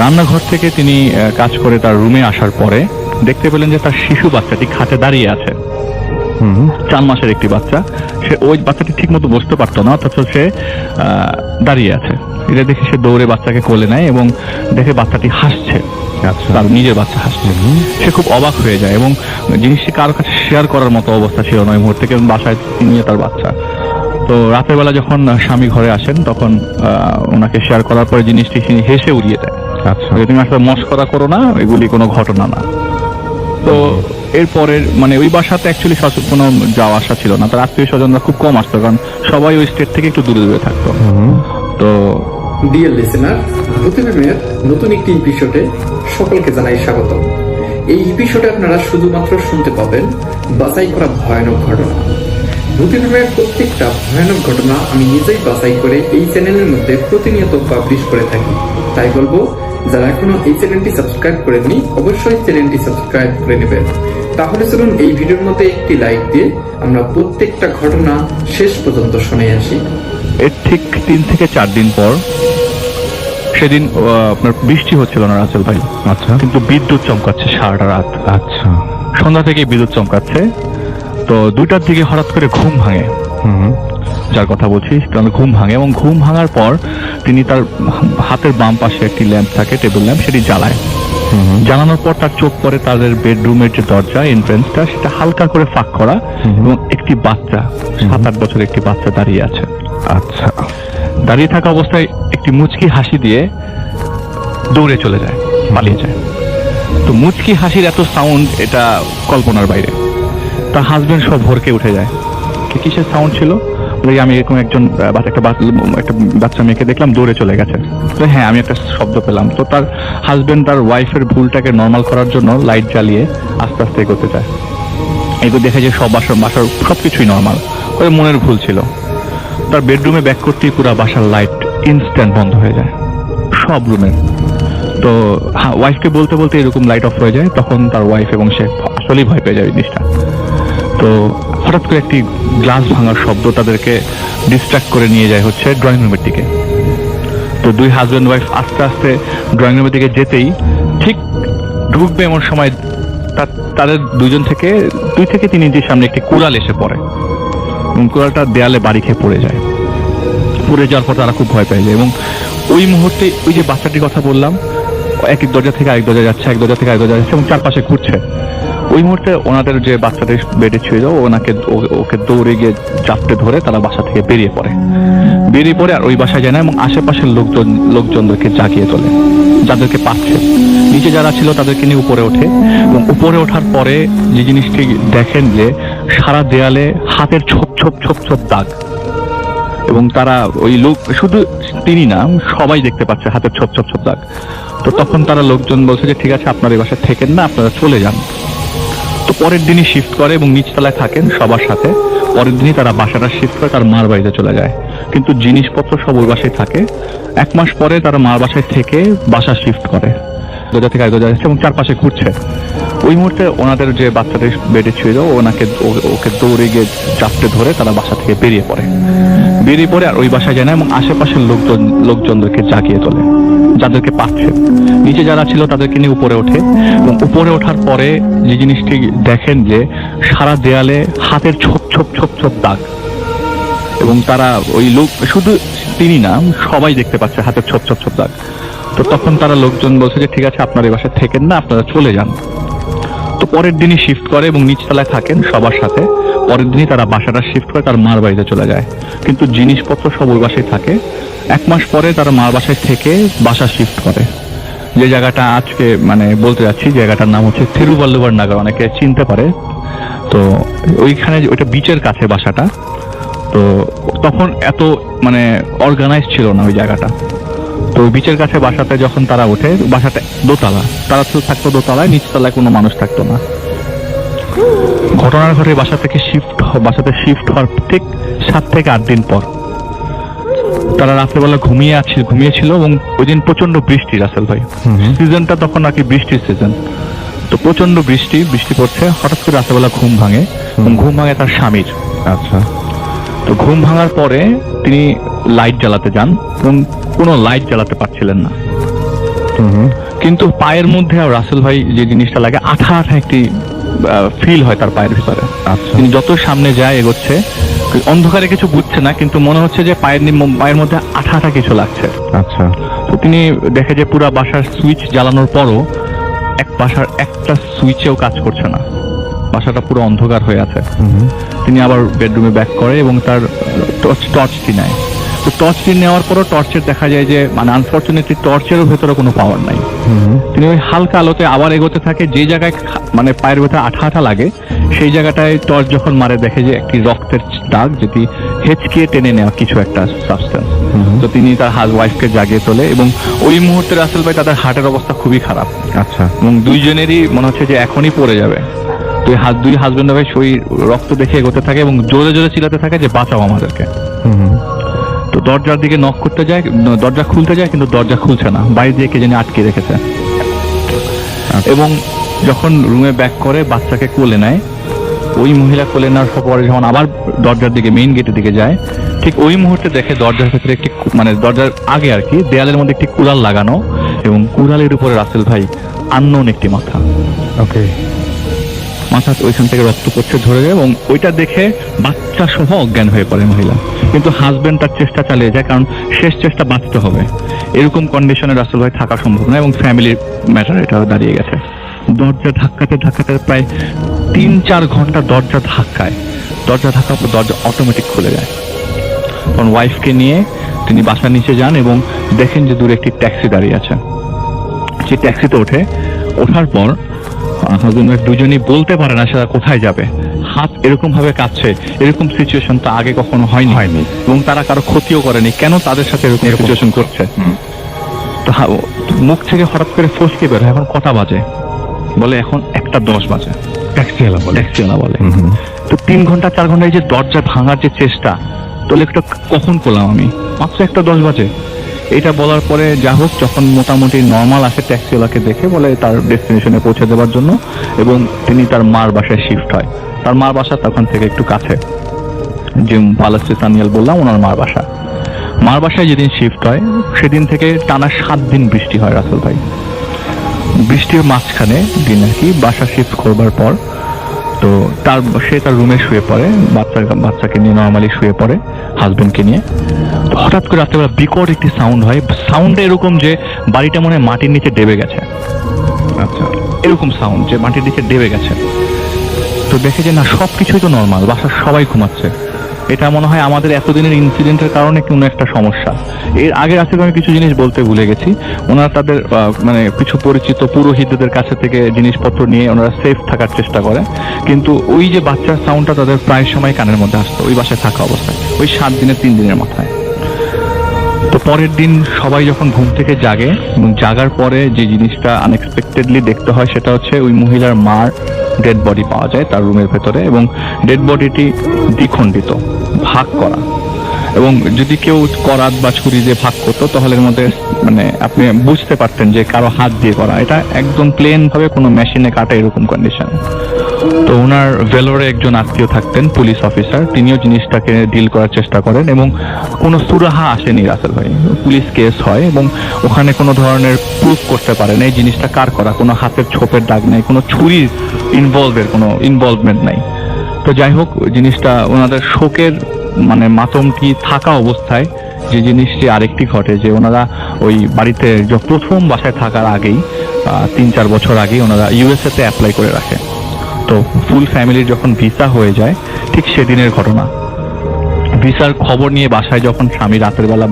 রান্নাঘর থেকে তিনি কাজ করে তার রুমে আসার পরে দেখতে পেলেন যে তার শিশু বাচ্চাটি খাটে দাঁড়িয়ে আছে। 4 মাসের একটি বাচ্চা। সে ওই বাচ্চাটি ঠিক মতো বসতে পারতো না, অথচ সে দাঁড়িয়ে আছে। এটা দেখে সে দৌড়ে বাচ্চাকে কোলে নেয় এবং দেখে বাচ্চাটি হাসছে, তার নিজের বাচ্চা হাসছে। সে খুব অবাক হয়ে যায় এবং জিনিসটি কারোর কাছে শেয়ার করার মতো অবস্থা ছিল না ওই মুহূর্তে, কারণ বাসায় নিয়ে তার বাচ্চা। তো রাতের বেলা যখন স্বামী ঘরে আসেন, তখন ওনাকে শেয়ার করার পরে জিনিসটি তিনি হেসে উড়িয়ে দেয়। আচ্ছা, তুমি আসলে মস্করা করো না, এগুলি কোনো ঘটনা না। তো এরপরের মানে ওই বাসাতে অ্যাকচুয়ালি কোনো যাওয়া আসা ছিল না, তার আত্মীয় স্বজনরা খুব কম আসতো, কারণ সবাই ওই স্টেট থেকে একটু দূরে দূরে থাকতো। তো ডিয়ার লিসেনার, ভূতিমের নতুন একটি এপিসোডে সকলকে জানাই স্বাগত। এই এপিসোডে আপনারা শুধুমাত্র শুনতে পাবেন বাছাই করা ভয়ানক ঘটনা। ভূতিমের প্রত্যেকটা ভয়ানক ঘটনা আমি নিজেই বাছাই করে এই চ্যানেলের মধ্যে প্রতিনিয়ত পাবলিশ করে থাকি। তাই বলবো, যারা এখনো এই চ্যানেলটি সাবস্ক্রাইব করেননি, অবশ্যই চ্যানেলটি সাবস্ক্রাইব করে নেবেন। তাহলে চলুন এই ভিডিওর মধ্যে একটি লাইক দিয়ে আমরা প্রত্যেকটা ঘটনা শেষ পর্যন্ত শুনে আসি। এর ঠিক 3 থেকে 4 দিন পর, সেদিন আপনার বৃষ্টি হচ্ছিল না রাসেল ভাই। আচ্ছা, কিন্তু বিদ্যুৎ চমকাচ্ছে সারাটা রাত। আচ্ছা, সন্ধ্যা থেকে বিদ্যুৎ চমকাচ্ছে। তো 2টার দিকে হঠাৎ করে ঘুম ভাঙে, যার কথা বলছি তাহলে ঘুম ভাঙে, এবং ঘুম ভাঙার পর তিনি তার হাতের বাম পাশে একটি ল্যাম্প থাকে, টেবিল ল্যাম্প, সেটি জ্বালায়। জ্বালানোর পর তার চোখ পড়ে তাদের বেডরুমের যে দরজা, এন্ট্রেন্সটা, সেটা হালকা করে ফাঁক করা, এবং একটি বাচ্চা, 7-8 বছরের একটি বাচ্চা দাঁড়িয়ে আছে। আচ্ছা, দাঁড়িয়ে থাকা অবস্থায় একটি মুচকি হাসি দিয়ে দৌড়ে চলে যায়, পালিয়ে যায়। তো মুচকি হাসির এত সাউন্ড, এটা কল্পনার বাইরে। তার হাজবেন্ড সব ভরকে উঠে যায়, কিসের সাউন্ড ছিল? আমি এরকম একটা বাচ্চা মেয়েকে দেখলাম দৌড়ে চলে গেছে। তো হ্যাঁ, আমি একটা শব্দ পেলাম। তো তার হাজবেন্ড তার ওয়াইফের ভুলটাকে নর্মাল করার জন্য লাইট জ্বালিয়ে আস্তে আস্তে এগোতে চায়। এগুলো দেখে যে বাসার সবকিছুই নর্মাল, ওই মনের ভুল ছিল। তার বেডরুমে ব্যাক করতেই পুরো বাসার লাইট ইনস্ট্যান্ট বন্ধ হয়ে যায়, সব রুমের। তো ওয়াইফকে বলতে বলতে এরকম লাইট অফ হয়ে যায়। তখন তার ওয়াইফ এবং সে আসলেই ভয় পেয়ে যায় এই জিনিসটা। তো হঠাৎ করে একটি গ্লাস ভাঙার শব্দ তাদেরকে ডিস্ট্রাক্ট করে নিয়ে যায় হচ্ছে ড্রয়িং রুমের দিকে। তো দুই হাজব্যান্ড ওয়াইফ আস্তে আস্তে ড্রয়িং রুমের দিকে যেতেই ঠিক ঢুকবে এমন সময় তাদের দুই থেকে 3 ইঞ্চির সামনে একটি কুড়াল এসে পড়ে এবং কুড়ালটা দেয়ালে বাড়ি খেয়ে পড়ে যায়। পড়ে যাওয়ার পর তারা খুব ভয় পেয়ে যায় এবং ওই মুহূর্তে ওই যে বাচ্চাটির কথা বললাম, এক দরজা থেকে আরেক দরজা যাচ্ছে, এক দরজা থেকে আরেক দরজা যাচ্ছে এবং চারপাশে ঘুরছে। ওই মুহূর্তে ওনাদের যে বাচ্চাটি বেডে ছিল ওকে দৌড়ে গিয়ে চাপটে ধরে তারা বাসা থেকে বেরিয়ে পড়ে আর ওই বাসায় যায় না এবং আশেপাশের লোকজনদেরকে জাগিয়ে তোলে, যাদেরকে পাচ্ছে। নিচে যারা ছিল তাদেরকে নিয়ে উপরে ওঠে এবং উপরে ওঠার পরে যে জিনিসটি দেখেন যে সারা দেয়ালে হাতের ছোপ দাগ এবং তারা ওই লোক শুধু তিনি না সবাই দেখতে পাচ্ছে হাতের ছোপ দাগ। তো তখন তারা লোকজন বলছে যে ঠিক আছে আপনারা এই বাসায় থেকেন না, আপনারা চলে যান। তো পরের দিনই শিফট করে এবং নিচতলায় থাকেন সবার সাথে। পরের দিনই তারা বাসাটা শিফট করে তার মার বাড়িতে চলে যায়, কিন্তু জিনিসপত্র সব ওই বাসায় থাকে। 1 মাস পরে তারা মার বাসায় থেকে বাসা শিফট করে, দরজা থেকে আরেক দরজা যাচ্ছে এবং চারপাশে ঘুরছে। ওই মুহূর্তে ওনাদের যে বাচ্চাটি বেডে ছিল ওকে দৌড়ে গিয়ে চাপটে ধরে তারা বাসা থেকে বেরিয়ে পড়ে আর ওই বাসায় যায় না এবং আশেপাশের লোকজনদেরকে জাগিয়ে তোলে, যাদেরকে পাচ্ছে। নিচে যারা ছিল তাদেরকে নিয়ে উপরে ওঠে এবং উপরে ওঠার পরে যে জিনিসটি দেখেন যে সারা দেয়ালে হাতের ছোপ দাগ এবং তারা ওই লোক শুধু তিনি না সবাই দেখতে পাচ্ছে হাতের ছোপ দাগ। তো তখন তারা লোকজন বলছে যে ঠিক আছে আপনারা এই বাসায় থেকেন না, আপনারা চলে যান। তো পরের দিনই শিফট করে এবং নিচতলায় থাকেন সবার সাথে। পরের দিনই তারা বাসাটা শিফট করে তার মার বাড়িতে চলে যায়, কিন্তু জিনিসপত্র সব ওই বাসায় থাকে। 1 মাস পরে তারা মার বাসায় থেকে বাসা শিফট করে, যে জায়গাটা আজকে বলতে যাচ্ছি, জায়গাটার নাম হচ্ছে থিরুভাল্লুভার নাগার, অনেকে চিনতে পারে। তো ওইখানে ওইটা বিচের কাছে বাসাটা। তো তখন এত অর্গানাইজ ছিল না ওই জায়গাটা। তো বিচের কাছে বাসাতে যখন তারা ওঠে, বাসাটা দোতলা, তারা তো থাকতো দোতলায়, নিচতলায় কোনো মানুষ থাকতো না। ঘটনার ঘটে বাসাতে শিফট হওয়ার ঠিক 7 থেকে 8 দিন পর তারা রাত্রেবেলা ঘুমিয়েছিল এবং ওই দিন প্রচন্ড বৃষ্টি, রাসেল ভাই সিজনটা তখন নাকি বৃষ্টির সিজন। তো প্রচন্ড বৃষ্টি পড়ছে। হঠাৎ করে রাত্রেবেলা ঘুম ভাঙে তার স্বামীর। আচ্ছা। তো ঘুম ভাঙার পরে তিনি লাইট জ্বালাতে যান এবং কোনো লাইট জ্বালাতে পারছিলেন না। কিন্তু পায়ের মধ্যে আর রাসেল ভাই যে জিনিসটা লাগে, আঠা একটি ফিল হয় তার পায়ের ভিতরে। তিনি যত সামনে যায় এগোচ্ছে, অন্ধকারে কিছু বুঝছে না, কিন্তু মনে হচ্ছে যে পায়ের মধ্যে আঠা কিছু লাগছে। আচ্ছা। তো তিনি দেখে যে পুরো বাসার সুইচ জ্বালানোর পরও বাসার একটা সুইচেও কাজ করছে না, বাসাটা পুরো অন্ধকার হয়ে আছে। তিনি আবার বেডরুমে ব্যাক করে এবং তার টর্চটি নেয়। তো টর্চটি নেওয়ার পরও টর্চের দেখা যায় যে আনফরচুনেটলি টর্চেরও ভেতরে কোনো পাওয়ার নাই। তিনি ওই হালকা আলোতে আবার এগোতে থাকে, যে জায়গায় পায়ের ভেতরে আঠা লাগে সেই জায়গাটায় টর্চ যখন মারে দেখে যে একটি রক্তের দাগ, যেটি হেঁচকিয়ে টেনে নেওয়া কিছু একটা সাবস্টেন্স। তো তিনি তার ওয়াইফকে জাগিয়ে তোলে এবং ওই মুহূর্তে রাসেল ভাই তাদের হার্টের অবস্থা খুবই খারাপ। আচ্ছা। এবং দুইজনেরই মনে হচ্ছে যে এখনই পড়ে যাবে। তো দুই হাজবেন্ড ভাই শরীর রক্ত দেখে এগোতে থাকে এবং জোরে চিল্লাতে থাকে যে বাঁচাও আমাদেরকে। তো দরজার দিকে নক করতে যায়, দরজা খুলতে যায়, কিন্তু দরজা খুলছে না, বাইরে দিয়ে কে জানি আটকে রেখেছে। এবং যখন রুমে ব্যাক করে বাচ্চাকে কোলে নেয়, ওই মহিলা কোলে নেওয়ার পরে যখন আবার দরজার দিকে মেইন গেটের দিকে যায়, ঠিক ওই মুহূর্তে দেখে দরজার ভেতরে একটি দরজার আগে আর কি দেয়ালের মধ্যে একটি কুড়াল লাগানো এবং কুড়ালের উপরে রাসেল ভাই আননোন একটি মাথা। ওকে। মাথা ওইখান থেকে রক্ত পড়ছে ঝরে যায় এবং ওইটা দেখে বাচ্চা সহ অজ্ঞান হয়ে পড়ে মহিলা। কিন্তু হাজবেন্ড তার চেষ্টা চালিয়ে যায়, কারণ শেষ চেষ্টা বাঁচতে হবে। এরকম কন্ডিশনে রাসেল ভাই থাকা সম্ভব না এবং ফ্যামিলির ম্যাটার এটা দাঁড়িয়ে গেছে। দরজা ধাক্কাতে প্রায় 3-4 ঘন্টা দরজা ধাক্কার পর দরজা অটোমেটিক খুলে যায়। তখন ওয়াইফকে নিয়ে তিনি বাসার নিচে যান এবং দেখেন যে দূরে একটি ট্যাক্সি দাঁড়িয়ে আছে। সেই ট্যাক্সিতে ওঠার পর হাজবেন্ড ওয়াইফ দুজনেই বলতে পারে না সেটা কোথায় যাবে। হাত এরকম ভাবে কাঁপছে, এরকম সিচুয়েশন তো আগে কখনো হয়নি এবং তারা কারো ক্ষতিও করেনি, কেন তাদের সাথে এরকম সিচুয়েশন করছে। তো মুখ থেকে হঠাৎ করে ফসকে বের হয়, এখন কটা বাজে? বলে এখন 1:10 বাজে। ট্যাক্সিওয়ালা বলে। তো 3 ঘন্টা 4 ঘন্টা এই যে দরজা ভাঙার যে চেষ্টা, তাহলে একটা কখন করলাম আমি? মাত্র 1:10 বাজে। এটা বলার পরে যা হোক যখন মোটামুটি নর্মাল আসে ট্যাক্সিওয়ালাকে দেখে বলে তার ডেস্টিনেশনে পৌঁছে দেওয়ার জন্য, এবং তিনি তার মার বাসায় শিফট হয়। তার মার বাসা তখন থেকে একটু কাছে, যে বালাশ্রী সানিয়াল বললাম ওনার মার বাসা। মার বাসায় যেদিন শিফট হয় সেদিন থেকে টানা 7 দিন বৃষ্টি হয় রাসেল ভাই। বৃষ্টির মাঝখানে দিন আর কি বাসা শিফট করবার পর তো সে তার রুমে শুয়ে পড়ে, বাচ্চাকে নিয়ে নর্মালি শুয়ে পড়ে হাজবেন্ডকে নিয়ে। তো হঠাৎ করে রাত্রেবেলা বিকট একটি সাউন্ড হয়। সাউন্ডটা এরকম যে বাড়িটা মনে হয় মাটির নিচে ডেবে গেছে। আচ্ছা, এরকম সাউন্ড যে মাটির নিচে ডেবে গেছে। তো দেখে যে না, সবকিছুই তো নর্মাল, বাসার সবাই ঘুমাচ্ছে। এটা মনে হয় আমাদের এতদিনের ইনসিডেন্টের কারণে কোনো একটা সমস্যা। এর আগে আসলে আমি কিছু জিনিস বলতে ভুলে গেছি। ওনারা তাদের মানে কিছু পরিচিত পুরোহিতদের কাছে থেকে জিনিসপত্র নিয়ে ওনারা সেফ থাকার চেষ্টা করে, কিন্তু ওই যে বাচ্চার সাউন্ডটা তাদের প্রায় সময় কানের মধ্যে আসতো ওই বাসায় থাকা অবস্থায়, ওই 7 দিনের 3 দিনের মাথায়। তো পরের দিন সবাই যখন ঘুম থেকে জাগে, এবং জাগার পরে যে জিনিসটা আনএক্সপেক্টেডলি দেখতে হয় সেটা হচ্ছে ওই মহিলার মার ডেড বডি পাওয়া যায় তার রুমের ভেতরে, এবং ডেড বডিটি দ্বিখণ্ডিত, ভাগ করা। এবং যদি কেউ করাত বা ছুরি দিয়ে ভাগ করতো তাহলে এর মধ্যে মানে আপনি বুঝতে পারতেন যে কারো হাত দিয়ে করা, এটা একদম প্লেন ভাবে কোনো মেশিনে কাটা এরকম কন্ডিশন। তো ওনার ভেলোরে একজন আত্মীয় থাকতেন পুলিশ অফিসার, তিনিও জিনিসটাকে ডিল করার চেষ্টা করেন, এবং কোনো সুরাহা আসেনি রাসেল ভাই। পুলিশ কেস হয় এবং ওখানে কোনো ধরনের প্রুফ করতে পারে না এই জিনিসটা কার করা, কোনো হাতের ছোপের দাগ নেই, কোনো ছুরির কোনো ইনভলভমেন্ট নাই। তো যাই হোক, জিনিসটা ওনাদের শোকের মানে মাতমটি থাকা অবস্থায় যে জিনিসটি আরেকটি ঘটে, যে ওনারা ওই বাড়িতে প্রথম বাসায় থাকার আগেই 3-4 বছর আগেই ওনারা ইউএসএ তে অ্যাপ্লাই করে রাখে। তো ফুল ফ্যামিলির যখন ভিসা হয়ে যায় ঠিক সেদিনের ঘটনা। ভিসার খবর নিয়ে বাসায় যখন স্বামী রাতের বেলা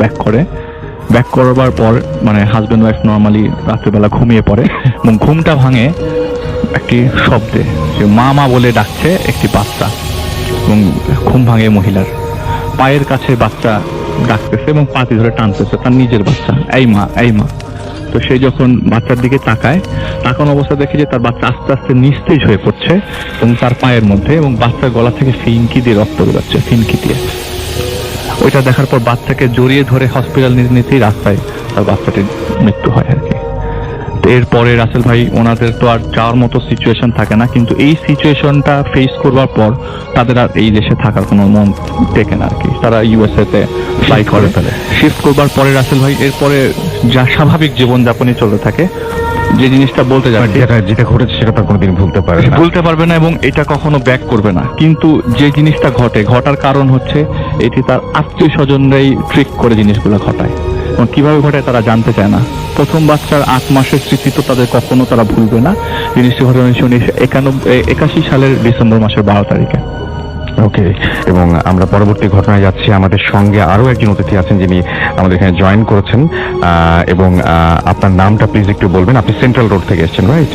ব্যাক করবার পর মানে হাজবেন্ড ওয়াইফ নর্মালি রাতের বেলা ঘুমিয়ে পড়ে, এবং ঘুমটা ভাঙে একটি শব্দে, যে মা মা বলে ডাকছে একটি বাচ্চা, এবং ঘুম ভাঙে মহিলার। পায়ের কাছে বাচ্চা ডাকতেছে এবং পাতি ধরে টানতেছে, তার নিজের বাচ্চা, এই মা এই মা। তো সে যখন বাচ্চার দিকে তাকানো অবস্থা দেখে যে তার বাচ্চা আস্তে আস্তে নিস্তেজ হয়ে পড়ছে এবং তার পায়ের মধ্যে, এবং বাচ্চার গলা থেকে ফিনকি দিয়ে রক্ত বেরোচ্ছে, ফিনকি দিয়ে। ওইটা দেখার পর বাচ্চাকে জড়িয়ে ধরে হসপিটাল নিতেই রাস্তায় তার বাচ্চাটির মৃত্যু হয় আর কি। এরপরে রাসেল ভাই ওনাদের তো আর যাওয়ার মতো সিচুয়েশন থাকে না, কিন্তু এই সিচুয়েশনটা ফেস করবার পর তাদের আর এই দেশে থাকার কোনো মন টেকে না আর কি। তারা ইউএসএ তে ফ্লাই করে ফেলে। শিফট করবার পরে রাসেল ভাই এরপরে যা স্বাভাবিক জীবনযাপনই চলতে থাকে। যে জিনিসটা বলতে যাচ্ছি, যেটা ঘটেছে সেটা তো কোনোদিন ভুলতে পারবে না, এবং এটা কখনো ব্যাক করবে না। কিন্তু যে জিনিসটা ঘটার কারণ হচ্ছে এটি তার আত্মীয় স্বজনরাই ট্রিক করে জিনিসগুলো ঘটায়, এবং কিভাবে ঘটায় তারা জানতে চায় না। প্রথম বাচ্চার 8 মাসের স্মৃতি তো তাদের কখনো তারা ভুলবে না। জিনিসটি ঘটে 1981 সালের ডিসেম্বর মাসের 12 তারিখে। ওকে, এবং আমরা পরবর্তী ঘটনায় যাচ্ছি। আমাদের সঙ্গে আরো একজন অতিথি আছেন যিনি আমাদের এখানে জয়েন করেছেন, এবং আপনার নামটা প্লিজ একটু বলবেন। আপনি সেন্ট্রাল রোড থেকে এসেছেন, রাইট?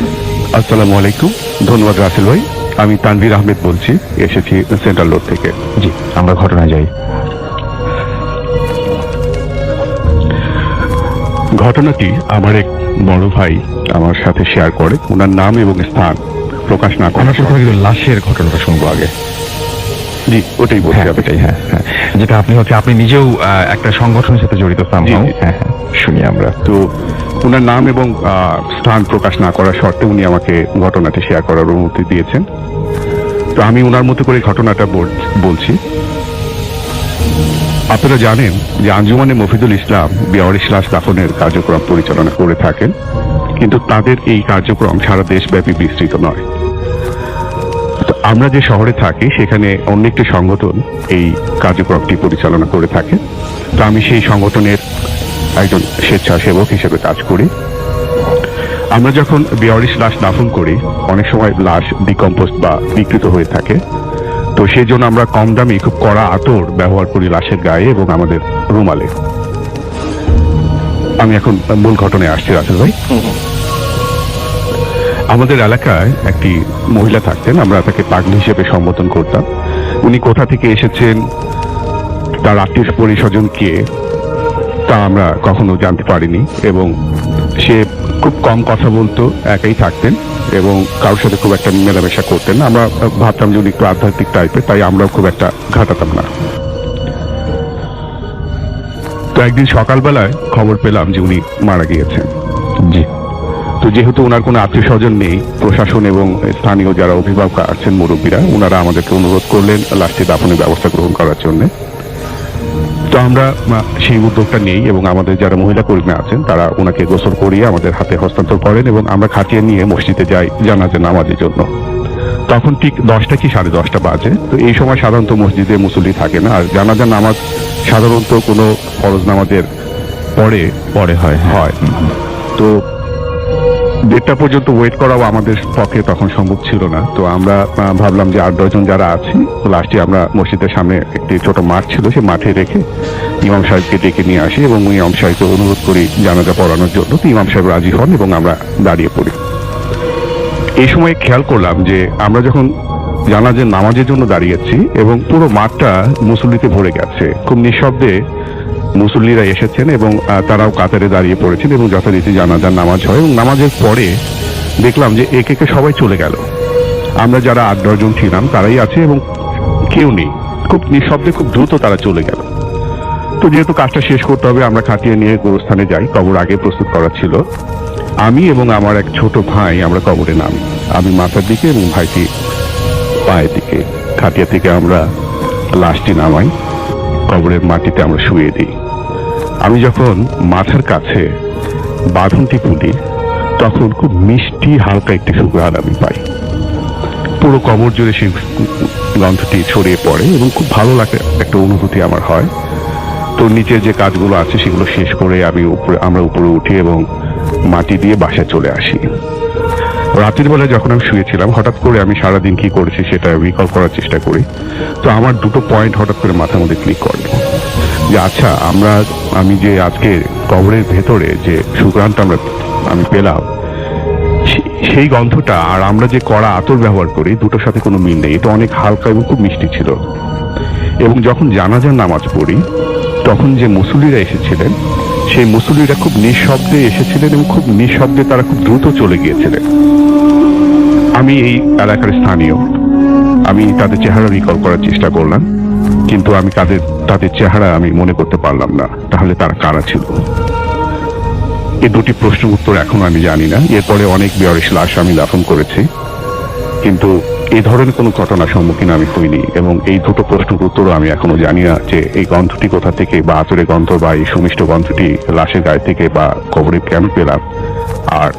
আসসালামু আলাইকুম, ধন্যবাদ রাসেল ভাই। আমি তানভীর আহমেদ বলছি, এসেছি সেন্ট্রাল রোড থেকে। জি, আমরা ঘটনায় যাই। ঘটনাটি আমার এক বড় ভাই আমার সাথে শেয়ার করে। ওনার নাম এবং স্থান প্রকাশ না আমরা করা। প্রথমে কিন্তু লাশের ঘটনাটা শুনবো আগে। জি, ওটাই বলছি। হ্যাঁ, ওটাই, হ্যাঁ হ্যাঁ। যেটা আপনি নিজেও একটা সংগঠনের সাথে জড়িত somehow। জি। হ্যাঁ হ্যাঁ, শুনি আমরা। তো ওনার নাম এবং স্থান প্রকাশ না করার শর্তে উনি আমাকে ঘটনাটি শেয়ার করার অনুমতি দিয়েছেন। তো আমি ওনার মতো করে ঘটনাটা বলছি। আপনারা জানেন যে আঞ্জুমানে মফিদুল ইসলাম বেওয়ারিশ লাশ দাফনের কার্যক্রম পরিচালনা করে থাকেন, কিন্তু তাদের এই কার্যক্রম সারা দেশব্যাপী বিস্তৃত নয়। তো আমরা যে শহরে থাকি সেখানে অন্য একটি সংগঠন এই কার্যক্রমটি পরিচালনা করে থাকে। তো আমি সেই সংগঠনের একজন স্বেচ্ছাসেবক হিসেবে কাজ করি। আমরা যখন বেওয়ারিশ লাশ দাফন করি অনেক সময় লাশ ডিকম্পোস্ট বা বিকৃত হয়ে থাকে। তো সেই জন্য আমরা কম দামি খুব কড়া আতর ব্যবহার করি লাশের গায়ে এবং আমাদের রুমালে। আমি এখন মূল ঘটনায় আসছি রাসেল ভাই। আমাদের এলাকায় একটি মহিলা থাকতেন, আমরা তাকে পাগলি হিসেবে সম্বোধন করতাম। উনি কোথা থেকে এসেছেন, তার আত্মীয় পরিস্বজন কে, তা আমরা কখনো জানতে পারিনি, এবং সে খুব কম কথা বলতো, একাই থাকতেন এবং কারোর সাথে খুব একটা মেলামেশা করতেন না। আমরা ভাবতাম যে উনি একটু আধ্যাত্মিক টাইপের, তাই আমরাও খুব একটা ঘাটাতাম না। তো একদিন সকালবেলায় খবর পেলাম যে উনি মারা গিয়েছেন। জি। তো যেহেতু ওনার কোনো আত্মীয় স্বজন নেই, প্রশাসন এবং স্থানীয় যারা অভিভাবক আছেন মুরব্বীরা, ওনারা আমাদেরকে অনুরোধ করলেন লাশটি দাফনের ব্যবস্থা গ্রহণ করার জন্য। তো আমরা সেই উদ্যোগটা নেই এবং আমাদের যারা মহিলা কর্মী আছেন তারা ওনাকে গোসল করিয়ে আমাদের হাতে হস্তান্তর করেন এবং আমরা খাটিয়ে নিয়ে মসজিদে যাই জানাজা নামাজের জন্য। তখন ঠিক 10টা কি 10:30 বাজে। তো এই সময় সাধারণত মসজিদে মুসল্লি থাকে না, আর জানাজা নামাজ সাধারণত কোনো ফরজ নামাজের পরে হয়। তো 1:30 পর্যন্ত ওয়েট করাও আমাদের পক্ষে তখন সম্ভব ছিল না। তো আমরা ভাবলাম যে 8-10 জন যারা আছি, লাস্টে আমরা মসজিদের সামনে একটি ছোট মাঠ ছিল, সেই মাঠে রেখে ইমাম সাহেবকে ডেকে নিয়ে আসি এবং ইমাম সাহেবকে অনুরোধ করি জানাজা পড়ানোর জন্য। তো ইমাম সাহেব রাজি হন এবং আমরা দাঁড়িয়ে পড়ি। এই সময় খেয়াল করলাম যে আমরা যখন জানাজার নামাজের জন্য দাঁড়িয়েছি এবং পুরো মাঠটা মুসল্লিতে ভরে গেছে, খুব নিঃশব্দে মুসল্লিরা এসেছেন এবং তারাও কাতারে দাঁড়িয়ে পড়েছেন এবং যথারীতি জানাজার নামাজ হয় এবং নামাজের পরে দেখলাম যে একে সবাই চলে গেল। আমরা যারা 8-10 জন ছিলাম তারাই আছে এবং কেউ নেই, খুব নিঃশব্দে খুব দ্রুত তারা চলে গেল। তো যেহেতু কাজটা শেষ করতে হবে, আমরা খাটিয়ে নিয়ে গোরস্থানে যাই, কবর আগে প্রস্তুত করা ছিল। আমি এবং আমার এক ছোট ভাই আমরা কবরে নামি, আমি মাথার দিকে এবং ভাইটি পায়ের দিকে। খাটিয়া থেকে আমরা লাশটি নামাই, কবরের মাটিতে আমরা শুয়ে দিই। আমি যখন মাথার কাছে বাঁধনটি খুলি তখন খুব মিষ্টি হালকা একটি সুঘ্রাণ আমি পাই। পুরো কবর জুড়ে সেই গন্ধটি ছড়িয়ে পড়ে এবং খুব ভালো লাগে একটা অনুভূতি আমার হয়। তো নিচে যে কাজগুলো আছে সেগুলো শেষ করে আমরা উপরে উঠি এবং মাটি দিয়ে বাসায় চলে আসি। রাতের বেলা যখন আমি শুয়েছিলাম, হঠাৎ করে আমি সারাদিন কি করেছি সেটা রিকল করার চেষ্টা করি। তো আমার দুটো পয়েন্ট হঠাৎ করে মাথার মধ্যে ক্লিক করে যে আচ্ছা, আমি যে আজকে কবরের ভেতরে যে সুঘ্রাণটা আমি পেলাম, সেই গন্ধটা আর আমরা যে কড়া আতর ব্যবহার করি দুটোর সাথে কোনো মিল নেই। এটা অনেক হালকা এবং খুব মিষ্টি ছিল। এবং যখন জানাজার নামাজ পড়ি তখন যে মুসল্লিরা এসেছিলেন, সেই মুসল্লিরা খুব নিঃশব্দে এসেছিলেন এবং খুব নিঃশব্দে তারা খুব দ্রুত চলে গিয়েছিলেন। আমি এই এলাকার স্থানীয়, আমি তাদের চেহারা রিকল করার চেষ্টা করলাম, কিন্তু আমি তাদের চেহারা আমি মনে করতে পারলাম না। তাহলে তারা কারা ছিল? এই দুটি প্রশ্নের উত্তর এখনো আমি জানি না। এরপরে অনেক বেয়ারিশ লাশ আমি দাফন করেছি, কিন্তু এই ধরনের কোনো ঘটনার সম্মুখীন আমি হইনি এবং এই দুটো প্রশ্নের উত্তরও আমি এখনো জানি না যে এই গন্ধটি কোথা থেকে, বা আতরের গন্ধ বা এই সুমিষ্ট গন্ধটি লাশের গায়ে থেকে বা কবরে কেন পেলাম, আর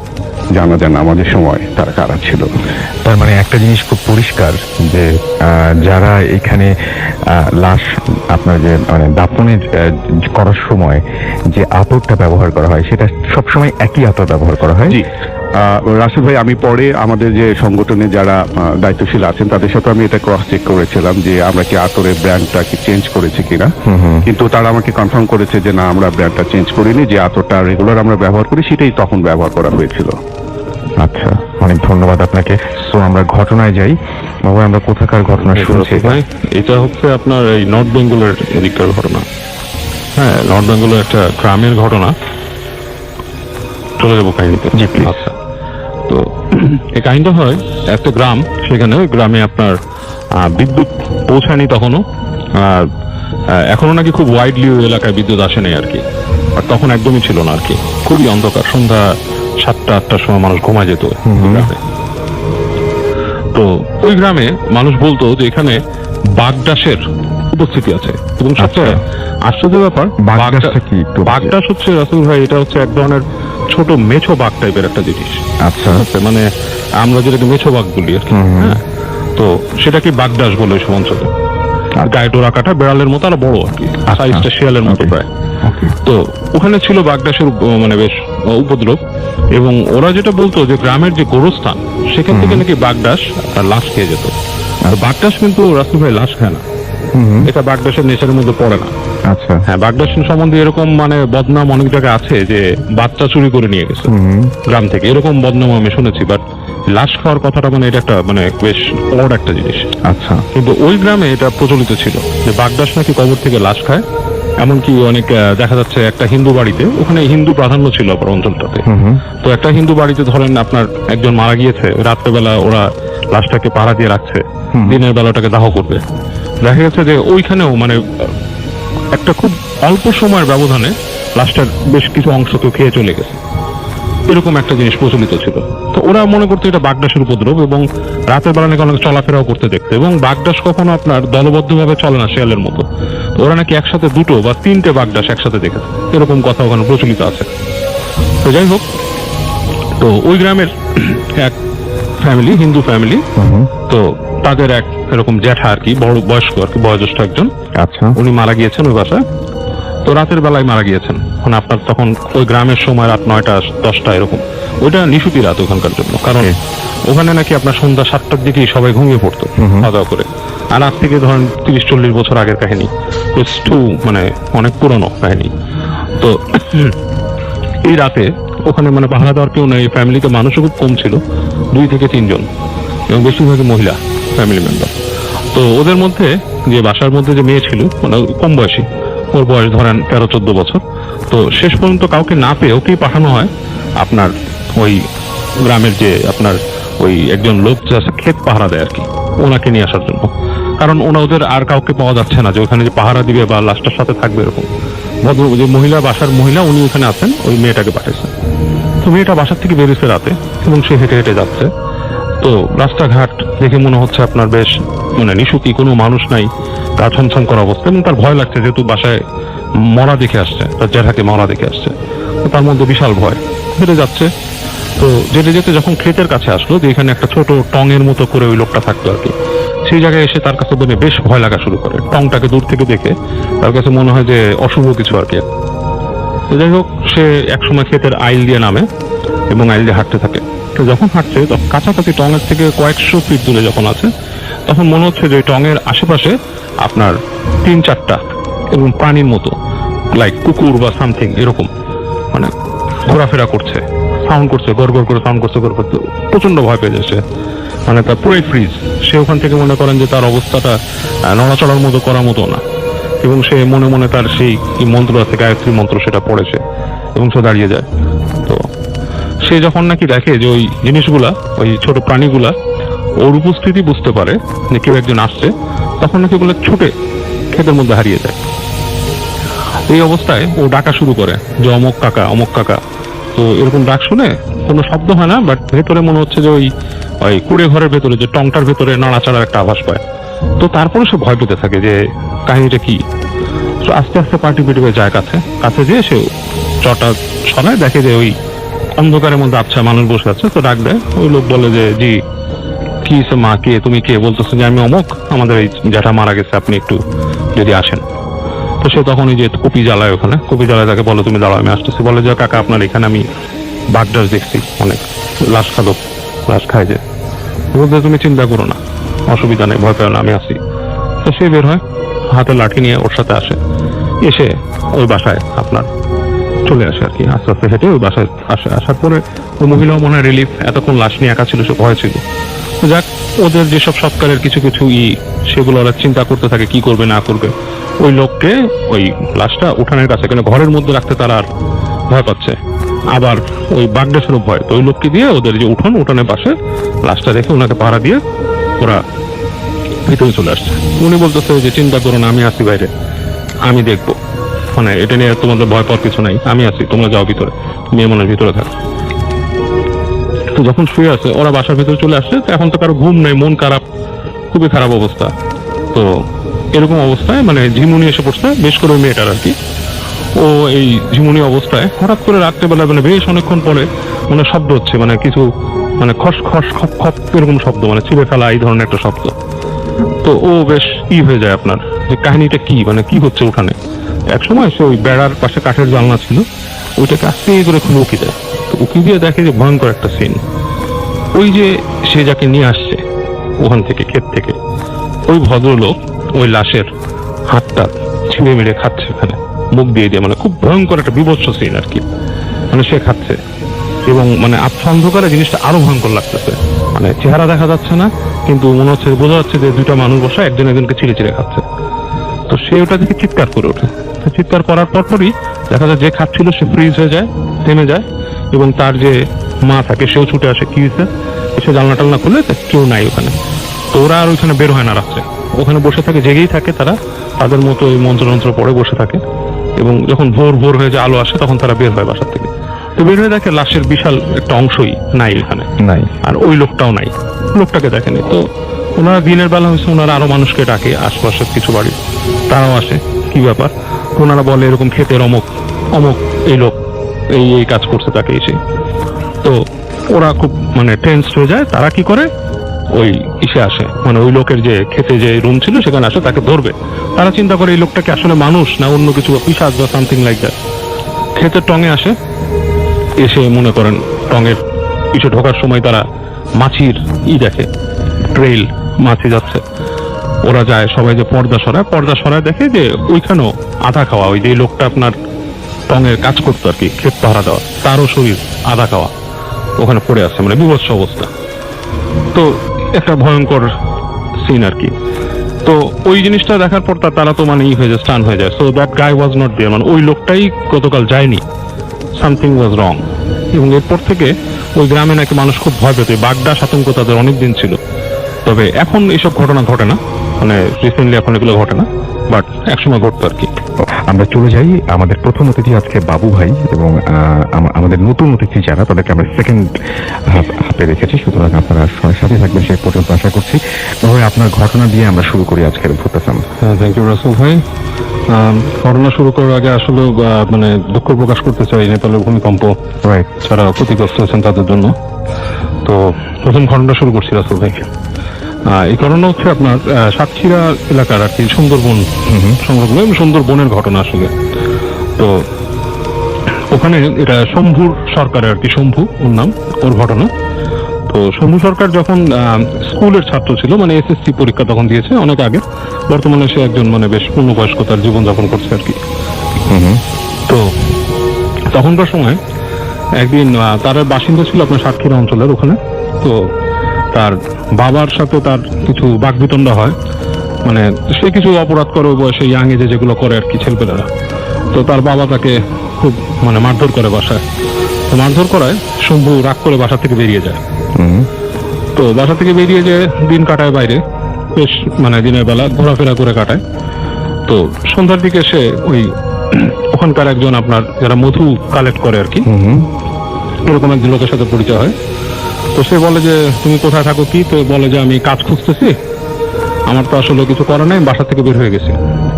জানাজার নামাজের সময় তারা কারা ছিল। তার মানে একটা জিনিস খুব পরিষ্কার যে যারা এখানে লাশ আপনার যে মানে দাফনের করার সময় যে আতরটা ব্যবহার করা হয় সেটা সবসময় একই আতর ব্যবহার করা হয়। জি রাসেল ভাই, আমি পরে আমাদের যে সংগঠনে যারা দায়িত্বশীল আছেন তাদের সাথে আমি এটা ক্রস চেক করেছিলাম যে আমরা কি আতরের ব্র্যান্ডটা কি চেঞ্জ করেছি কিনা, কিন্তু তারা আমাকে কনফার্ম করেছে যে না, আমরা ব্র্যান্ডটা চেঞ্জ করিনি, যে আতরটা রেগুলার আমরা ব্যবহার করি সেটাই তখন ব্যবহার করা হয়েছিল। আচ্ছা, অনেক ধন্যবাদ আপনাকে। সো আমরা ঘটনায় যাই। বাবা, আমরা কোথাকার ঘটনা শুনছি? ভাই, এটা হচ্ছে আপনার এই নর্থ বেঙ্গলের এদিককার ঘটনা। হ্যাঁ, নর্থ বেঙ্গলের একটা গ্রামের ঘটনা। চলে যাবো কাহিনীতে। জি প্লিজ। আচ্ছা, তো এই কাহিনীটা হয় একটা গ্রাম, সেখানে ওই গ্রামে আপনার বিদ্যুৎ পৌঁছায়নি তখনও, আর এখনো নাকি খুব ওয়াইডলি ওই এলাকায় বিদ্যুৎ আসে নাই আর কি। আর তখন একদমই ছিল না আর কি, খুবই অন্ধকার। সন্ধ্যা 7টা-8টার সময় মানুষ ঘুমায় যেত গ্রামে। তো ওই গ্রামে মানুষ বলতো যে এখানে বাগডাসের উপস্থিতি আছে এবং সবচেয়ে আশ্চর্য ব্যাপার, বাগডাসটা কি? বাগডাস হচ্ছে রাসেল ভাই, এটা হচ্ছে এক ধরনের ছোট মেছো বাঘ টাইপের একটা জিনিস। আচ্ছা, মানে আমরা যেটাকে মেছো বাঘ বলি আর কি। হ্যাঁ, তো সেটাকে বাগডাস বলে ওই সব অঞ্চলে। গায়ে ডোরা কাটা বিড়ালের মতো আর বড় আর কি, সাইজটা শিয়ালের মতো প্রায়। তো ওখানে ছিল বাগডাসের মানে বেশ উপদ্রব, এবং ওরা যেটা বলতো যে গ্রামের যে গোরস্থান সেখান থেকে নাকি বাগডাস আর লাশ খেয়ে যেত। আর বাগডাস কিন্তু রাসেল ভাই লাশ খায় না, এটা বাগডাসের নেচারের মধ্যে পড়ে না। আচ্ছা, হ্যাঁ, বাগডাস সম্বন্ধে এরকম মানে বদনাম অনেক জায়গায় আছে যে বাচ্চা চুরি করে নিয়ে গেছে গ্রাম থেকে, এরকম বদনাম আমি শুনেছি। বাট লাশ খাওয়ার কথাটা মানে এটা একটা মানে বেশ অড একটা জিনিস। আচ্ছা, কিন্তু ওই গ্রামে এটা প্রচলিত ছিল যে বাগডাস নাকি কবর থেকে লাশ খায়। এমনকি অনেক দেখা যাচ্ছে একটা হিন্দু বাড়িতে, ওখানে হিন্দু প্রাধান্য ছিল অপর অঞ্চলটাতে। তো একটা হিন্দু বাড়িতে ধরেন আপনার একজন মারা গিয়েছে, রাত্রেবেলা ওরা লাশটাকে পাড়া দিয়ে রাখছে, দিনের বেলাটাকে দাহ করবে। দেখা গেছে যে ওইখানেও মানে একটা খুব অল্প সময়ের ব্যবধানে লাশটার বেশ কিছু অংশ কেউ খেয়ে চলে গেছে, এরকম একটা জিনিস প্রচলিত ছিল। তো ওরা মনে করতো এটা বাগডাসের উপদ্রব, এবং রাতের বেলা নাকি অনেক চলাফেরাও করতে দেখতো। এবং বাগডাস কখনো আপনার দলবদ্ধভাবে চলে না শিয়ালের মতো, তো ওরা নাকি একসাথে 2 বা 3টে বাগডাস একসাথে দেখেছে, এরকম কথা ওখানে প্রচলিত আছে। তো যাই হোক, তো ওই গ্রামের এক ফ্যামিলি, হিন্দু ফ্যামিলি, তো তাদের এক এরকম জ্যাঠা আর কি, বড় বয়স্ক আর কি, বয়োজ্যেষ্ঠ একজন, আচ্ছা, উনি মারা গিয়েছেন ওই বাসায়। তো রাতের বেলায় মারা গিয়েছেন, মানে আপনার তখন ওই গ্রামের সময় রাত 9টা 10টা এরকম। ওইটা নিশুতি রাত ওখানকার জন্য, কারণ ওখানে নাকি আপনার সন্ধ্যা 7টার দিকেই সবাই ঘুমিয়ে পড়তো খাওয়া দাওয়া করে। আর আজ থেকে ধরেন 30-40 বছর আগের কাহিনী, মানে অনেক পুরনো কাহিনী। তো এই রাতে ওখানে মানে পাহারা দেওয়ার কেউ নেই, ফ্যামিলিতে মানুষও খুব কম ছিল, 2 থেকে 3 জন, এবং বেশিরভাগই মহিলা ফ্যামিলি মেম্বার। তো ওদের মধ্যে যে বাসার মধ্যে যে মেয়ে ছিল, মানে কম বয়সী, ওর বয়স ধরেন 13-14 বছর। তো শেষ পর্যন্ত কাউকে না পেয়ে ওকেই পাঠানো হয় আপনার ওই গ্রামের যে আপনার ওই একজন লোক যে আছে ক্ষেত পাহারা দেয় আর কি, ওনাকে নিয়ে আসার জন্য। কারণ ওদের আর কাউকে পাওয়া যাচ্ছে না যে ওখানে যে পাহারা দিবে বা লাশটার সাথে থাকবে এরকম। ভদ্র যে মহিলা, বাসার মহিলা, উনি ওখানে আছেন, ওই মেয়েটাকে পাঠিয়েছেন। তো মেয়েটা বাসার থেকে বেরিয়েছে রাতে, এবং সে হেঁটে হেঁটে যাচ্ছে। তো রাস্তাঘাট দেখে মনে হচ্ছে আপনার বেশ মানে নিশুতি, কোনো মানুষ নাই, গা ছমছম করা অবস্থা, এবং তার ভয় লাগছে যেহেতু বাসায় মরা দেখে আসছে, তার জ্যাঠাকে মরা দেখে আসছে। তো তার মধ্যে বিশাল ভয়, হেঁটে যাচ্ছে। তো যেতে যেতে যখন ক্ষেতের কাছে আসলো, যে এখানে একটা ছোট টঙের মতো করে ওই লোকটা থাকতো আর কি, সেই জায়গায় এসে তার কাছে বেশ ভয় লাগা শুরু করে। টংটাকে দূর থেকে দেখে তার কাছে মনে হয় যে অশুভ কিছু আর কি। তো যাই হোক, সে একসময় ক্ষেতের আইল দিয়ে নামে এবং আইল দিয়ে হাঁটতে থাকে। তো যখন হাঁটছে, তখন কাছাকাছি টঙের থেকে কয়েকশো ফিট দূরে যখন আছে, তখন মনে হচ্ছে যে টঙের আশেপাশে আপনার 3-4টা এবং প্রাণীর মতো, লাইক কুকুর বা সামথিং এরকম, মানে ঘোরাফেরা করছে, সাউন্ড করছে, গড় গড় করে সাউন্ড করছে, গড় করতে। প্রচন্ড ভয় পেয়ে যাচ্ছে, মানে তার পুরোই ফ্রিজ। সে ওখান থেকে মনে করেন যে তার অবস্থাটা নড়াচড়ার মতো করার মতো না, এবং সে মনে মনে তার সেই কি মন্ত্র আছে, গায়ত্রী মন্ত্র, সেটা পড়েছে, এবং সে দাঁড়িয়ে যায়। তো সে যখন নাকি দেখে যে ওই জিনিসগুলা, ওই ছোট প্রাণীগুলা ওর উপস্থিতি বুঝতে পারে যে কেউ একজন আসছে, তখন নাকি বলে ছুটে ক্ষেতের মধ্যে হারিয়ে যায়। এই অবস্থায় ও ডাকা শুরু করে যে অমক কাকা, অমক কাকা। তো এরকম ডাক শুনে কোনো শব্দ হয় না, বাট ভেতরে মনে হচ্ছে যে ওই কুড়ে ঘরের ভেতরে, যে টংটার ভেতরে নাড়াচাড়ার একটা আভাস পায়। তো তারপরে সে ভয় পেতে থাকে যে কাহিনীটা কি। তো আস্তে আস্তে পার্টি যায় কাছে যেয়ে সে চটা সরায়, দেখে যে ওই অন্ধকারের মধ্যে আচ্ছা মানুষ বসে আছে। তো ডাক দেয়, ওই লোক বলে যে জি কি মা, কে তুমি, কে? বলতেছে যে আমি অমুক, আমাদের এই জ্যাঠা মারা গেছে, আপনি একটু যদি আসেন। তো সে তখন ওই যে কপি জ্বালায়, ওখানে কপি জ্বালায়, তাকে বলে তুমি দাঁড়াও, আমি আসতেছি। বলে যে কাকা আপনার এখানে আমি বাগডাস দেখছি, অনেক লাশ খাদক, লাশ খায় যে। বলতে তুমি চিন্তা করো না, অসুবিধা নেই, ভয় পেও না, আমি আসি। তো সে বের হয়, হাতে লাঠি নিয়ে ওর সাথে আসে, এসে ওই বাসায় আপনার চলে আসে আর কি, আস্তে আস্তে হেঁটে ওই বাসায় আসে। আসার পরে ওই মহিলাও মনে হয় রিলিফ, এতক্ষণ লাশ নিয়ে একা ছিল, সে ভয় ছিল। যাক, ওদের যেসব সৎকারের কিছু কিছু সেগুলো ওরা চিন্তা করতে থাকে কি করবে না করবে। ওই লোককে ওই লাশটা উঠানের কাছে, কেন ঘরের মধ্যে রাখতে তারা আর ভয় পাচ্ছে, আবার ওই বাগডাসেরও ভয়। তো ওই লোককে দিয়ে ওদের যে উঠানের পাশে লাশটা রেখে ওনাকে পাহারা দিয়ে ওরা ভিতরে চলে আসছে। উনি বলতেছে যে চিন্তা করো না, আমি আসি বাইরে, আমি দেখবো, মানে এটা নিয়ে তোমাদের ভয় পাওয়ার কিছু নাই, আমি আছি, তোমরা যাও ভিতরে, মেয়ে মনের ভিতরে থাক। তো যখন শুয়ে আছে, ওরা বাসার ভিতরে চলে আসছে। এখন তো কারো ঘুম নেই, মন খারাপ, খুবই খারাপ অবস্থা। তো এরকম অবস্থায় মানে ঝিমুনি এসে পড়ছে, বেশ করে মেয়েটার আর কি। ও এই ঝিমুনি অবস্থায় হঠাৎ করে রাত্রেবেলা মানে বেশ অনেকক্ষণ পরে মানে শব্দ হচ্ছে, মানে কিছু মানে খস খস খপ খপ এরকম শব্দ, মানে ছিঁড়ে ফেলা এই ধরনের একটা শব্দ। তো ও বেশ হয়ে যায় আপনার, যে কাহিনীটা কি, মানে কি হচ্ছে ওখানে। একসময় সে ওই বেড়ার পাশে কাঠের জানলা ছিল, ওইটাকে আস্তে করে খুলে উকি দেয়। তো উকি দিয়ে দেখে যে ভয়ঙ্কর একটা সিন। ওই যে সে যাকে নিয়ে আসছে ওখান থেকে, ক্ষেত থেকে, ওই ভদ্রলোক ওই লাশের হাতটা ছিঁড়ে মেরে খাচ্ছে ওখানে, মুখ দিয়ে দিয়ে, মানে খুব ভয়ঙ্কর একটা বিভৎস সিন আর কি। মানে সে খাচ্ছে, এবং মানে আচ্ছা অন্ধকারে জিনিসটা আরো ভয়ঙ্কর লাগতেছে, মানে চেহারা দেখা যাচ্ছে না, কিন্তু মনে হচ্ছে, বোঝা যাচ্ছে যে দুইটা মানুষ বসা একজন একজনকে ছিঁড়ে ছিঁড়ে খাচ্ছে। তো সে ওটা দেখে চিৎকার করে ওঠে। চিৎকার করার পরপরই দেখা যায় যে খাচ্ছিল সে ফ্রিজ হয়ে যায়, থেমে যায়, এবং তার যে মা থাকে সেও ছুটে আসে, কি হয়েছে, এসে জানলা টালনা খুলে কেউ নাই ওখানে। তো ওরা আর ওইখানে বের হয় না রাত্রে, ওখানে বসে থাকে, জেগেই থাকে তারা, তাদের মতো ওই মন্ত্রযন্ত্র পড়ে বসে থাকে, এবং যখন ভোর ভোর হয়ে যে আলো আসে তখন তারা বের হয় বাসার থেকে। তো বের হয়ে দেখে লাশের বিশাল একটা অংশই নাই এখানে, নাই। আর ওই লোকটাও নাই, লোকটাকে দেখেনি। তো ওনারা দিনের বেলা হয়েছে, ওনারা আরো মানুষকে ডাকে, আশপাশের কিছু বাড়ি তারাও আসে, কি ব্যাপার। ওনারা বলে এরকম ক্ষেতের অমুক অমুক এই লোক এই কাজ করছে, তাকে এসে। তো ওরা খুব মানে টেন্সড হয়ে যায়। তারা কি করে, ওই ইসে আসে, মানে ওই লোকের যে খেতে যে রুম ছিল সেখানে আসে তাকে ধরবে। তারা চিন্তা করে এই লোকটাকে আসলে মানুষ না অন্য কিছু, পিশাচ বা সামথিং লাইক দ্যাট। ক্ষেতের টঙে আসে, এসে মনে করেন টঙের পিছু ঢোকার সময় তারা মাছির দেখে, ট্রেইল, মাছি যাচ্ছে। ওরা যায়, সবাই যে পর্দা সরায় দেখে যে ওইখানেও আধা খাওয়া, ওই যে লোকটা আপনার টঙের কাজ করতো আর কি, ক্ষেত পাহারা দেওয়া, তারও শরীর আধা খাওয়া ওখানে পড়ে আছে, মানে বিভৎস অবস্থা। তো একটা ভয়ঙ্কর সিন আর কি। তো ওই জিনিসটা দেখার পর তারা তো মানে হয়ে যায়, স্টান হয়ে যায়। So that guy was not there, মানে ওই লোকটাই গতকাল যায়নি, সামথিং ওয়াজ রং। এবং এরপর থেকে ওই গ্রামে নাকি মানুষ খুব ভয় পেত, বাগডাস আতঙ্ক তাদের অনেক দিন ছিল। তবে এখন এইসব ঘটনা ঘটে না, মানে রিসেন্টলি এখন এগুলো ঘটে না, বাট একসময় ঘটতো আর কি। আমরা চলে যাই আমাদের প্রথম অতিথি আজকে বাবু ভাই, এবং আমাদের নতুন অতিথি যারা তাদেরকে আমরা সেকেন্ড হাফে রেখেছি, সুতরাং আপনারা সবাই সাথে থাকবেন সেই পর্যন্ত আশা করছি। তবে আপনার ঘটনা দিয়ে আমরা শুরু করি আজকের ভূতাসাম। হ্যাঁ, থ্যাংক ইউ রাসেল ভাই। ঘটনা শুরু করার আগে আসলে মানে দুঃখ প্রকাশ করতে চাই নেপালের ভূমিকম্প রাইট। যারা ক্ষতিগ্রস্ত হয়েছেন তাদের জন্য। তো প্রথম ঘটনা শুরু করছি রাসেল ভাই। এই ঘটনা হচ্ছে আপনার সাতক্ষীরা এলাকার আর কি, সুন্দরবন সংলগ্ন এবং সুন্দরবনের ঘটনা আসলে। তো ওখানে এটা শম্ভুর সরকারের আর কি, শম্ভু ওর নাম, ওর ঘটনা। তো শম্ভু সরকার যখন স্কুলের ছাত্র ছিল, মানে এসএসসি পরীক্ষা তখন দিয়েছে অনেক আগে, বর্তমানে সে একজন মানে বেশ পূর্ণবয়স্ক তার জীবনযাপন করছে আর কি। তো তখনকার সময় একদিন তার বাসিন্দা ছিল আপনার সাতক্ষীরা অঞ্চলের ওখানে। তো তার বাবার সাথে তার কিছু বাকবিতণ্ডা হয়, মানে সে কিছু অপরাধ করে ওই বয়সে, ইয়াং এজে যেগুলো করে আর কি ছেলেপেলেরা। তো তার বাবা তাকে খুব মানে মারধর করে বাসায়। তো মারধর করায় শম্ভু রাগ করে বাসা থেকে বেরিয়ে যায়। তো বাসা থেকে বেরিয়ে যে দিন কাটায় বাইরে, বেশ মানে দিনের বেলা ঘোরাফেরা করে কাটায়। তো সন্ধ্যার দিকে সে ওই ওখানকার একজন আপনার যারা মধু কালেক্ট করে আর কি, এরকম একজন লোকের সাথে পরিচয় হয়। তো সে বলে যে তুমি কোথায় থাকো কি? তো বলে যে আমি কাজ খুঁজতেছি, আমার তো আসলে কিছু করার নাই, বাসা থেকে বের হয়ে গেছি।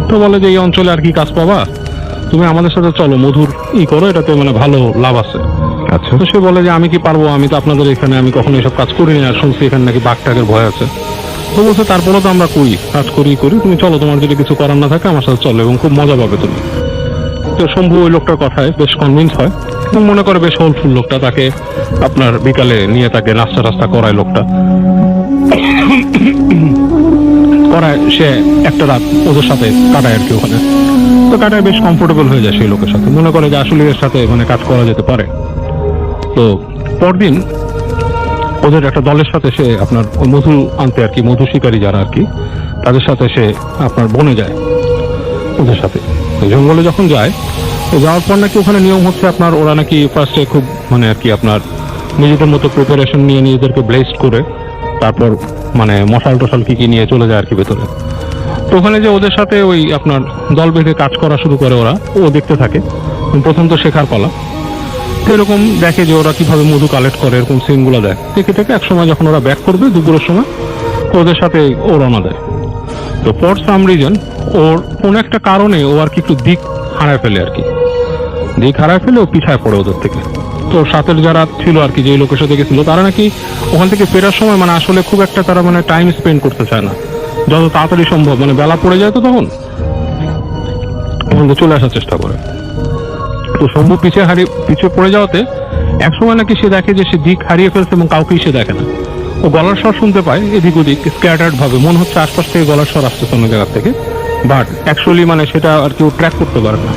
তো বলে যে এই অঞ্চলে আর কি কাজ পাবা, তুমি আমাদের সাথে চলো, মধুর করো, এটাতে মানে ভালো লাভ আছে। আচ্ছা। তো সে বলে যে আমি কি পারবো, আমি তো আপনাদের এখানে আমি কখনো এসব কাজ করিনি, আর শুনছি এখানে নাকি বাঘটাকের ভয় আছে। তো বলছে তারপরে তো আমরা কাজ করি, তুমি চলো, তোমার যদি কিছু করার না থাকে আমার সাথে চলো, এবং খুব মজা পাবে তুমি। তো শম্ভু ওই লোকটার কথায় বেশ কনভিন্স হয়, এবং মনে করে বেশ হোলফুল লোকটা, তাকে আপনার বিকালে নিয়ে তাকে নাস্তা করায়, লোকটা করায়। সে একটা রাত ওদের সাথে কাটায় আর কি ওখানে। তো কাটায় বেশ কমফোর্টেবল হয়ে যায় সেই লোকের সাথে, মনে করে যে আসলে এর সাথে মানে কাজ করা যেতে পারে। তো পরদিন ওদের একটা দলের সাথে সে আপনার মধু আনতে আর কি, মধু শিকারী যারা আর কি, তাদের সাথে সে আপনার বনে যায় ওদের সাথে। জঙ্গলে যখন যায়, তো যাওয়ার পর নাকি ওখানে নিয়ম হচ্ছে আপনার, ওরা নাকি ফার্স্টে খুব মানে আর কি আপনার নিজেদের মতো প্রিপারেশন নিয়ে নিজেদেরকে ব্লেসড করে তারপর মানে মশাল টশাল কি নিয়ে চলে যায় আর কি ভেতরে। তো ওখানে যে ওদের সাথে ওই আপনার দল বেঁধে কাজ করা শুরু করে ওরা, ও দেখতে থাকে। প্রথম তো শেখার পালা, এরকম দেখে যে ওরা কিভাবে মধু কালেক্ট করে, এরকম সিনগুলো দেয়। দেখে এক সময় যখন ওরা ব্যাক করবে দুপুরের সময়, ওদের সাথে ও রওনা দেয়। তো ফর সাম রিজন ওর কোন একটা কারণে ও আর কি একটু দিক হারায় ফেলে আর কি, দিক হারায় ফেলে ও পিছায় পড়ে ওদের থেকে। তো সাথের যারা ছিল আর কি, যে লোকের সাথে গেছিল, তারা নাকি ওখান থেকে ফেরার সময় মানে আসলে খুব একটা তারা মানে টাইম স্পেন্ড করতে চায় না, যত তাড়াতাড়ি সম্ভব, মানে বেলা পড়ে যায় তো তখন ওখান থেকে চলে আসার চেষ্টা করে। তো শম্ভু পিছিয়ে পড়ে যাওয়াতে একসময় নাকি সে দেখে যে সে দিক হারিয়ে ফেলছে এবং কাউকেই সে দেখে না। ও গলার স্বর শুনতে পায় এদিক ওদিক, স্ক্যাটার্ড ভাবে, মনে হচ্ছে আশপাশ থেকে গলার স্বর আসছে অন্য জায়গা থেকে, বাট অ্যাকচুয়ালি মানে সেটা আর কি ও ট্র্যাক করতে পারে না।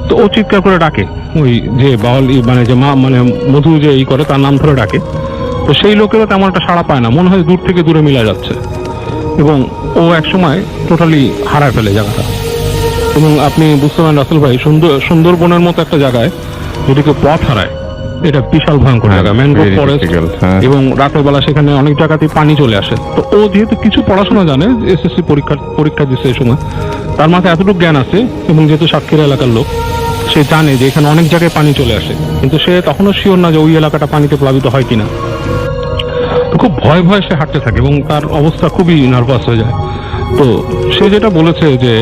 তো ও চিৎকার করে ডাকে, ওই যে বাউল মানে যে মা মানে মধু যে করে তার নাম ধরে ডাকে। তো সেই লোকেরও তেমন একটা সাড়া পায় না, মনে হয় দূর থেকে দূরে মিলা যাচ্ছে, এবং ও একসময় টোটালি হারায় ফেলে জায়গাটা। এবং আপনি বুঝতে পারেন রাসেল ভাই, সুন্দরবনের মতো একটা জায়গায় যদি কেউ পথ হারায়, এটা বিশাল ভয়ঙ্কর হ্যাঁ, জায়গা, ম্যানগ্রোভ very ফরেস্ট, difficult, হ্যাঁ। এবং রাতের বেলা সেখানে অনেক জায়গাতেই পানি চলে আসে। তো ও যেহেতু কিছু পড়াশোনা জানে, এসএসসি পরীক্ষা দিচ্ছে এই সময়, তার মাথায় এতটুকু জ্ঞান আছে, এবং যেহেতু সাতক্ষীরা এলাকার লোক, সে জানে যে এখানে অনেক জায়গায় পানি চলে আসে, কিন্তু সে তখনও শিওর না যে ওই এলাকাটা পানিতে প্লাবিত হয় কিনা। তো খুব ভয় ভয় সে হাঁটতে থাকে এবং তার অবস্থা খুবই নার্ভাস হয়ে যায়। তো সে যেটা বলেছে যে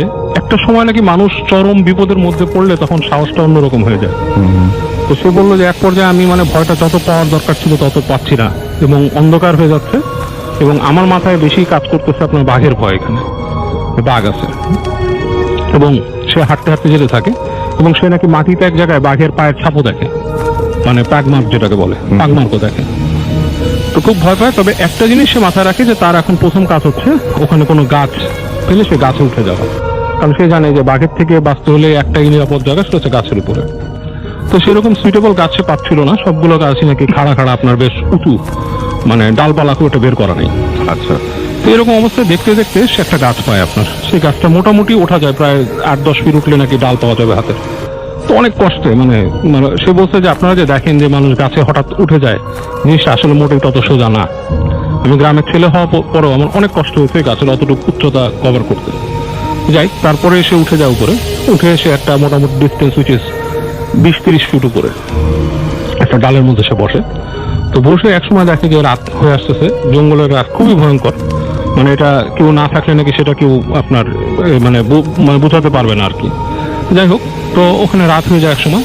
একটা সময় নাকি মানুষ চরম বিপদের মধ্যে পড়লে তখন সাহসটা অন্যরকম হয়ে যায়। তো সে বললো যে এক পর্যায়ে আমি মানে ভয়টা যত পাওয়ার দরকার ছিল তত পাচ্ছি না, এবং অন্ধকার হয়ে যাচ্ছে, এবং আমার মাথায় বেশি কাজ করতেছে আপনার বাঘের ভয়, এখানে বাঘ আছে। এবং সে হাঁটতে হাঁটতে যেতে থাকে, এবং সে নাকি মাটিতে এক জায়গায় বাঘের পায়ের ছাপও দেখে, মানে প্যাগমার্ক যেটাকে বলে, পাগমার্কও দেখে। তো খুব ভয় পায়। তবে একটা জিনিস সে মাথায় রাখে যে তার এখন প্রথম কাজ হচ্ছে ওখানে কোনো গাছ পেলে সে গাছে উঠে যাওয়া, কারণ সে জানে যে বাঘের থেকে বাঁচতে হলে একটাই নিরাপদ জায়গা, সেটা হচ্ছে গাছের উপরে। তো সেরকম সুইটেবল গাছ সে পাচ্ছিল না, সবগুলো গাছই নাকি খাড়া খাড়া, আপনার বেশ উঁচু, মানে ডালপালা খুব একটা বের করা নেই। আচ্ছা, তো এরকম অবস্থায় দেখতে দেখতে সে একটা গাছ পায় আপনার। সেই গাছটা মোটামুটি ওঠা যায়, প্রায় 8-10 ফিট উঠলে নাকি ডাল পাওয়া যাবে হাতে। তো অনেক কষ্টে, মানে সে বলছে যে আপনারা যে দেখেন যে মানুষ গাছে হঠাৎ উঠে যায়, জিনিসটা আসলে মোটেই তত সোজা না। আমি গ্রামের ছেলে হওয়া পরেও আমার অনেক কষ্ট হয়েছে গাছের অতটুকু উচ্চতা কভার করতে। যাই, তারপরে সে উঠে যায় উপরে, উঠে এসে একটা মোটামুটি ডিস্টেন্স উইচ ইজ 20-30 ফিট উপরে একটা ডালের মধ্যে সে বসে। তো বসে একসময় দেখে যে রাত হয়ে আসতেছে, জঙ্গলের রাত খুবই ভয়ঙ্কর, মানে এটা কেউ না থাকলে নাকি সেটা কেউ আপনার মানে বোঝাতে পারবে না আর কি। যাই হোক, তো ওখানে রাত হয়ে যায় এক সময়।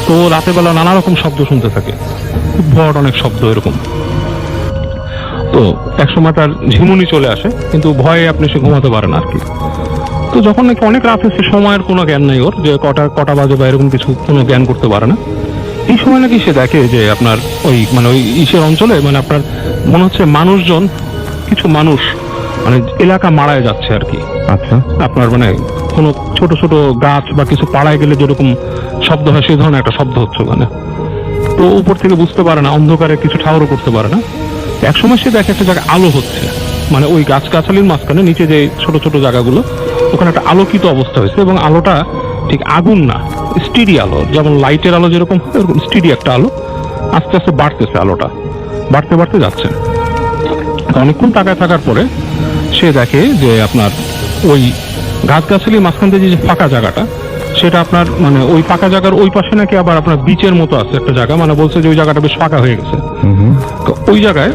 তো রাতের বেলা নানা রকম শব্দ শুনতে থাকে, খুব ভয়ানক অনেক শব্দ এরকম। তো এক সময় তার ঝিমুনি চলে আসে, কিন্তু ভয়ে আপনি সে ঘুমাতে পারেন আর কি। তো যখন নাকি অনেক রাত হচ্ছে, সময়ের কোনো জ্ঞান নাই ওর, যে কটা বাজে বা এরকম কিছু কোনো জ্ঞান করতে পারে না। এই সময় নাকি সে দেখে যে আপনার ওই মানে ওই ইসের অঞ্চলে, মানে আপনার মনে হচ্ছে মানুষজন, কিছু মানুষ মানে এলাকা মারায় যাচ্ছে আর কি। আচ্ছা, আপনার মানে কোনো ছোট ছোট গাছ বা কিছু পাড়ায় গেলে যেরকম শব্দ হয়, সেই ধরনের একটা শব্দ হচ্ছে ওখানে। তো উপর থেকে বুঝতে পারে না, অন্ধকারে কিছু ঠাউরও করতে পারে না। একসময় সে দেখে একটা জায়গায় আলো হচ্ছে, মানে ওই গাছগাছালির মাঝখানে নিচে যে ছোট ছোট জায়গাগুলো, ওখানে একটা আলোকিত অবস্থা হয়েছে, এবং আলোটা ঠিক আগুন না, স্টিডি আলো, যেমন লাইটের আলো যেরকম হয় ওরকম স্টিডি একটা আলো। আস্তে আস্তে বাড়তেছে, আলোটা বাড়তে বাড়তে যাচ্ছে। অনেকক্ষণ তাকায় থাকার পরে সে দেখে যে আপনার ওই গাছগাছালির মাঝখান থেকে যে ফাঁকা জায়গাটা, সেটা আপনার মানে ওই ফাঁকা জায়গার ওই পাশে নাকি আবার আপনার বিচের মতো আছে একটা জায়গা, মানে বলছে যে ওই জায়গাটা বেশ ফাঁকা হয়ে গেছে। তো ওই জায়গায়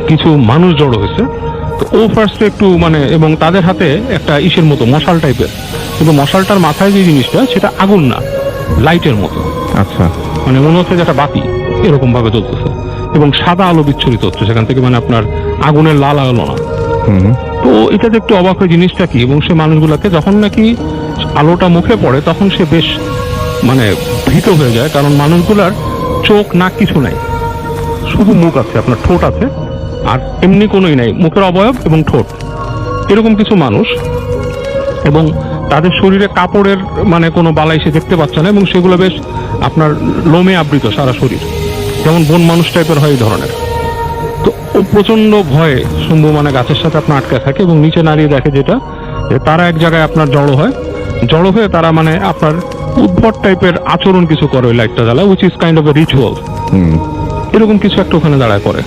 কিছু মানুষ জড়ো হয়েছে। তো ও ফার্স্টে একটু মানে, এবং তাদের হাতে একটা ইসের মতো মশাল টাইপের, কিন্তু মশালটার মাথায় যে জিনিসটা সেটা আগুন না, লাইটের মতো। আচ্ছা, মানে মনে হচ্ছে যে একটা বাতি এরকম ভাবে জ্বলতেছে, এবং সাদা আলো বিচ্ছুরিত হচ্ছে সেখান থেকে, মানে আপনার আগুনের লাল আলো না। তো এটাতে একটু অবাক হয় জিনিসটা কি, এবং সে মানুষগুলোকে যখন নাকি আলোটা মুখে পড়ে তখন সে বেশ মানে ভীত হয়ে যায়, কারণ মানুষগুলার চোখ নাক কিছু নাই, শুধু মুখ আছে, আপনার ঠোঁট আছে, আর এমনি কোনোই নাই, মুখের অবয়ব এবং ঠোঁট, এরকম কিছু মানুষ। এবং তাদের শরীরে কাপড়ের মানে কোনো বালাই সে দেখতে পাচ্ছে না, এবং সেগুলো বেশ আপনার লোমে আবৃত সারা শরীর, যেমন বন মানুষ টাইপের হয় এই ধরনের। তো ও প্রচন্ড ভয়ে শম্ভু মানে গাছের সাথে আপনার আটকে থাকে, এবং নিচে নাড়িয়ে দেখে যেটা, যে তারা এক জায়গায় আপনার জড়ো হয়ে তারা মানে আপনার উদ্ভট টাইপের আচরণ কিছু করে ওই লাইটটা জ্বালায়, which is kind of A ritual, এরকম কিছু একটা ওখানে দাঁড়ায় করে।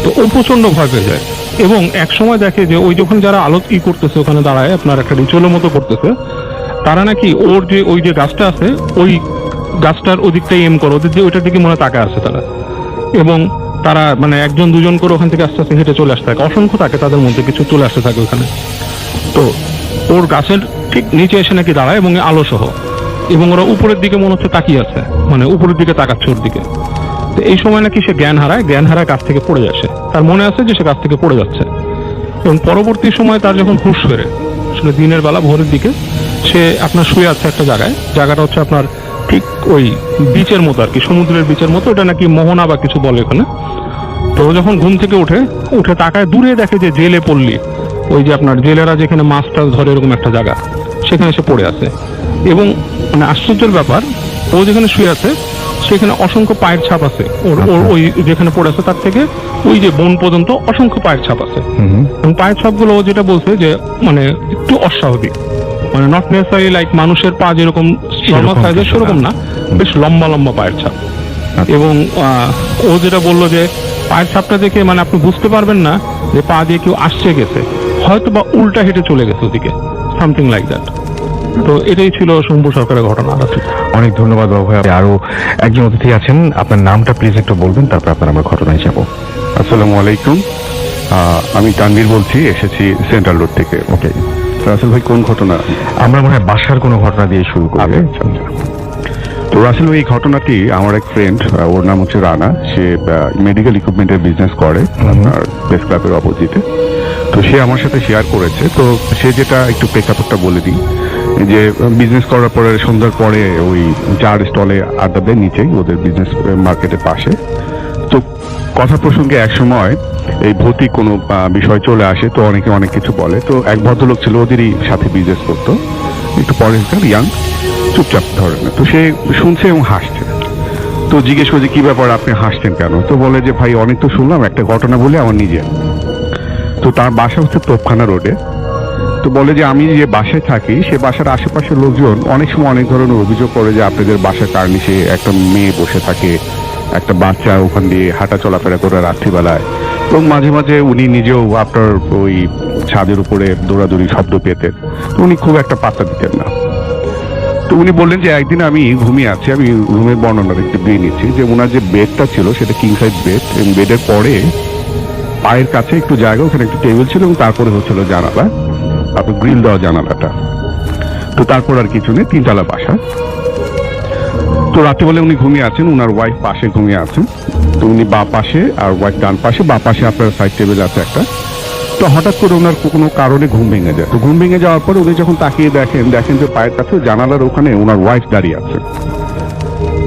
তো ও প্রচন্ড ভয় পেয়ে যায়, এবং এক সময় দেখে যে ওই যখন যারা আলো কি করতেছে ওখানে দাঁড়ায় আপনার একটা রিচুয়ালের মতো করতেছে, তারা নাকি ওর যে ওই যে গাছটা আছে ওই গাছটার ওদিকটাই এম করে, ওদের যে ওইটার দিকে মনে তাকায় আছে তারা, এবং তারা মানে একজন দুজন করে ওখান থেকে আস্তে আস্তে হেঁটে চলে আসতে থাকে, অসংখ্য থাকে তাদের মধ্যে, কিছু চলে আসতে থাকে ওখানে। তো ওর গাছের ঠিক নিচে এসে নাকি দাঁড়ায়, এবং আলো সহ, এবং ওরা উপরের দিকে মনে হচ্ছে তাকিয়ে আছে, মানে উপরের দিকে তাকাচ্ছে ওর দিকে। তো এই সময় নাকি সে জ্ঞান হারায় গাছ থেকে পড়ে যাচ্ছে, তার মনে আছে যে সে গাছ থেকে পড়ে যাচ্ছে, এবং পরবর্তী সময় তার যখন হুঁশ ফেরে, আসলে দিনের বেলা ভোরের দিকে, সে আপনার শুয়ে আছে একটা জায়গাটা হচ্ছে আপনার ঠিক ওই বিচের মতো আর কি, সমুদ্রের বিচের মতো, এটা নাকি মোহনা বা কিছু বলে ওখানে। তো যখন ঘুম থেকে উঠে তাকায়, দূরে দেখে যে জেলে পল্লী, ওই যে আপনার জেলেরা যেখানে মাছটা ধরে এরকম একটা জায়গা, সেখানে সে পড়ে আছে। এবং মানে আশ্চর্যের ব্যাপার, ও যেখানে শুয়ে আছে সেখানে অসংখ্য পায়ের ছাপ আছে, ওর ওই যেখানে পড়ে আছে তার থেকে ওই যে বন পর্যন্ত অসংখ্য পায়ের ছাপ আছে। এবং পায়ের ছাপগুলো ও যেটা বলছে যে মানে একটু অস্বাভাবিক, মানে নট নেসেসারি লাইক মানুষের পা যেরকম নরমাল সাইজের সেরকম না, বেশ লম্বা লম্বা পায়ের ছাপ। এবং ও যেটা বললো যে পায়ের ছাপটা দেখে মানে আপনি বুঝতে পারবেন না যে পা দিয়ে কেউ আসছে গেছে, হয়তো বা উল্টা হেঁটে চলে গেছে ওদিকে, সামথিং লাইক দ্যাট। তো এটাই ছিল শম্ভু সরকারের ঘটনা। অনেক ধন্যবাদ বাবু ভাই। আরো একজন অতিথি আছেন, আপনার নামটা প্লিজ একটু বলবেন, তারপর আপনার আমরা ঘটনায় যাবো। আসসালামু আলাইকুম, আমি তানভীর বলছি, এসেছি সেন্ট্রাল রোড থেকে। ওকে, রাসেল ভাই কোন ঘটনা? আমরা মনে হয় বাসার কোনো ঘটনা দিয়ে শুরু করি। আচ্ছা আচ্ছা। তো রাসেল ভাই, এই ঘটনাটি আমার এক ফ্রেন্ড, ওর নাম হচ্ছে রানা, সে মেডিকেল ইকুইপমেন্টের বিজনেস করে আপনার প্রেস ক্লাবের অপোজিটে। তো সে আমার সাথে শেয়ার করেছে। তো সে যেটা একটু প্রেক্ষাপটটা বলে দিই, যে বিজনেস করার পরে সন্ধ্যার পরে ওই চার স্টলে আড্ডা দেয় নিচেই ওদের বিজনেস মার্কেটের পাশে। তো কথা প্রসঙ্গে এক সময় এই ভৌতিক কোনো বিষয় চলে আসে, তো অনেকে অনেক কিছু বলে। তো এক ভদ্রলোক ছিল, ওদেরই সাথে বিজনেস করতো, একটু পরেশগার, ইয়াং, চুপচাপ ধরেন। তো সে শুনছে এবং হাসছে। তো জিজ্ঞেস করছে কি ব্যাপার, আপনি হাসছেন কেন? তো বলে যে ভাই অনেক তো শুনলাম, একটা ঘটনা বলে আমার নিজে। তো তার বাসা হচ্ছে তোপখানা রোডে। তো বলে যে আমি যে বাসায় থাকি, সে বাসার আশেপাশের লোকজন অনেক সময় অনেক ধরনের অভিযোগ করে যে আপনাদের বাসার কার্নিশে একটা মেয়ে বসে থাকে, একটা বাচ্চা ওখান দিয়ে হাঁটা চলাফেরা করে রাত্রিবেলায়, এবং মাঝে মাঝে উনি নিজেও আপনার ওই ছাদের উপরে দৌড়াদৌড়ি শব্দ পেতেন। তো উনি খুব একটা পাত্তা দিতেন না। তো উনি বললেন যে একদিন আমি ঘুমিয়ে আছি, আমি রুমের বর্ণনার একটু দিয়ে নিচ্ছি, যে ওনার যে বেডটা ছিল সেটা কিং সাইজ বেড, এবং বেডের পরে পায়ের কাছে একটু জায়গা, ওখানে একটা টেবিল ছিল, এবং তারপরে হচ্ছিল জানালা, আপনার গ্রিল দেওয়া জানালাটা। তো তারপর আর কিছু নেই, তিনতলা বাসা। তো রাতে বলে উনি ঘুমিয়ে আছেন, উনার ওয়াইফ পাশে ঘুমিয়ে আছেন। তো উনি বা পাশে আর ওয়াইফ ডান পাশে। বা পাশে আপনার সাইড টেবিল আছে একটা। তো হঠাৎ করে ওনার কোনো কারণে ঘুম ভেঙে যায়। তো ঘুম ভেঙে যাওয়ার পরে উনি যখন তাকিয়ে দেখেন যে পায়ের কাছে জানালার ওখানে ওনার ওয়াইফ দাঁড়িয়ে আছে।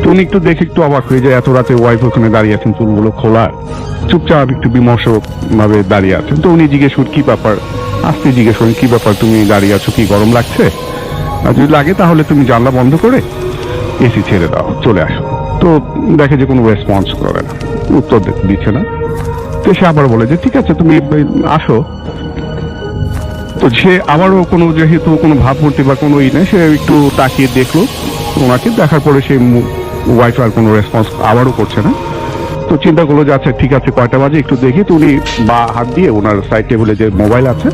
তো উনি একটু দেখে একটু অবাক হয়ে যায়, এত রাতে ওয়াইফ ওখানে দাঁড়িয়ে আছেন, চুলগুলো খোলা, চুপচাপ একটু বিমর্ষ ভাবে দাঁড়িয়ে আছেন। তো উনি জিজ্ঞেস করেন কি ব্যাপার, আসতে জিজ্ঞেস করেন কি ব্যাপার, তুমি দাঁড়িয়ে আছো, কি গরম লাগছে? আর যদি লাগে তাহলে তুমি জানলা বন্ধ করে এসি ছেড়ে দাও, চলে আসো। তো দেখে যে কোনো রেসপন্স করে না, উত্তর দিচ্ছে না। তো সে আবার বলে যে ঠিক আছে তুমি আসো। তো সে আবারও কোনো, যেহেতু কোনো ভাবমূর্তি বা কোনো নেই, সে একটু তাকিয়ে দেখলো ওনাকে, দেখার পরে সে ওয়াইফ আর কোনো রেসপন্স আবারও করছে না। তো চিন্তা করলো যে আচ্ছা ঠিক আছে, কয়টা বাজে একটু দেখি। তো উনি বা হাত দিয়ে ওনার সাইড টেবিলে যে মোবাইল আছে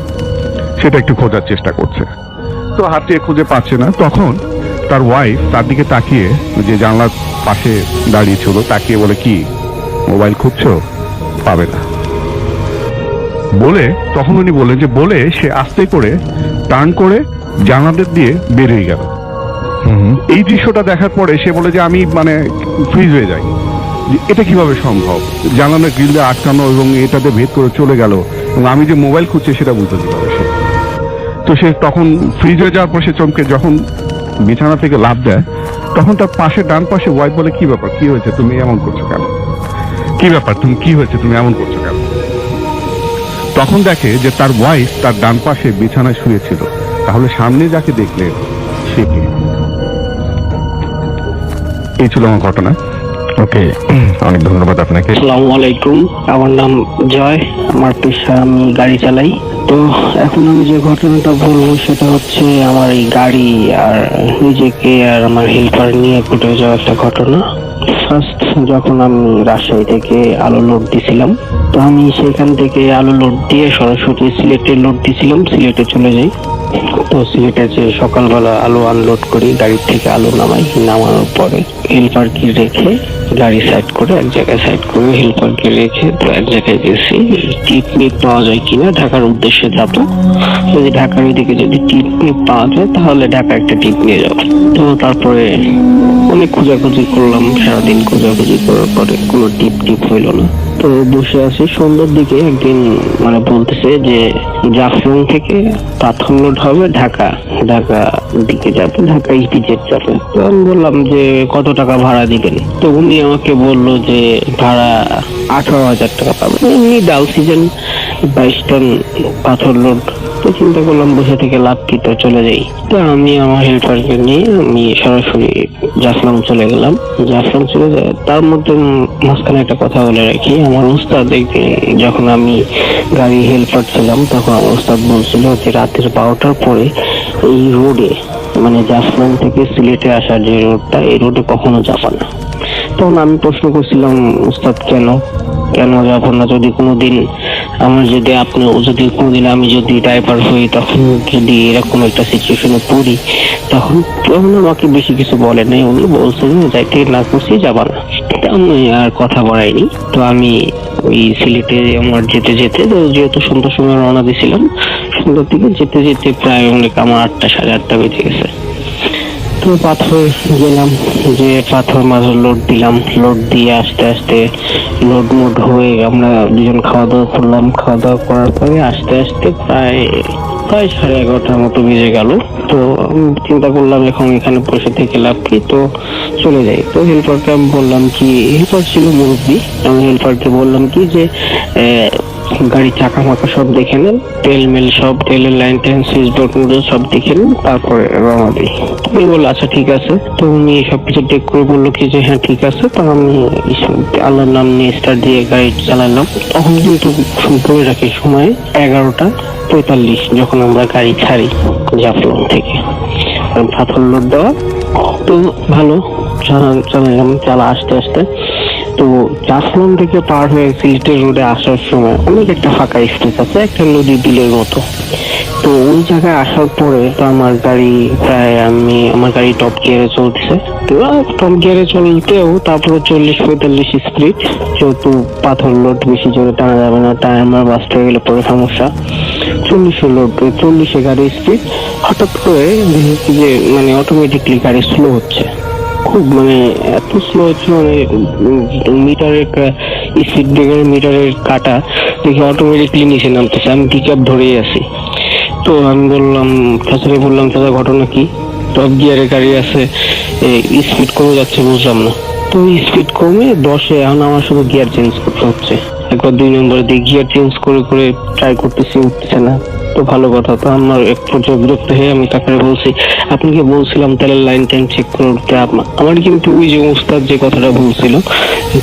সেটা একটু খোঁজার চেষ্টা করছে। তো হাত দিয়ে খুঁজে পাচ্ছে না। তখন তার ওয়াইফ তার দিকে তাকিয়ে, যে জানলার পাশে দাঁড়িয়ে ছিল, তাকিয়ে বলে কি মোবাইল খুঁজছো, পাবে না বলে। তখন উনি বললেন যে, বলে সে আস্তে করে টার্ন করে জানালার দিয়ে বেরিয়ে গেল। এই দৃশ্যটা দেখার পরে সে বলে যে আমি মানে ফ্রিজ হয়ে যাই, যে এটা কিভাবে সম্ভব, জানালার গ্রিল দিয়ে আটকানো এবং এটাতে ভেদ করে চলে গেল, এবং আমি যে মোবাইল খুঁজছি সেটা বুঝতে কিভাবে সে। তো সে তখন ফ্রিজ হয়ে যাওয়ার পর সে চমকে যখন বিছানা থেকে লাফ দেয়, তখন তার পাশে ডান পাশে ওয়াইফ বলে কি ব্যাপার, কি হয়েছে, তুমি এমন করছো কেন, কি ব্যাপার, তুমি কি হয়েছে, তুমি এমন করছো কেন? তখন দেখে যে তার ওয়াইফ তার ডান পাশে বিছানায় শুয়েছিল। তাহলে সামনে যাকে দেখলেন সে কে? এই ছিল আমার ঘটনা। ওকে, অনেক ধন্যবাদ আপনাকে। আসসালামু আলাইকুম, আমার নাম জয়, আমার পেশা আমি গাড়ি চালাই। তো এখন আমি যে ঘটনাটা বলবো সেটা হচ্ছে আমার এই গাড়ি আর নিজেকে আর আমার হেল্পার নিয়ে ঘটে যাওয়া একটা ঘটনা। ফার্স্ট যখন আমি রাজশাহী থেকে আলু লোড দিছিলাম, তো আমি সেখান থেকে আলু লোড দিয়ে সরাসরি সিলেটে লোড দিছিলাম, সিলেটে চলে যাই। তো সিলেটে যে সকালবেলা আলু আনলোড করি, গাড়ির থেকে আলু নামাই, নামানোর পরে হেল্পারকে রেখে গাড়ি সাইড করে এক জায়গায় সাইড করে হেল্পারকে রেখে তো এক জায়গায় গেছি টিপ মিপ পাওয়া যায় কিনা, ঢাকার উদ্দেশ্যে যাবো। যদি ঢাকার ওইদিকে যদি টিপ মিপ পাওয়া যায় তাহলে ঢাকা একটা টিপ নিয়ে যাবো। তো তারপরে অনেক খোঁজাখুঁজি করলাম, সারাদিন খোঁজাখুঁজি করার পরে কোনো টিপ হইলো না। তো বসে আছি, সন্ধ্যার দিকে একদিন মানে বলতেছে যে জাফলং থেকে পাথর লোড হবে ঢাকা দিকে যাবে, ঢাকা ইপিজেড যাবে। তো আমি বললাম যে কত টাকা ভাড়া দিবেন? তো উনি আমাকে বললো যে ভাড়া 18,000 টাকা পাবে, এমনি ডাল সিজন 22 টন পাথর লোড। তো চিন্তা করলাম বসে থেকে লাভ কি, তো চলে যাই। তো আমি আমার হেল্পারকে নিয়ে আমি সরাসরি জাফলং চলে গেলাম। জাফলং চলে যায়, তার মধ্যে মাঝখানে একটা কথা বলে রাখি, আমার উস্তাদ যখন আমি গাড়ি হেল্পার ছিলাম তখন আমার উস্তাদ বলছিল যে রাতের 12টার পরে এই রোডে মানে জাফলং থেকে সিলেটে আসার যে রোডটা, এই রোডে কখনো যাবা না। তখন আমি প্রশ্ন করছিলাম, উস্তাদ কেন যাবো না? যদি কোনোদিন আমি যদি ড্রাইভার হই, তখন যদি এরকম একটা সিচুয়েশনে পড়ি, তখন আমাকে বেশি কিছু বলে নাই। উনি বলছে যে যাইতে না করছি যাবা না। তো আমি আর কথা বাড়াইনি। তো আমি ওই সিলেটে আমার যেতে তো যেহেতু সন্ধ্যার সময় রওনা দিয়েছিলাম, সন্ধ্যার দিকে যেতে প্রায় আমার 8টা 8:30 বেজে গেছে। তো পাথর গেলাম, যে পাথর মাঝে লোড দিলাম, লোড দিয়ে আস্তে আস্তে লোড মোড হয়ে আমরা দুজন খাওয়া দাওয়া করলাম। খাওয়া দাওয়া করার পরে আস্তে আস্তে প্রায় 11:30 মতো বেজে গেল। তো আমি চিন্তা করলাম এখন এখানে বসে থেকে লাভ কি, তো চলে যাই। তো হেল্পারকে আমি বললাম কি, হেল্পার ছিল মুরব্বী, আমি হেল্পারকে বললাম কি যে গাড়ির চাকা মাকা সব দেখে নেন, তেলের লাইন ট্যান সুইচ বোর্ড সব দেখে নেন, তারপরে রওনা দিই। আমি বললাম আচ্ছা ঠিক আছে। তো উনি সবকিছু চেক করে বললো কি যে হ্যাঁ ঠিক আছে। তো আমি আল্লাহর নাম নিয়ে স্টার্ট দিয়ে গাড়ি চালালাম। তখন কিন্তু ধরে রাখি সময় 11:45 যখন আমরা গাড়ি ছাড়ি জাফলং থেকে, পাথর লোড দেওয়া। তো ভালো চালা আস্তে আস্তে। তো জাফলং থেকে পার হয়ে সিলেটের রোডে আসার সময় অনেক একটা ফাঁকা স্পেস আছে, একটা নদী বিলের মতো। তো ওই জায়গায় আসার পরে তো আমার গাড়ি টপ গিয়ারে চলতেছে। তো টপ গিয়ারে চলতেও তারপরে 40-45 স্পিড, যেহেতু পাথর লোড বেশি জোরে টানা যাবে না, টায়ার বাস্ট হয়ে গেলে পরে সমস্যা। 40 গাড়ির স্পিড। হঠাৎ করে দেখি যে অটোমেটিকলি গাড়ি স্লো হচ্ছে, খুব এত স্লো হচ্ছে, মিটারের স্পিড ব্রেকার মিটারের কাটা দেখি অটোমেটিকলি নিচে নামতেছে। আমি পিক আপ ধরেই আছি। তো আমি বললাম চাচা ঘটনা কি? টপ গিয়ারে গাড়ি আছে, স্পিড কমে যাচ্ছে, বুঝলাম না। তো স্পিড কমে 10-এ, এখন আমার শুধু গিয়ার চেঞ্জ করতে হচ্ছে। একবার 2 নম্বরে দিয়ে গিয়ার চেঞ্জ করে ট্রাই করতেছি, উঠতেছে না। তো ভালো কথা। তো আমার এক পর্যায়ে বিরক্ত হয়ে আমি তাকে বলছি, আপনাকে বলছিলাম তেলের লাইন টাইন চেক করে উঠতে। আমার কিন্তু ওই যে উস্তাদ যে কথাটা বলছিল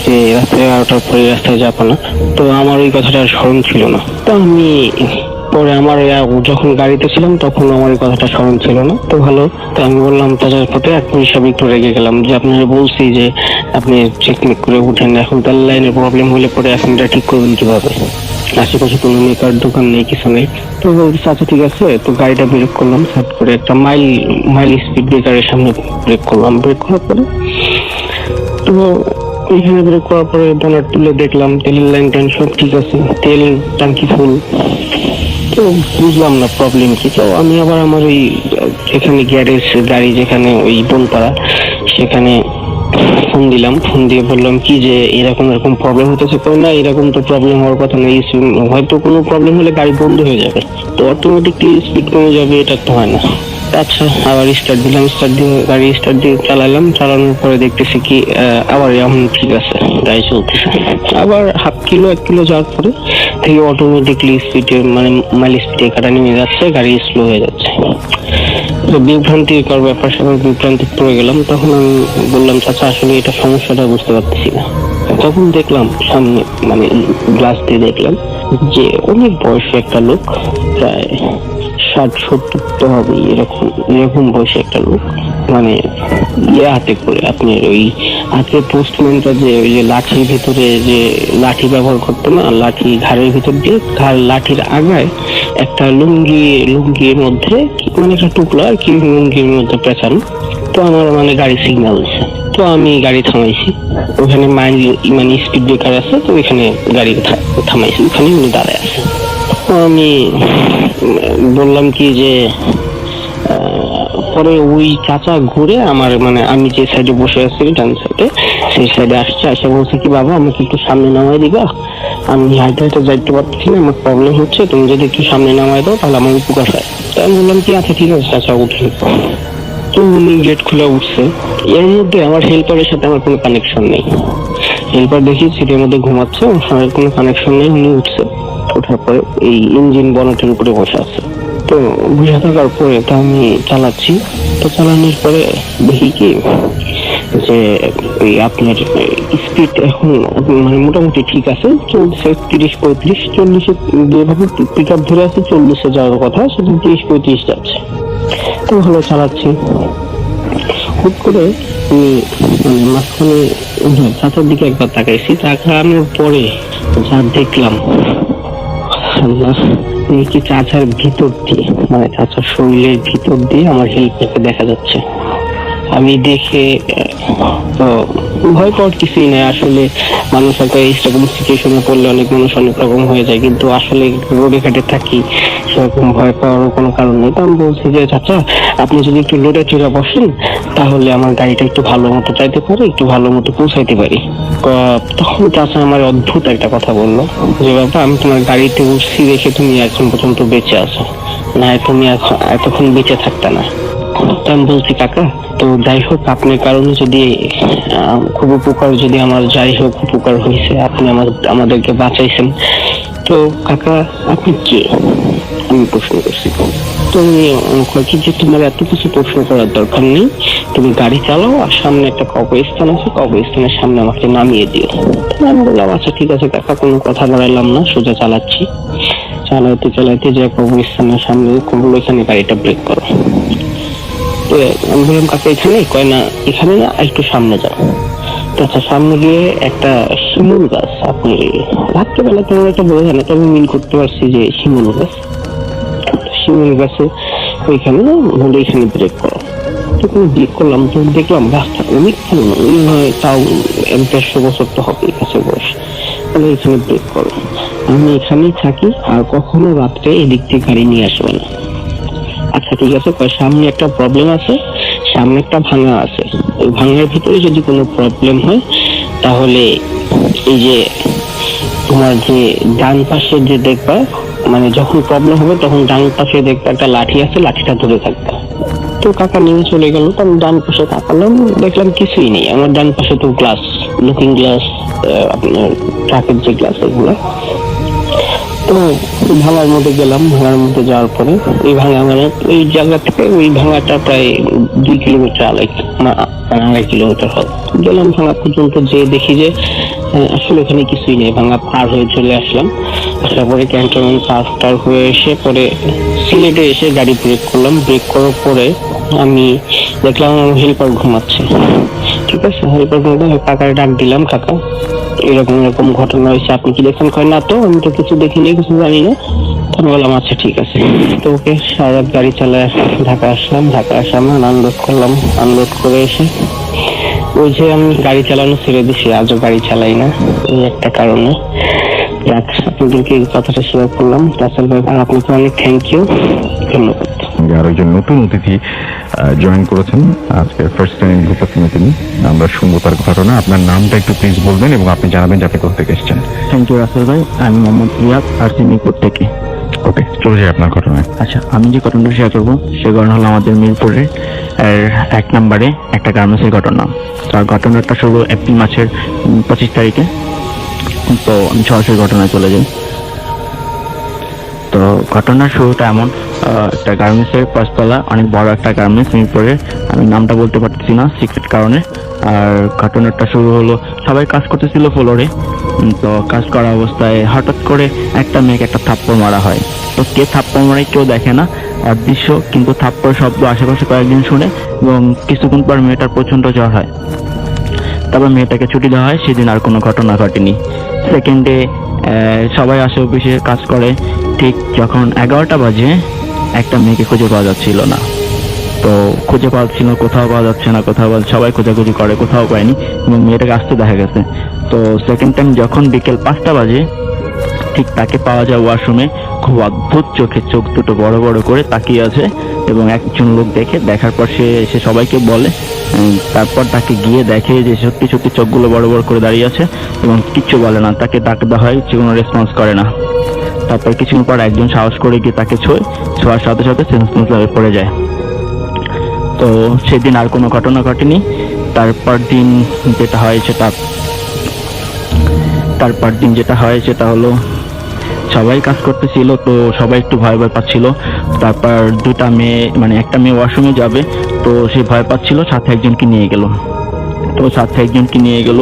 যে রাস্তায় 11টার পরে রাস্তায় যাবো না, তো আমার ওই কথাটা স্মরণ ছিল না। তো আমি পরে যখন গাড়িতে ছিলাম তখন আমার এই কথাটা স্মরণ ছিল না। তো ভালো। তো আমি বললাম তাজার পথে এক হিসাবে একটু রেগে গেলাম যে আপনারা বলছি যে আপনি চেকমেক করে উঠেন, এখন তেল লাইনের প্রবলেম হলে পরে এখন এটা ঠিক করবেন কিভাবে? আশেপাশে কোনো মেকার দোকান নেই, কিছু নেই। তো বলছি আচ্ছা ঠিক আছে। তো গাড়িটা ব্রেক করলাম, সাট করে একটা মাইল স্পিড ব্রেকারের সামনে ব্রেক করলাম। ব্রেক করার পরে তো এইখানে ব্রেক করার পরে বোনাট তুলে দেখলাম তেলের লাইন টাইন সব ঠিক আছে, তেল ট্যাঙ্কি ফুল। তো বুঝলাম না প্রবলেম কি। তো আমি আবার আমার ওই যেখানে গ্যারেজ গাড়ি যেখানে ওই বনপাড়া, সেখানে ফোন দিলাম। ফোন দিয়ে বললাম কি যে এরকম প্রবলেম হতেছে। না, এরকম তো প্রবলেম হওয়ার কথা নেই, হয়তো কোনো প্রবলেম হলে গাড়ি বন্ধ হয়ে যাবে, তো অটোমেটিকলি স্পিড কমে যাবে, এটা তো হয় না। আচ্ছা, আবার স্টার্ট দিলাম, গাড়ি স্টার্ট দিয়ে চালানোর পরে দেখতেছি কি আবার এখন ঠিক আছে, গাড়ি চলতেছে। আবার 1 কিলো যাওয়ার পরে থেকে অটোমেটিকলি স্পিডে মাইল স্পিডে কাটা নেমে যাচ্ছে, গাড়ি স্লো হয়ে যাচ্ছে। তো বিভ্রান্তিকর ব্যাপার স্যাপার, বিভ্রান্তি পড়ে গেলাম। তখন আমি বললাম চাচা আসলে এটা সমস্যাটা বুঝতে পারতেছি না। তখন দেখলাম সামনে গ্লাস দিয়ে দেখলাম যে অনেক বয়সী একটা লোক, প্রায় 60-70 তো হবে, এরকম বয়সী একটা লোক, হাতে করে আপনার ওই হাতের পোস্টম্যানটা যে ওই যে লাঠির ভিতরে যে লাঠি ব্যবহার করতো না, লাঠি ঘাড়ের ভিতর দিয়ে লাঠির আগায় একটা লুঙ্গির মধ্যে একটা টুকরা আর কি লুঙ্গির মধ্যে পেঁচানো। তো আমার গাড়ি সিগন্যাল দিচ্ছে। তো আমি গাড়ি থামাইছি, ওখানে স্পিড ব্রেকার আছে, তো ওইখানে গাড়ি থামাইছি, ওখানে উনি দাঁড়ায় আছে। তো আমি বললাম কি যে পরে ওই চাচা ঘুরে আমার আমি যে সাইডে বসে আছি ডান সাইডে, সেই সাইডে আসে বলছে কি বাবা আমাকে একটু সামনে নামাই দিবা, আমি হাইটে যাইতে পারছি না, আমার প্রবলেম হচ্ছে, তুমি যদি একটু সামনে নামাই দাও তাহলে আমার উপকার হয়। তো আমি বললাম কি আচ্ছা ঠিক আছে চাচা উঠে। তো উনি গেট খুলে উঠছে। এর মধ্যে আমার হেল্পারের সাথে আমার কোনো কানেকশন নেই। হেল্পার দেখি সিটের মধ্যে ঘুমাচ্ছে, ওর সঙ্গে কোনো কানেকশন নেই। উনি উঠছে, ওঠার পরে এই ইঞ্জিন বনেটের উপরে বসে আছে। তো বসে থাকার পরে তো আমি চালাচ্ছি। তো চালানোর পরে দেখি কি যে ওই আপনার স্পিড এখন মোটামুটি ঠিক আছে, চলছে 30-35, 40-এ যেভাবে পিক আপ ধরে আছে 40-এ যাওয়ার কথা, সেটা 30-35 যাচ্ছে। তো ভালো চালাচ্ছি। হুট করে আমি মানে মাঝখানে চাচার দিকে একবার তাকাইছি, তাকানোর পরে যা দেখলাম, আল্লাহ, কি চাচার ভিতর দিয়ে মানে চাচার শরীরের ভিতর দিয়ে আমার হেল্পকে দেখা যাচ্ছে। আমি দেখে তো ভয় পাওয়ার কিছুই নেই। আসলে মানুষ একটা এইরকম সিচুয়েশনে পড়লে অনেক মানুষ অনেক রকম হয়ে যায়, কিন্তু আসলে রোডে ঘাটে থাকি, সেরকম ভয় পাওয়ারও কোনো কারণ নেই। তো আমি বলছি যে চাচা, আপনি যদি একটু লোডে চড়ে বসেন তাহলে আমার গাড়িটা একটু ভালো মতো চাইতে পারে, একটু ভালো মতো পৌঁছাইতে পারি। তখন চাচা আমার অদ্ভুত একটা কথা বললো যে বাবা, আমি তোমার গাড়িতে উঠছি দেখে তুমি এখন পর্যন্ত বেঁচে আছো, না তুমি এতক্ষণ বেঁচে থাকতে না। তো আমি বলছি কাকা, তো যাই হোক, আপনার কারণে যদি খুব উপকার, যদি আমার যাই হোক উপকার হয়েছে, আপনি আমাদেরকে বাঁচাইছেন, তো কাকা আপনি কে? আমি প্রশ্ন করছি। তুমি কি যে তোমার এত কিছু প্রশ্ন করার দরকার নেই, তুমি গাড়ি চালাও আর সামনে একটা কবরস্থান আছে, কবরস্থানের সামনে আমাকে নামিয়ে দিও। আমি বললাম আচ্ছা ঠিক আছে কাকা, কোনো কথা বাড়াইলাম না, সোজা চালাচ্ছি। চালাইতে চালাইতে যে কবরস্থানের সামনে বললো এখানে গাড়িটা ব্রেক করো। আমি বললাম কাকা এখানে? কয় না এখানে না, একটু সামনে যাও। আচ্ছা, সামনে গিয়ে একটা শিমুল গাছ, আপনি রাত্রেবেলা তেমন একটা বোঝা যায় না, তবে মিল করতে পারছি যে শিমুল গাছ। শিমুল গাছে ওইখানে বলে এখানে ব্রেক করো। তখন ব্রেক করলাম, তো দেখলাম গাছটা অনেক পুরোনো, হয় তাও 150 বছর তো হবে গাছের বয়স। তাহলে এখানে ব্রেক করো, আমি এখানেই থাকি আর কখনো রাত্রে এদিক থেকে গাড়ি নিয়ে আসবে না। আচ্ছা ঠিক আছে, সামনে একটা প্রবলেম আছে, সামনে একটা ভাঙা আছে, ওই ভাঙার ভিতরে যদি কোনো প্রবলেম হয় তাহলে এই যে তোমার যে ডান পাশে যে দেখবা, মানে যখন প্রবলেম হবে তখন ডান পাশে দেখবা একটা লাঠি আছে, লাঠিটা ধরে থাকবা। তো কাকা নিয়ে চলে গেল, তো আমি ডান পাশে তাকালাম, দেখলাম কিছুই নেই। আমার ডান পাশে তো গ্লাস, লুকিং গ্লাস, আপনার ট্রাকের যে গ্লাস, এগুলো। তো ভাঙার মধ্যে গেলাম, ভাঙার মধ্যে যাওয়ার পরে এই ভাঙা মানে ওই জায়গা থেকে ওই ভাঙাটা প্রায় 2 কিলোমিটার, আড়াই কিলোমিটার হবে। গেলাম ভাঙা পর্যন্ত, যে দেখি যে আসলে এখানে কিছুই নেই। ভাঙা পার হয়ে চলে আসলাম, আসার পরে ক্যান্টনমেন্ট পার হয়ে এসে পরে সিলেটে এসে গাড়ি ব্রেক করলাম। ব্রেক করার পরে আমি দেখলাম আমার হেল্পার ঘুমাচ্ছে। ঠিক আছে, হেল্পার ঘুমাতে কাকারে ডাক দিলাম, কাকা এরকম এরকম ঘটনা হয়েছে, আপনি কি দেখছেন? কয় না তো, আমি তো কিছু দেখিনি, কিছু জানি না। আমি বললাম আচ্ছা ঠিক আছে। তো ওকে সারা রাত গাড়ি চালায় ঢাকা আসলাম। ঢাকা আসলাম, আনলোড করলাম। আনলোড করে এসে ওই যে আমি গাড়ি চালানো ছেড়ে দিছি, আজও গাড়ি চালাই না, এই একটা কারণে। যাক, আপনাদেরকে এই কথাটা শেয়ার করলাম। রাসেল ভাই, আপনাকে অনেক থ্যাংক ইউ, ধন্যবাদ। আরো একজন নতুন অতিথি জয়েন করেছেন আজকে, ফার্স্ট টাইম ঢুকেছেন তিনি। আমরা শুনবো তার ঘটনা। আপনার নামটা একটু প্লিজ বলবেন এবং আপনি জানাবেন যে আপনি কোথা থেকে এসেছেন। থ্যাংক ইউ রাসেল ভাই, আমি মোহাম্মদ রিয়াদ, আসছি মিরপুর থেকে। ওকে, চলে যাই আপনার ঘটনায়। আচ্ছা, আমি যে ঘটনাটা শেয়ার করবো সে ঘটনা হলো আমাদের মিরপুরের 1 নম্বরে একটা গার্মেন্টসের ঘটনা। তার ঘটনাটা শুরু এপ্রিল মাসের 25 তারিখে। তো আমি সরাসরি ঘটনায় চলে যাই। তো ঘটনার শুরুটা এমন, একটা গার্মেন্টসের 5 তলা অনেক বড় একটা গার্মেন্টস মিরপুরে, আমি নামটা বলতে পারতেছি না সিক্রেট কারণে। আর ঘটনাটা শুরু হলো, সবাই কাজ করতেছিল ফ্লোরে। তো কাজ করা অবস্থায় হঠাৎ করে একটা মেয়েকে একটা থাপ্পড় মারা হয়। তো কে থাপ্পড় মারে কেউ দেখে না, অদৃশ্য, কিন্তু থাপ্পড় শব্দ আশেপাশে কয়েকদিন শুনে এবং কিছুক্ষণ পর মেয়েটার প্রচন্ড জ্বর হয়। তারপর মেয়েটাকে ছুটি দেওয়া হয়, সেদিন আর কোনো ঘটনা ঘটেনি। সেকেন্ডে সবাই আসে, অফিসে কাজ করে। ঠিক যখন 11টা বাজে, একটা মেয়েকে খুঁজে পাওয়া যাচ্ছিল না। তো খুঁজে পাচ্ছিল, কোথাও পাওয়া যাচ্ছে না, সবাই খোঁজাখুঁজি করে, কোথাও পায়নি এবং মেয়েটাকে আসতে দেখা গেছে। তো সেকেন্ড টাইম যখন বিকেল 5টা বাজে, ঠিক তাকে পাওয়া যায় ওয়াশরুমে, খুব অদ্ভুত চোখে, চোখ দুটো বড় বড় করে তাকিয়ে আছে। এবং একজন লোক দেখার পর সে সবাইকে বলে। তারপর তাকে গিয়ে দেখে যে সত্যি সত্যি চোখগুলো বড় বড় করে দাঁড়িয়ে আছে এবং কিচ্ছু বলে না। তাকে ডাক দেওয়া হয়, সে কোনো রেসপন্স করে না। তারপর কিছুক্ষণ পর একজন সাহস করে গিয়ে তাকে ছোঁয়ার সাথে সাথে সেন্সলেস হয়ে পড়ে যায়। তো সেদিন আর কোনো ঘটনা ঘটেনি। তারপর দিন যেটা হয় সেটা হলো, সবাই কাজ করতেছিল, তো সবাই একটু ভয় পাচ্ছিল। তারপর দুটা মেয়ে, মানে একটা মেয়ে ওয়াশরুমে যাবে, তো সে ভয় পাচ্ছিল, সাথে একজনকে নিয়ে গেল।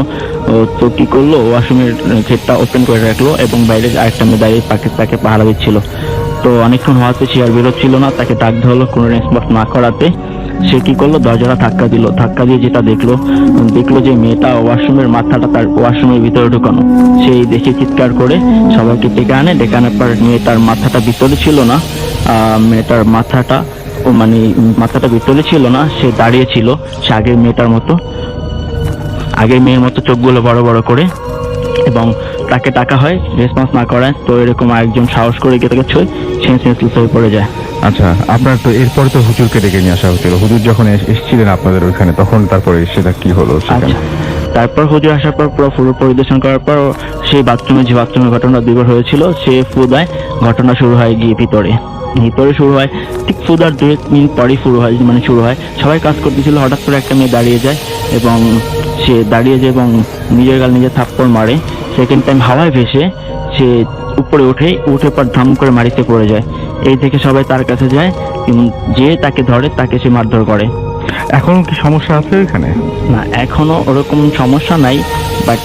তো কি করলো, ওয়াশরুমের গেটটা ওপেন করে রাখলো এবং বাইরে আরেকটা মেয়ে দাঁড়িয়ে তাকে পাহারা দিচ্ছিল। তো অনেকক্ষণ হওয়াতে সে আর বেরোচ্ছিল না, তাকে ডাক হলো, কোনো রেসপন্স না করাতে সে কি করলো, দরজাটা ধাক্কা দিল। ধাক্কা দিয়ে যেটা দেখলো যে মেয়েটা ওয়াশরুমের মাথাটা তার ওয়াশরুমের ভিতরে ঢুকানো। সেই দেখে চিৎকার করে সবাইকে ডেকে আনার পর মেয়েটার মাথাটা ভিতরে ছিল না, মেয়েটার মাথাটা ভিতরে ছিল না, সে দাঁড়িয়ে ছিল সে আগের মেয়ের মতো চোখগুলো বড় বড় করে, এবং তাকে ডাকা হয়, রেসপন্স না করায়। তো এরকম আরেকজন সাহস করে গিয়ে তাকে ছুঁয়ে সে সেন্সলেস হয়ে পড়ে যায়। আচ্ছা, আপনার তো এরপরে তো হুজুরকে ডেকে নিয়ে আসা হচ্ছিল। হুজুর যখন এসেছিলেন আপনাদের ওইখানে, তখন তারপরে সেটা কি হলো সেখানে? আচ্ছা, তারপর হুজুর আসার পর পুরো পরিদর্শন করার পর সেই বাথরুমের ঘটনা দুবার হয়েছিল, সে ফু দেয়। ঘটনা শুরু হয় গিয়ে ভিতরে শুরু হয়, ঠিক ফু দেওয়ার 2 মিনিট পরেই শুরু হয়। সবাই কাজ করতেছিল, হঠাৎ করে একটা মেয়ে দাঁড়িয়ে যায় এবং নিজের গাল নিজে থাপ্পড় মারে। সেকেন্ড টাইম হাওয়ায় ভেসে সে উপরে উঠে পর ধাম করে মাটিতে পড়ে যায়। এই থেকে সবাই তার কাছে যায় এবং যে তাকে ধরে তাকে সে মারধর করে। এখন কি সমস্যা আছে এখানে? না, এখনো ওরকম সমস্যা নাই, বাট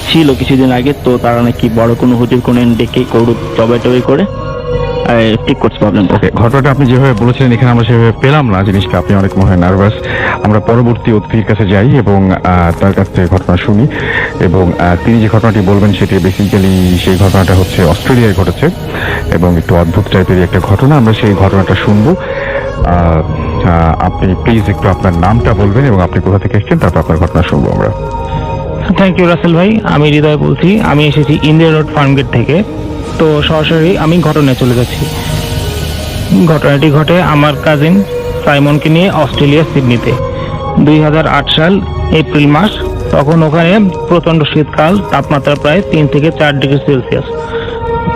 ছিল কিছুদিন আগে। তো তারা নাকি বড় কোনো হুজুর কোনো ডেকে টবে করে ঠিক করতে পারবেন। ওকে, ঘটনাটা আপনি যেভাবে বলেছিলেন এখানে আমরা সেভাবে পেলাম না জিনিসটা। আপনি অনেক মনে হয় নার্ভাস। আমরা পরবর্তী অতিথির কাছে যাই এবং তার কাছ থেকে ঘটনা শুনি, এবং তিনি যে ঘটনাটি বলবেন সেটি বেসিক্যালি সেই ঘটনাটা হচ্ছে অস্ট্রেলিয়ায় ঘটেছে এবং একটু অদ্ভুত টাইপের একটা ঘটনা। আমরা সেই ঘটনাটা শুনবো। আপনি প্লিজ একটু আপনার নামটা বলবেন এবং আপনি কোথা থেকে এসেছেন, তারপর আপনার ঘটনা শুনবো আমরা। থ্যাংক ইউ রাসেল ভাই। আমি হৃদয় বলছি, আমি এসেছি ইন্ডিয়া রোড ফার্মগেট থেকে। তো সরাসরি আমি ঘটনায় চলে যাচ্ছি। ঘটনাটি ঘটে আমার কাজিন সাইমনকে নিয়ে অস্ট্রেলিয়ার সিডনিতে 2008 সাল এপ্রিল মাস। তখন ওখানে প্রচন্ড শীতকাল, তাপমাত্রা প্রায় 3 থেকে 4 ডিগ্রি সেলসিয়াস।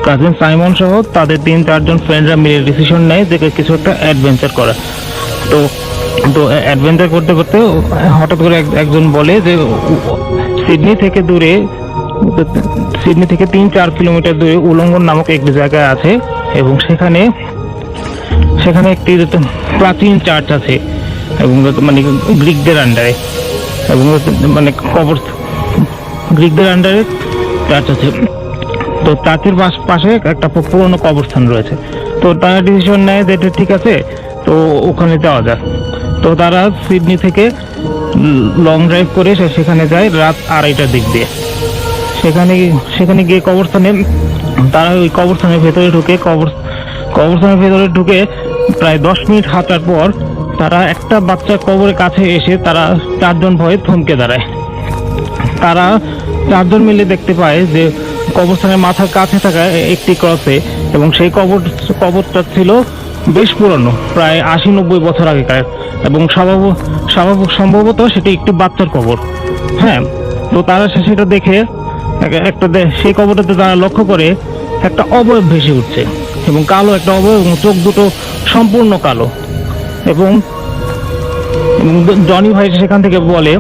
কাজিন সাইমন সহ তাদের 3-4 জন ফ্রেন্ডরা মিলে ডিসিশন নেয় যে কিছু একটা অ্যাডভেঞ্চার করা। তো অ্যাডভেঞ্চার করতে করতে হঠাৎ করে একজন বলে যে সিডনি থেকে 3-4 কিলোমিটার দূরে উলঙ্গন নামক একটি জায়গা আছে এবং সেখানে একটি প্রাচীন চার্চ আছে এবং মানে গ্রিকদের আন্ডারে, এবং মানে গ্রিকদের আন্ডারে চার্চ আছে। তো চার্চের পাশে একটা পুরনো কবরস্থান রয়েছে। তো তারা ডিসিশন নেয় যে এটা ঠিক আছে, তো ওখানে যাওয়া যায়। তো তারা সিডনি থেকে লং ড্রাইভ করে সেখানে যায় রাত 2:30টার দিক দিয়ে। সেখানে গিয়ে তারা ওই কবরস্থানের ভেতরে ঢুকে প্রায় 10 মিনিট হাঁটার পর তারা একটা বাচ্চা কবরের কাছে এসে তারা 4 জন ভয়ে থমকে দাঁড়ায়। তারা 4 জন মিলে দেখতে পায় যে কবরস্থানের মাথার কাছে থাকা একটি ক্রসে, এবং সেই কবরটা ছিল বেশ পুরনো, প্রায় 80-90 বছর আগেকার, এবং সম্ভবত সেটি একটি বাচ্চার কবর। হ্যাঁ, তো তারা সেটা দেখে সেই কবরটাতে তারা লক্ষ্য করে একটা অবয়ব ভেসে উঠছে, এবং কালো একটা অবয়ব, এবং চোখ দুটো সম্পূর্ণ কালো। এবং জনি ভাই সেখান থেকে বলে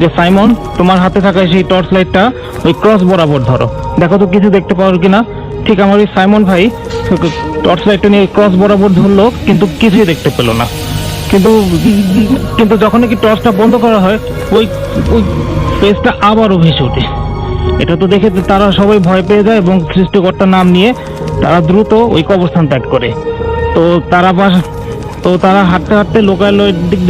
যে সাইমন, তোমার হাতে থাকা সেই টর্চ লাইটটা ওই ক্রস বরাবর ধরো, দেখো তো কিছু দেখতে পাও কিনা। ঠিক আমার ওই সাইমন ভাই টর্চ লাইটটা নিয়ে ক্রস বরাবর ধরলো, কিন্তু কিছুই দেখতে পেল না। কিন্তু যখন কি টর্চটা বন্ধ করা হয়, ওই ফেসটা আবারও ভেসে ওঠে। এটা তো দেখে তারা সবাই ভয় পেয়ে যায় এবং সৃষ্টিকর্তার নাম নিয়ে তারা দ্রুত ওই কবরস্থান ত্যাগ করে। তো তারা হাঁটতে হাঁটতে লোকালয়ের দিক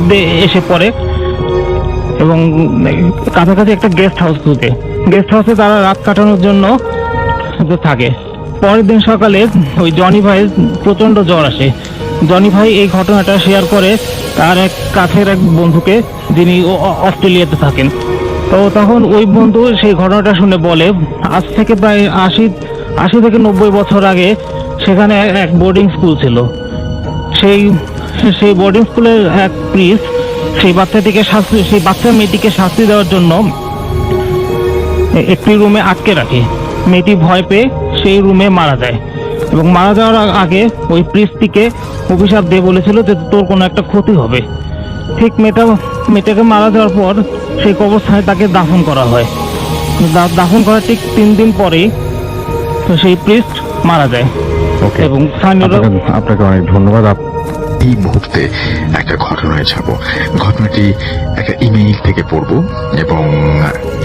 দিয়ে এসে পড়ে এবং কাছাকাছি একটা গেস্ট হাউসে তারা রাত কাটানোর জন্য থাকে। পরের দিন সকালে ওই জনি ভাই প্রচন্ড জ্বর আসে। জনি ভাই এই ঘটনাটা শেয়ার করে তার এক কাছের এক বন্ধুকে, যিনি অস্ট্রেলিয়াতে থাকেন। তো তখন ওই বন্ধু সেই ঘটনাটা শুনে বলে, আজ থেকে প্রায় 80 থেকে 90 বছর আগে সেখানে এক বোর্ডিং স্কুল ছিল। সেই বোর্ডিং স্কুলের এক প্রিস্ট সেই বাচ্চা মেয়েটিকে শাস্তি দেওয়ার জন্য একটি রুমে আটকে রাখে। মেয়েটি ভয় পেয়ে সেই রুমে মারা যায়, এবং মারা যাওয়ার আগে ওই প্রিস্টটিকে অভিশাপ দিয়ে বলেছিল যে তোর কোনো একটা ক্ষতি হবে। ঠিক মেয়েটাকে মারা যাওয়ার পর সেই কবরস্থানে তাকে দাফন করা হয়। দাফন করার ঠিক 3 দিন পরেই তো সেই প্রিস্ট মারা যায়। ওকে, এবং আপনাকে অনেক ধন্যবাদ। এই মুহূর্তে একটা ঘটনায় যাব। ঘটনাটি একটা ইমেইল থেকে পড়ব এবং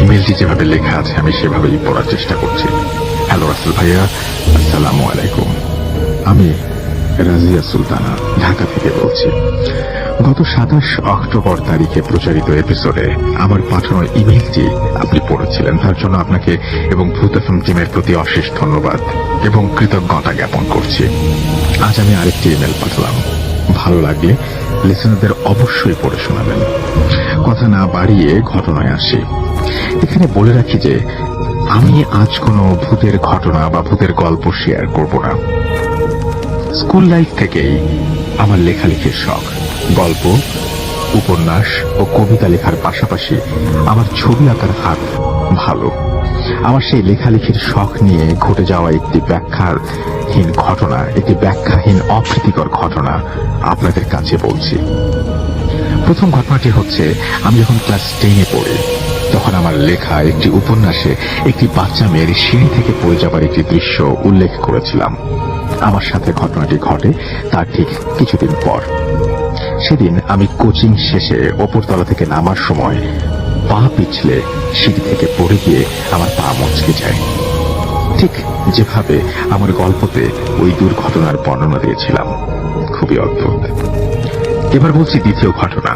ইমেইলটি যেভাবে লেখা আছে আমি সেভাবেই পড়ার চেষ্টা করছি। হ্যালো রাসেল ভাইয়া, আসসালামু আলাইকুম। আমি রাজিয়া সুলতানা ঢাকা থেকে বলছি। গত 27 অক্টোবর তারিখে প্রচারিত এপিসোডে আমার পাঠানো ইমেইলটি আপনি পড়েছিলেন, তার জন্য আপনাকে এবং ভূত এফএম টিমের প্রতি অশেষ ধন্যবাদ এবং কৃতজ্ঞতা জ্ঞাপন করছি। আজ আমি আরেকটি ইমেল পাঠালাম, ভালো লাগলে লিসেনারদের অবশ্যই পড়ে শোনাবেন। কথা না বাড়িয়ে ঘটনায় আসি। এখানে বলে রাখি যে আমি আজ কোনো ভূতের ঘটনা বা ভূতের গল্প শেয়ার করব না। স্কুল লাইফ থেকেই আমার লেখালেখির শখ। গল্প, উপন্যাস ও কবিতা লেখার পাশাপাশি আমার ছবি আঁকার হাত ভালো। আমার সেই লেখালেখির শখ নিয়ে ঘটে যাওয়া একটি ব্যাখ্যাহীন ঘটনা, একটি ব্যাখ্যাহীন অপ্রীতিকর ঘটনা আপনাদের কাছে বলছি। প্রথম ঘটনাটি হচ্ছে, আমি যখন ক্লাস 10-এ পড়ি তখন আমার লেখা একটি উপন্যাসে একটি বাচ্চা মেয়ের সিঁড়ি থেকে পড়ে যাবার একটি দৃশ্য উল্লেখ করেছিলাম। আমার সাথে ঘটনাটি ঘটে তার ঠিক কিছুদিন পর। সেদিন আমি কোচিং শেষে ওপরতলা থেকে নামার সময় পা পিছলে সিঁড়ি থেকে পড়ে গিয়ে আমার পা মচকে যায়, ঠিক যেভাবে আমার গল্পতে ওই দুর্ঘটনার বর্ণনা দিয়েছিলাম। খুবই অদ্ভুত। এবার বলছি দ্বিতীয় ঘটনা।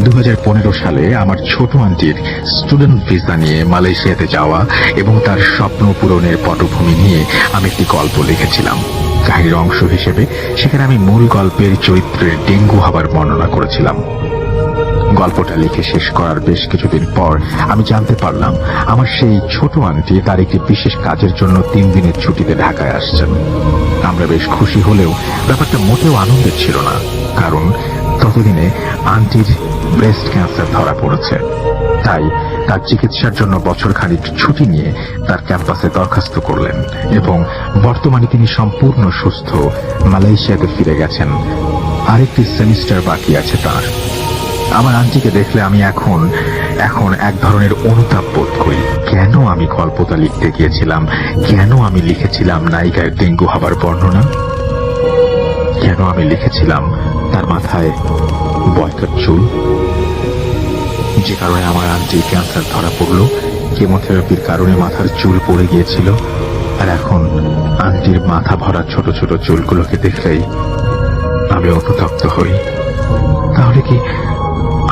2015 সালে আমার ছোট আন্টির স্টুডেন্ট ভিসা নিয়ে মালয়েশিয়াতে যাওয়া এবং তার স্বপ্ন পূরণের পটভূমি নিয়ে আমি একটি গল্প লিখেছিলাম। কাহিনীর অংশ হিসেবে সেখানে আমি মূল গল্পের চরিত্রের ডেঙ্গু হবার বর্ণনা করেছিলাম। গল্পটা লিখে শেষ করার বেশ কিছুদিন পর আমি জানতে পারলাম আমার সেই ছোট আন্টি তার একটি বিশেষ কাজের জন্য 3 দিনের ছুটিতে ঢাকায় আসছেন। আমরা বেশ খুশি হলেও ব্যাপারটা মোটেও আনন্দের ছিল না, কারণ ততদিনে আন্টির ব্রেস্ট ক্যান্সার ধরা পড়েছে। তাই তার চিকিৎসার জন্য বছরখানিক ছুটি নিয়ে তার ক্যাম্পাসে দরখাস্ত করলেন এবং বর্তমানে তিনি সম্পূর্ণ সুস্থ মালয়েশিয়াতে ফিরে গেছেন। আরেকটি সেমিস্টার বাকি আছে তার। আমার আন্টিকে দেখলে আমি এখন এক ধরনের অনুতাপ বোধ করি। কেন আমি গল্পটা লিখতে গিয়েছিলাম? কেন আমি লিখেছিলাম নায়িকার ডেঙ্গু হবার বর্ণনা? কেন আমি লিখেছিলাম তার মাথায় বয়কট চুল? যে কারণে আমার আন্টির ক্যান্সার ধরা পড়ল, কেমোথেরাপির কারণে মাথার চুল পড়ে গিয়েছিল, আর এখন আন্টির মাথা ভরা ছোট ছোট চুলগুলোকে দেখলেই আমি অনুতপ্ত হই। তাহলে কি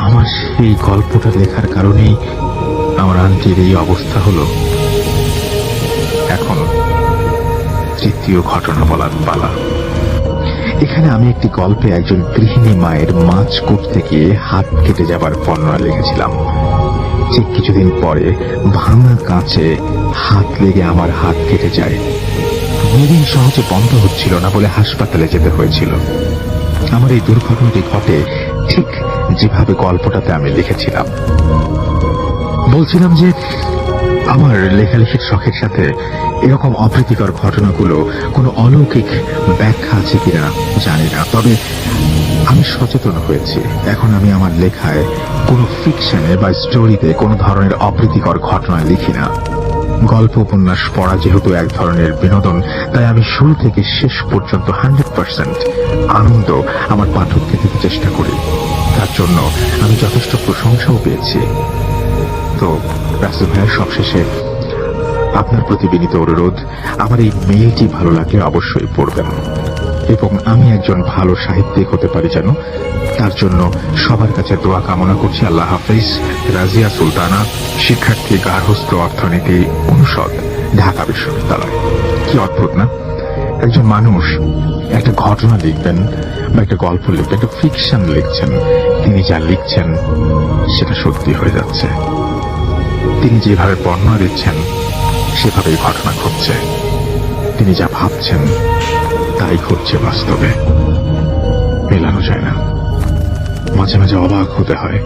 আমার সেই গল্পটা লেখার কারণেই আমার আন্টির এই অবস্থা হলো? এখন তৃতীয় ঘটনা বলার পালা। এখানে আমি একটি গল্পে একজন গৃহিণী মায়ের মাছ করতে গিয়ে হাত কেটে যাবার বর্ণনা লিখেছিলাম। ঠিক কিছুদিন পরে ভাঙা কাঁচে হাত লেগে আমার হাত কেটে যায়। ব্লিডিং সহজে বন্ধ হচ্ছিল না বলে হাসপাতালে যেতে হয়েছিল। আমার এই দুর্ঘটনাটি ঘটে ঠিক যেভাবে গল্পটাতে আমি লিখেছিলাম। বলছিলাম যে আমার লেখালেখির শখের সাথে এরকম অপ্রীতিকর ঘটনাগুলো কোনো অলৌকিক ব্যাখ্যা আছে কিনা জানি না, তবে আমি সচেতন হয়েছি। এখন আমি আমার লেখায় কোনো ফিকশনে বা স্টোরিতে কোনো ধরনের অপ্রীতিকর ঘটনা লিখি না। গল্প উপন্যাস পড়া যেহেতু এক ধরনের বিনোদন, তাই আমি শুরু থেকে শেষ পর্যন্ত 100% আনন্দ আমার পাঠককে দিতে চেষ্টা করি। তার জন্য আমি যথেষ্ট প্রশংসাও পেয়েছি। তো রাসেল ভাইয়ের সবশেষে আপনার প্রতি বিনীত অনুরোধ, আমার এই মেইলটি ভালো লাগলে অবশ্যই পড়বেন এবং আমি একজন ভালো সাহিত্যিক হতে পারি যেন, তার জন্য সবার কাছে দোয়া কামনা করছি। আল্লাহ হাফেজ। রাজিয়া সুলতানা, শিক্ষার্থী, গার্হস্থ্য অর্থনীতি অনুষদ, ঢাকা বিশ্ববিদ্যালয়। কি অদ্ভুত না? একজন মানুষ একটা ঘটনা লিখবেন বা একটা গল্প লিখবেন, একটা ফিকশন লিখছেন, তিনি যা লিখছেন সেটা সত্যি হয়ে যাচ্ছে। তিনি যেভাবে বর্ণনা দিচ্ছেন সেভাবেই ঘটনা ঘটছে। তিনি যা ভাবছেন তাই ঘটছে বাস্তবে। মেলানো যায় না। মাঝে মাঝে অবাক হতে হয়,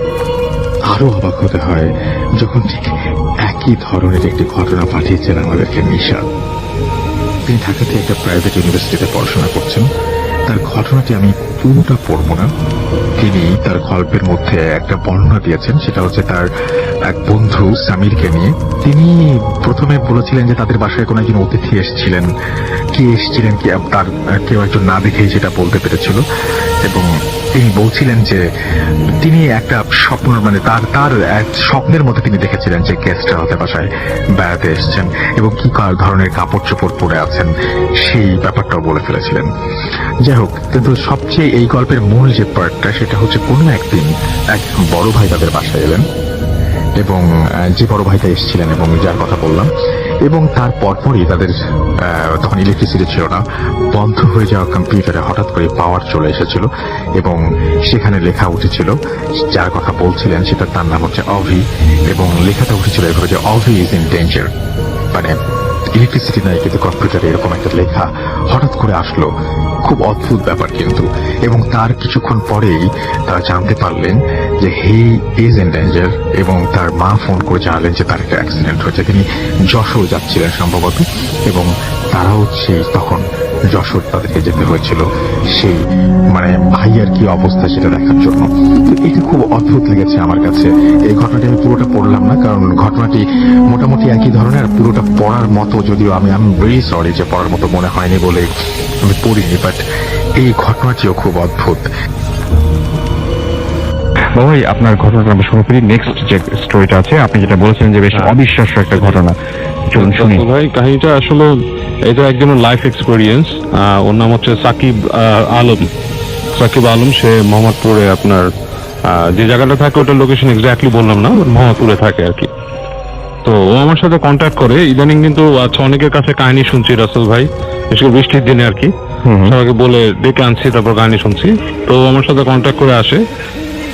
আরো অবাক হতে হয় যখন ঠিক একই ধরনের একটি ঘটনা পাঠিয়েছেন আমাদেরকে নিশাদ। তিনি ঢাকাতে একটা প্রাইভেট ইউনিভার্সিটিতে পড়াশোনা করছেন। তার ঘটনাটি আমি পুরোটা পড়ব না। তিনি তার গল্পের মধ্যে একটা বর্ণনা দিয়েছেন, সেটা হচ্ছে তার এক বন্ধু সামিরকে নিয়ে। তিনি প্রথমে বলেছিলেন যে তাদের বাসায় কোনো একজন অতিথি এসেছিলেন, কে এসেছিলেন কি তার কেউ একজন না দেখেই সেটা বলতে পেরেছিল। এবং তিনি বলছিলেন যে তিনি একটা স্বপ্ন মানে তার এক স্বপ্নের মধ্যে তিনি দেখেছিলেন যে গেস্টরা হতে বাসায় বেড়াতে এসেছেন এবং কি ধরনের কাপড় চোপড় পরে আছেন সেই ব্যাপারটাও বলে ফেলেছিলেন। যাই হোক, কিন্তু সবচেয়ে এই গল্পের মূল যে পার্টটা সেটা হচ্ছে কোনো একদিন এক বড় ভাই তাদের বাসায় এলেন এবং যে বড় ভাইটা এসেছিলেন এবং যার কথা বললাম, এবং তার পরপরই তাদের তখন ইলেকট্রিসিটি ছিল না, বন্ধ হয়ে যাওয়া কম্পিউটারে হঠাৎ করে পাওয়ার চলে এসেছিল এবং সেখানে লেখা উঠেছিল, যার কথা বলছিলেন সেটা তার নাম হচ্ছে অভি, এবং লেখাটা উঠেছিল এভাবে যে অভি ইজ ইন ডেঞ্জার। মানে ইলেকট্রিসিটি নাই কিন্তু কম্পিউটারে এরকম একটা লেখা হঠাৎ করে আসলো, খুব অদ্ভুত ব্যাপার কিন্তু। এবং তার কিছুক্ষণ পরেই তারা জানতে পারলেন যে হি ইজ ইন ডেঞ্জার, এবং তার মা ফোন করে জানালেন যে তার একটা অ্যাক্সিডেন্ট হয়েছে। তিনি যশোর যাচ্ছিলেন সম্ভবত, এবং তারাও সেই তখন যশোর তাদেরকে যেতে হয়েছিল সেই মানে ভাইয়ার কি অবস্থা সেটা দেখার জন্য। তো এটা খুব অদ্ভুত লেগেছে আমার কাছে। এই ঘটনাটি আমি পুরোটা পড়লাম না, কারণ ঘটনাটি মোটামুটি একই ধরনের, আর পুরোটা পড়ার মতো যদিও আমি ভেরি সরি যে পড়ার মতো মনে হয়নি বলে আমি পড়িনি, বাট এই ঘটনাটিও খুব অদ্ভুত। বাবাই, আপনার ঘটনাটা আমরা শুরু করি। নেক্সট যে স্টোরিটা আছে, আপনি যেটা বলেছেন যে বেশ অবিশ্বাস্য একটা ঘটনা, চলুন শুনি। ভাই কাহিনীটা আসলে এটা একজনের লাইফ এক্সপিরিয়েন্স। ওর নাম হচ্ছে সাকিব আলম। সে মোহাম্মদপুরে আপনার যে জায়গাটা থাকে ওটার লোকেশন এক্স্যাক্টলি বললাম না, মোহাম্মদপুরে থাকে আর কি। তো ও আমার সাথে কন্ট্যাক্ট করে ইদানিং, কিন্তু আচ্ছা অনেকের কাছে কাহিনী শুনছি রাসেল ভাই, বিশেষ করে বৃষ্টির দিনে আর কি, সবাইকে বলে ডেকে আনছি, তারপর কাহিনী শুনছি। তো আমার সাথে কন্ট্যাক্ট করে আসে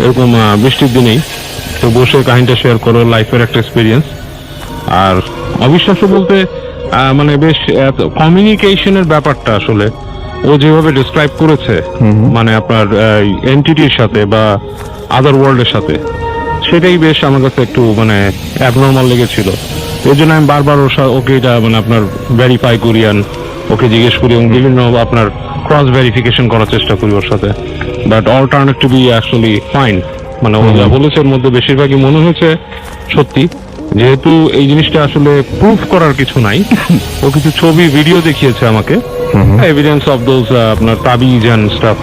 এরকম বৃষ্টির দিনেই, তো বসে কাহিনীটা শেয়ার করো, লাইফের একটা এক্সপিরিয়েন্স। আর অবিশ্বাস্য বলতে মানে বেশ কমিউনিকেশনের ব্যাপারটা আসলে ও যেভাবে ডিসক্রাইব করেছে, মানে আপনার এন্টিটির সাথে বা আদার ওয়ার্ল্ডের সাথে, সেটাই বেশ আমার কাছে একটু মানে অ্যাবনর্মাল লেগেছিল। এই জন্য আমি বারবার ওকে এটা মানে আপনার ভেরিফাই করি, ওকে জিজ্ঞেস করি এবং বিভিন্ন আপনার ক্রস ভেরিফিকেশন করার চেষ্টা করি ওর সাথে। But all turn to be actually fine. মানে ও যা বলেছে এর মধ্যে বেশিরভাগই মনে হয়েছে সত্যি, যেহেতু এই জিনিসটা আসলে প্রুফ করার কিছু নাই। ও কিছু ছবি ভিডিও দেখিয়েছে আমাকে, এভিডেন্স অফ দোজ আপনার তাবিজ এন্ড স্টাফ,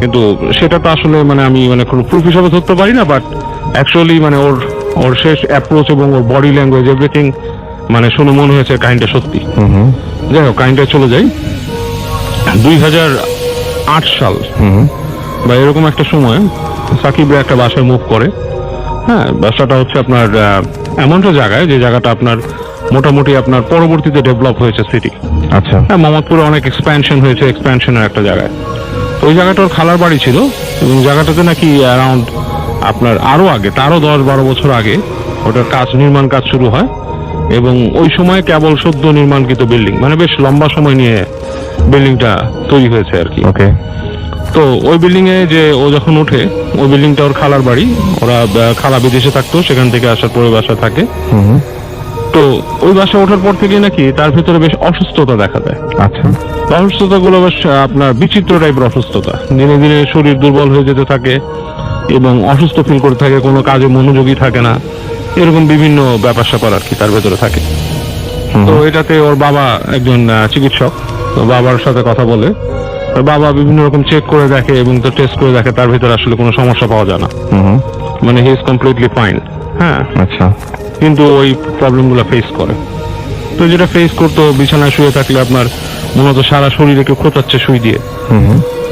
কিন্তু সেটা তো আসলে মানে আমি মানে কোনো প্রুফ হিসাবে ধরতে পারি না। বাট অ্যাকচুয়ালি মানে ওর শেষ অ্যাপ্রোচ এবং ওর বডি ল্যাঙ্গুয়েজ এভরিথিং মানে শুনে মনে হয়েছে কাহিনীটা সত্যি। যাই হোক, কাহিনীটা চলে যাই 2008 সাল বা এরকম একটা সময় সাকিব একটা বাসায় মুভ করে। হ্যাঁ, বাসাটা হচ্ছে আপনার এমন একটা জায়গায় যে জায়গাটা আপনার মোটামুটি আপনার পরবর্তীতে ডেভেলপ হয়েছে সিটি। আচ্ছা, হ্যাঁ, মোহাম্মদপুরে অনেক এক্সপ্যানশন হয়েছে, এক্সপ্যানশনের একটা জায়গায়। ওই জায়গাটা ওর খালার বাড়ি ছিল, এবং জায়গাটাতে নাকি অ্যারাউন্ড আপনার আরো আগে, তারও 10-12 বছর আগে ওটার নির্মাণ কাজ শুরু হয়, এবং ওই সময় কেবল সদ্য নির্মাণকৃত বিল্ডিং, মানে বেশ লম্বা সময় নিয়ে বিল্ডিংটা তৈরি হয়েছে আর কি। ওকে। তো ওই বিল্ডিং এ যে ও যখন ওঠে, ওই বিল্ডিংটা ওর খালার বাড়ি। ওরা খালা বিদেশে থাকতো, সেখান থেকে আসার পরে বাসা থাকে। তো ওই বাসা ওঠার পর থেকে নাকি তার ভিতরে বেশ অসুস্থতা দেখা দেয়। আচ্ছা, অসুস্থতা গুলো বেশ আপনার বিচিত্র টাইপের অসুস্থতা, দিনে দিনে শরীর দুর্বল হয়ে যেতে থাকে এবং অসুস্থ ফিল করতে থাকে, কোনো কাজে মনোযোগী থাকে না, এরকম বিভিন্ন ব্যাপার স্যাপার আর কি তার ভেতরে থাকে। তো এটাতে ওর বাবা একজন চিকিৎসক, তো বাবার সাথে কথা বলে বাবা বিভিন্ন রকম চেক করে দেখে এবং তো টেস্ট করে দেখে, তার ভিতরে আসলে কোনো সমস্যা পাওয়া যায় না, মানে হি ইজ কমপ্লিটলি ফাইন। হ্যাঁ, আচ্ছা, কিন্তু ওই প্রবলেম গুলো ফেস করে। তো যেটা ফেস করতো, বিছানায় শুয়ে থাকলে আপনার মূলত সারা শরীরে কেউ খোঁচাচ্ছে সুই দিয়ে,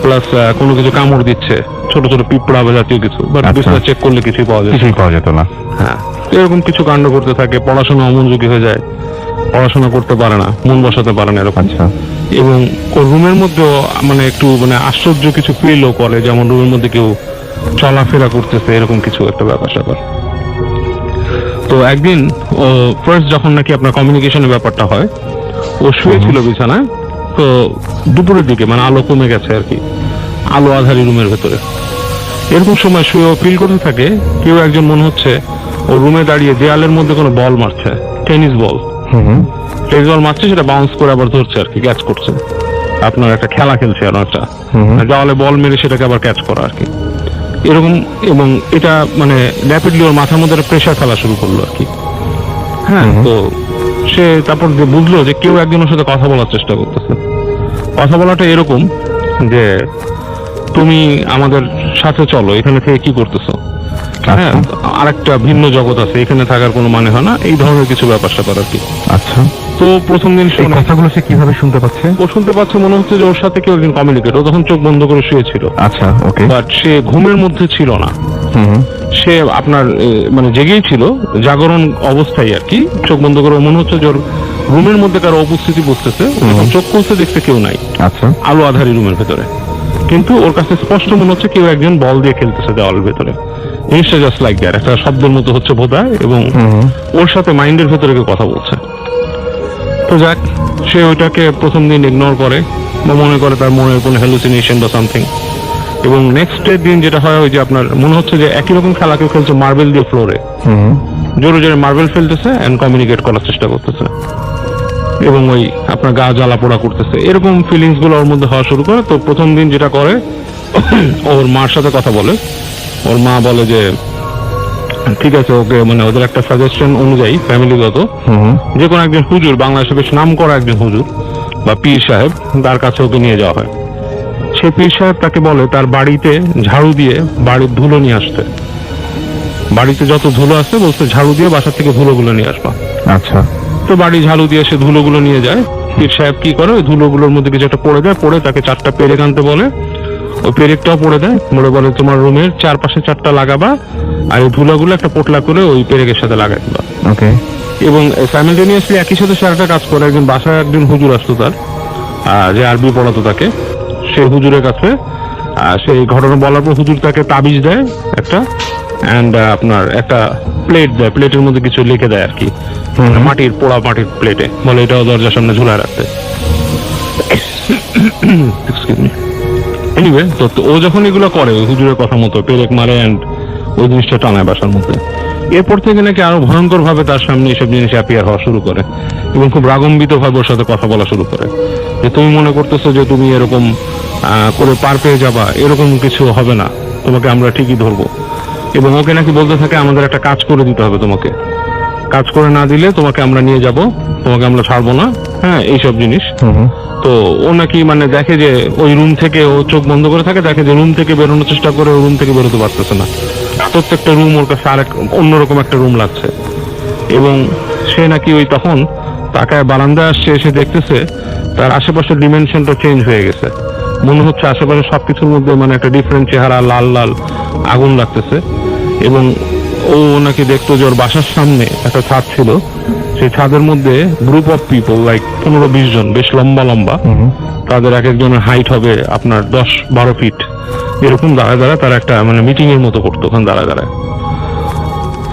প্লাস কোনো কিছু কামড় দিচ্ছে, ছোট ছোট পিঁপড়া বা জাতীয় কিছু, বাট বিছানা চেক করলে কিছুই পাওয়া যেত না। হ্যাঁ, এরকম কিছু কাণ্ড করতে থাকে, পড়াশোনা অমনোযোগী হয়ে যায়, পড়াশোনা করতে পারে না, মন বসাতে পারে না এরকম। এবং ওর রুমের মধ্যে মানে একটু মানে আশ্চর্য কিছু ফিলও করে, যেমন রুমের মধ্যে কেউ চলাফেরা করতেছে, এরকম কিছু একটা ব্যাপার স্যাপার। তো একদিন ও ফার্স্ট যখন নাকি আপনার কমিউনিকেশনের ব্যাপারটা হয়, ও শুয়েছিল বিছানায়। তো দুপুরের দিকে মানে আলো কমে গেছে আর কি, আলো আধারি রুমের ভেতরে, এরকম সময় শুয়ে ফিল করতে থাকে কেউ একজন মনে হচ্ছে ও রুমে দাঁড়িয়ে দেয়ালের মধ্যে কোনো বল মারছে, টেনিস বল মারছে, সেটা বাউন্স করে আবার ধরছে আর কি, ক্যাচ করছে, আপনার একটা খেলা খেলছে আর একটা দেওয়ালে বল মেরে সেটাকে আবার ক্যাচ করা আর কি, এরকম। এবং এটা মানে র্যাপিডলি ওর মাথার মধ্যে একটা প্রেশার ফেলা শুরু করলো আর কি। হ্যাঁ, তো সে তারপর বুঝলো যে কেউ একজনের সাথে কথা বলার চেষ্টা করতেছে। কথা বলাটা এরকম যে তুমি আমাদের সাথে চলো, এখানে থেকে কি করতেছো? হ্যাঁ, আরেকটা ভিন্ন জগৎ আছে, এখানে থাকার কোনো মানে হয় না, এই ধরনের কিছু ব্যাপার স্যাপার আর কি। আচ্ছা, তো প্রথম দিন এই কথাগুলো সে কিভাবে শুনতে পাচ্ছে? ও শুনতে পাচ্ছে, মনে হচ্ছে যে ওর সাথে কেউ একজন কমিউনিকেট। ও তখন চোখ বন্ধ করে শুয়েছিল, আচ্ছা, ওকে। বাট সে ঘুমের মধ্যে ছিল না, সে আপনার মানে জেগেই ছিল, জাগরণ অবস্থায় আর কি। চোখ বন্ধ করে মনে হচ্ছে যে ওর রুমের মধ্যে কারো উপস্থিতি বুঝতেছে। চোখ খুলতে দেখতে কেউ নাই, আচ্ছা, আলো আধারি রুমের ভেতরে, কিন্তু ওর কাছে স্পষ্ট মনে হচ্ছে কেউ একজন বল দিয়ে খেলতেছে দেওয়ালের ভেতরে। জিনিসটা জাস্ট লাইক দ্যাট, একটা শব্দের মতো হচ্ছে বোধহয়, এবং ওর সাথে মাইন্ডের ভেতরে কেউ কথা বলছে। তো যাক, সে ওইটাকে প্রথম দিন ইগনোর করে বা মনে করে তার মনের কোনো হ্যালুসিনেশন বা সামথিং। এবং নেক্সট ডে দিন যেটা হয়, ওই যে আপনার মনে হচ্ছে যে একই রকম খেলা কেউ খেলছে মার্বেল দিয়ে ফ্লোরে, জোরে জোরে মার্বেল ফেলতেছে এন্ড কমিউনিকেট করার চেষ্টা করতেছে, এবং ওই আপনার গা জ্বালা পোড়া করতেছে, এরকম ফিলিংস গুলো ওর মধ্যে হওয়া শুরু করে। তো প্রথম দিন যেটা করে, ওর মার সাথে কথা বলে। ওর মা বলে যে ঠিক আছে, ওকে মানে ওদের একটা সাজেশন অনুযায়ী ফ্যামিলিগত যে কোনো একজন হুজুর, বাংলাদেশে বেশ নাম করা একজন হুজুর বা পীর সাহেব, তার কাছে ওকে নিয়ে যাওয়া হয়। সে পীর সাহেব তাকে বলে তার বাড়িতে ঝাড়ু দিয়ে বাড়ির ধুলো নিয়ে আসতে। বাড়িতে যত ধুলো আছে বলছে ঝাড়ু দিয়ে বাসা থেকে ধুলোগুলো নিয়ে আসবা। আচ্ছা, তো বাড়ি ঝাড়ু দিয়ে সে ধুলোগুলো নিয়ে যায়। পীর সাহেব কি করে, ওই ধুলোগুলোর মধ্যে কিছু একটা পড়ে দেয়, পড়ে তাকে 4টা পেরেক আনতে বলে। ওই পেরেকটাও পড়ে দেয়, বলে তোমার রুমের চারপাশে 4টা লাগাবা, আর এই ধুলাগুলো একটা পোটলা করে ওই পেরেকের সাথে লাগাই দিবা। ওকে। এবং সাইমালটেনিয়াসলি একই সাথে সারাটা কাজ করে। একজন বাসায় একজন হুজুর আসতো তার, যে আরবি পড়াতো তাকে, সে হুজুরের কাছে সেই ঘটনা বলার পর হুজুর তাকে তাবিজ দেয় একটা, এন্ড আপনার একটা প্লেট দেয়, প্লেটের মধ্যে কিছু লিখে দেয় আর কি, মাটির পোড়া মাটির প্লেটে, বলে এটাও দরজার সামনে ঝুলায় রাখতে। এনিওয়ে, তো ও যখন এগুলো করে ওই হুজুরের কথা মতো পেরেক মারে এন্ড ওই জিনিসটা টানায় বাসার মধ্যে, এরপর থেকে নাকি আরো ভয়ঙ্কর ভাবে তার সামনে এসব জিনিস অ্যাপিয়ার হওয়া শুরু করে, এবং খুব রাগম্বিত ভাবে ওর সাথে কথা বলা শুরু করে যে তুমি মনে করতেছো যে তুমি এরকম করে পার পেয়ে যাবা, এরকম কিছু হবে না, তোমাকে আমরা ঠিকই ধরবো। এবং ওকে নাকি বলতে থাকে আমাদের একটা কাজ করে দিতে হবে, তোমাকে কাজ করে না দিলে তোমাকে আমরা নিয়ে যাব, তোমাকে আমরা ছাড়বো না, হ্যাঁ, এইসব জিনিস। তো ও নাকি মানে দেখে যে ওই রুম থেকে, ও চোখ বন্ধ করে থাকে, দেখে যে রুম থেকে বেরোনোর চেষ্টা করে, রুম থেকে বেরোতে পারতেছে না। প্রত্যেকটা রুম ওর কাছে আরেক অন্যরকম একটা রুম লাগছে। এবং সে নাকি ওই তখন তাকায় বারান্দায় আসছে, এসে দেখতেছে তার আশেপাশের ডিমেনশনটা চেঞ্জ হয়ে গেছে। মনে হচ্ছে আশেপাশে সবকিছুর মধ্যে মানে একটা ডিফারেন্ট চেহারা, লাল লাল আগুন লাগতেছে। এবং ও নাকি দেখতো যে ওর বাসার সামনে একটা ছাদ ছিল, সেই ছাদের মধ্যে গ্রুপ অফ পিপল লাইক 15-20 জন, বেশ লম্বা লম্বা, তাদের এক একজনের হাইট হবে আপনার 10-12 ফিট, এরকম দাঁড়ায় দাঁড়ায় তারা একটা মানে মিটিং এর মতো করতো ওখানে দাঁড়ায় দাঁড়ায়।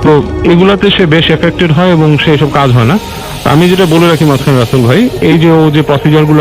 তো এগুলাতে সে বেশ এফেক্টেড হয় এবং সে এসব কাজ হয় না। আমি যেটা বলে রাখি মাঝখানে রাসেল ভাই, এই যে ও যে প্রসিজার গুলো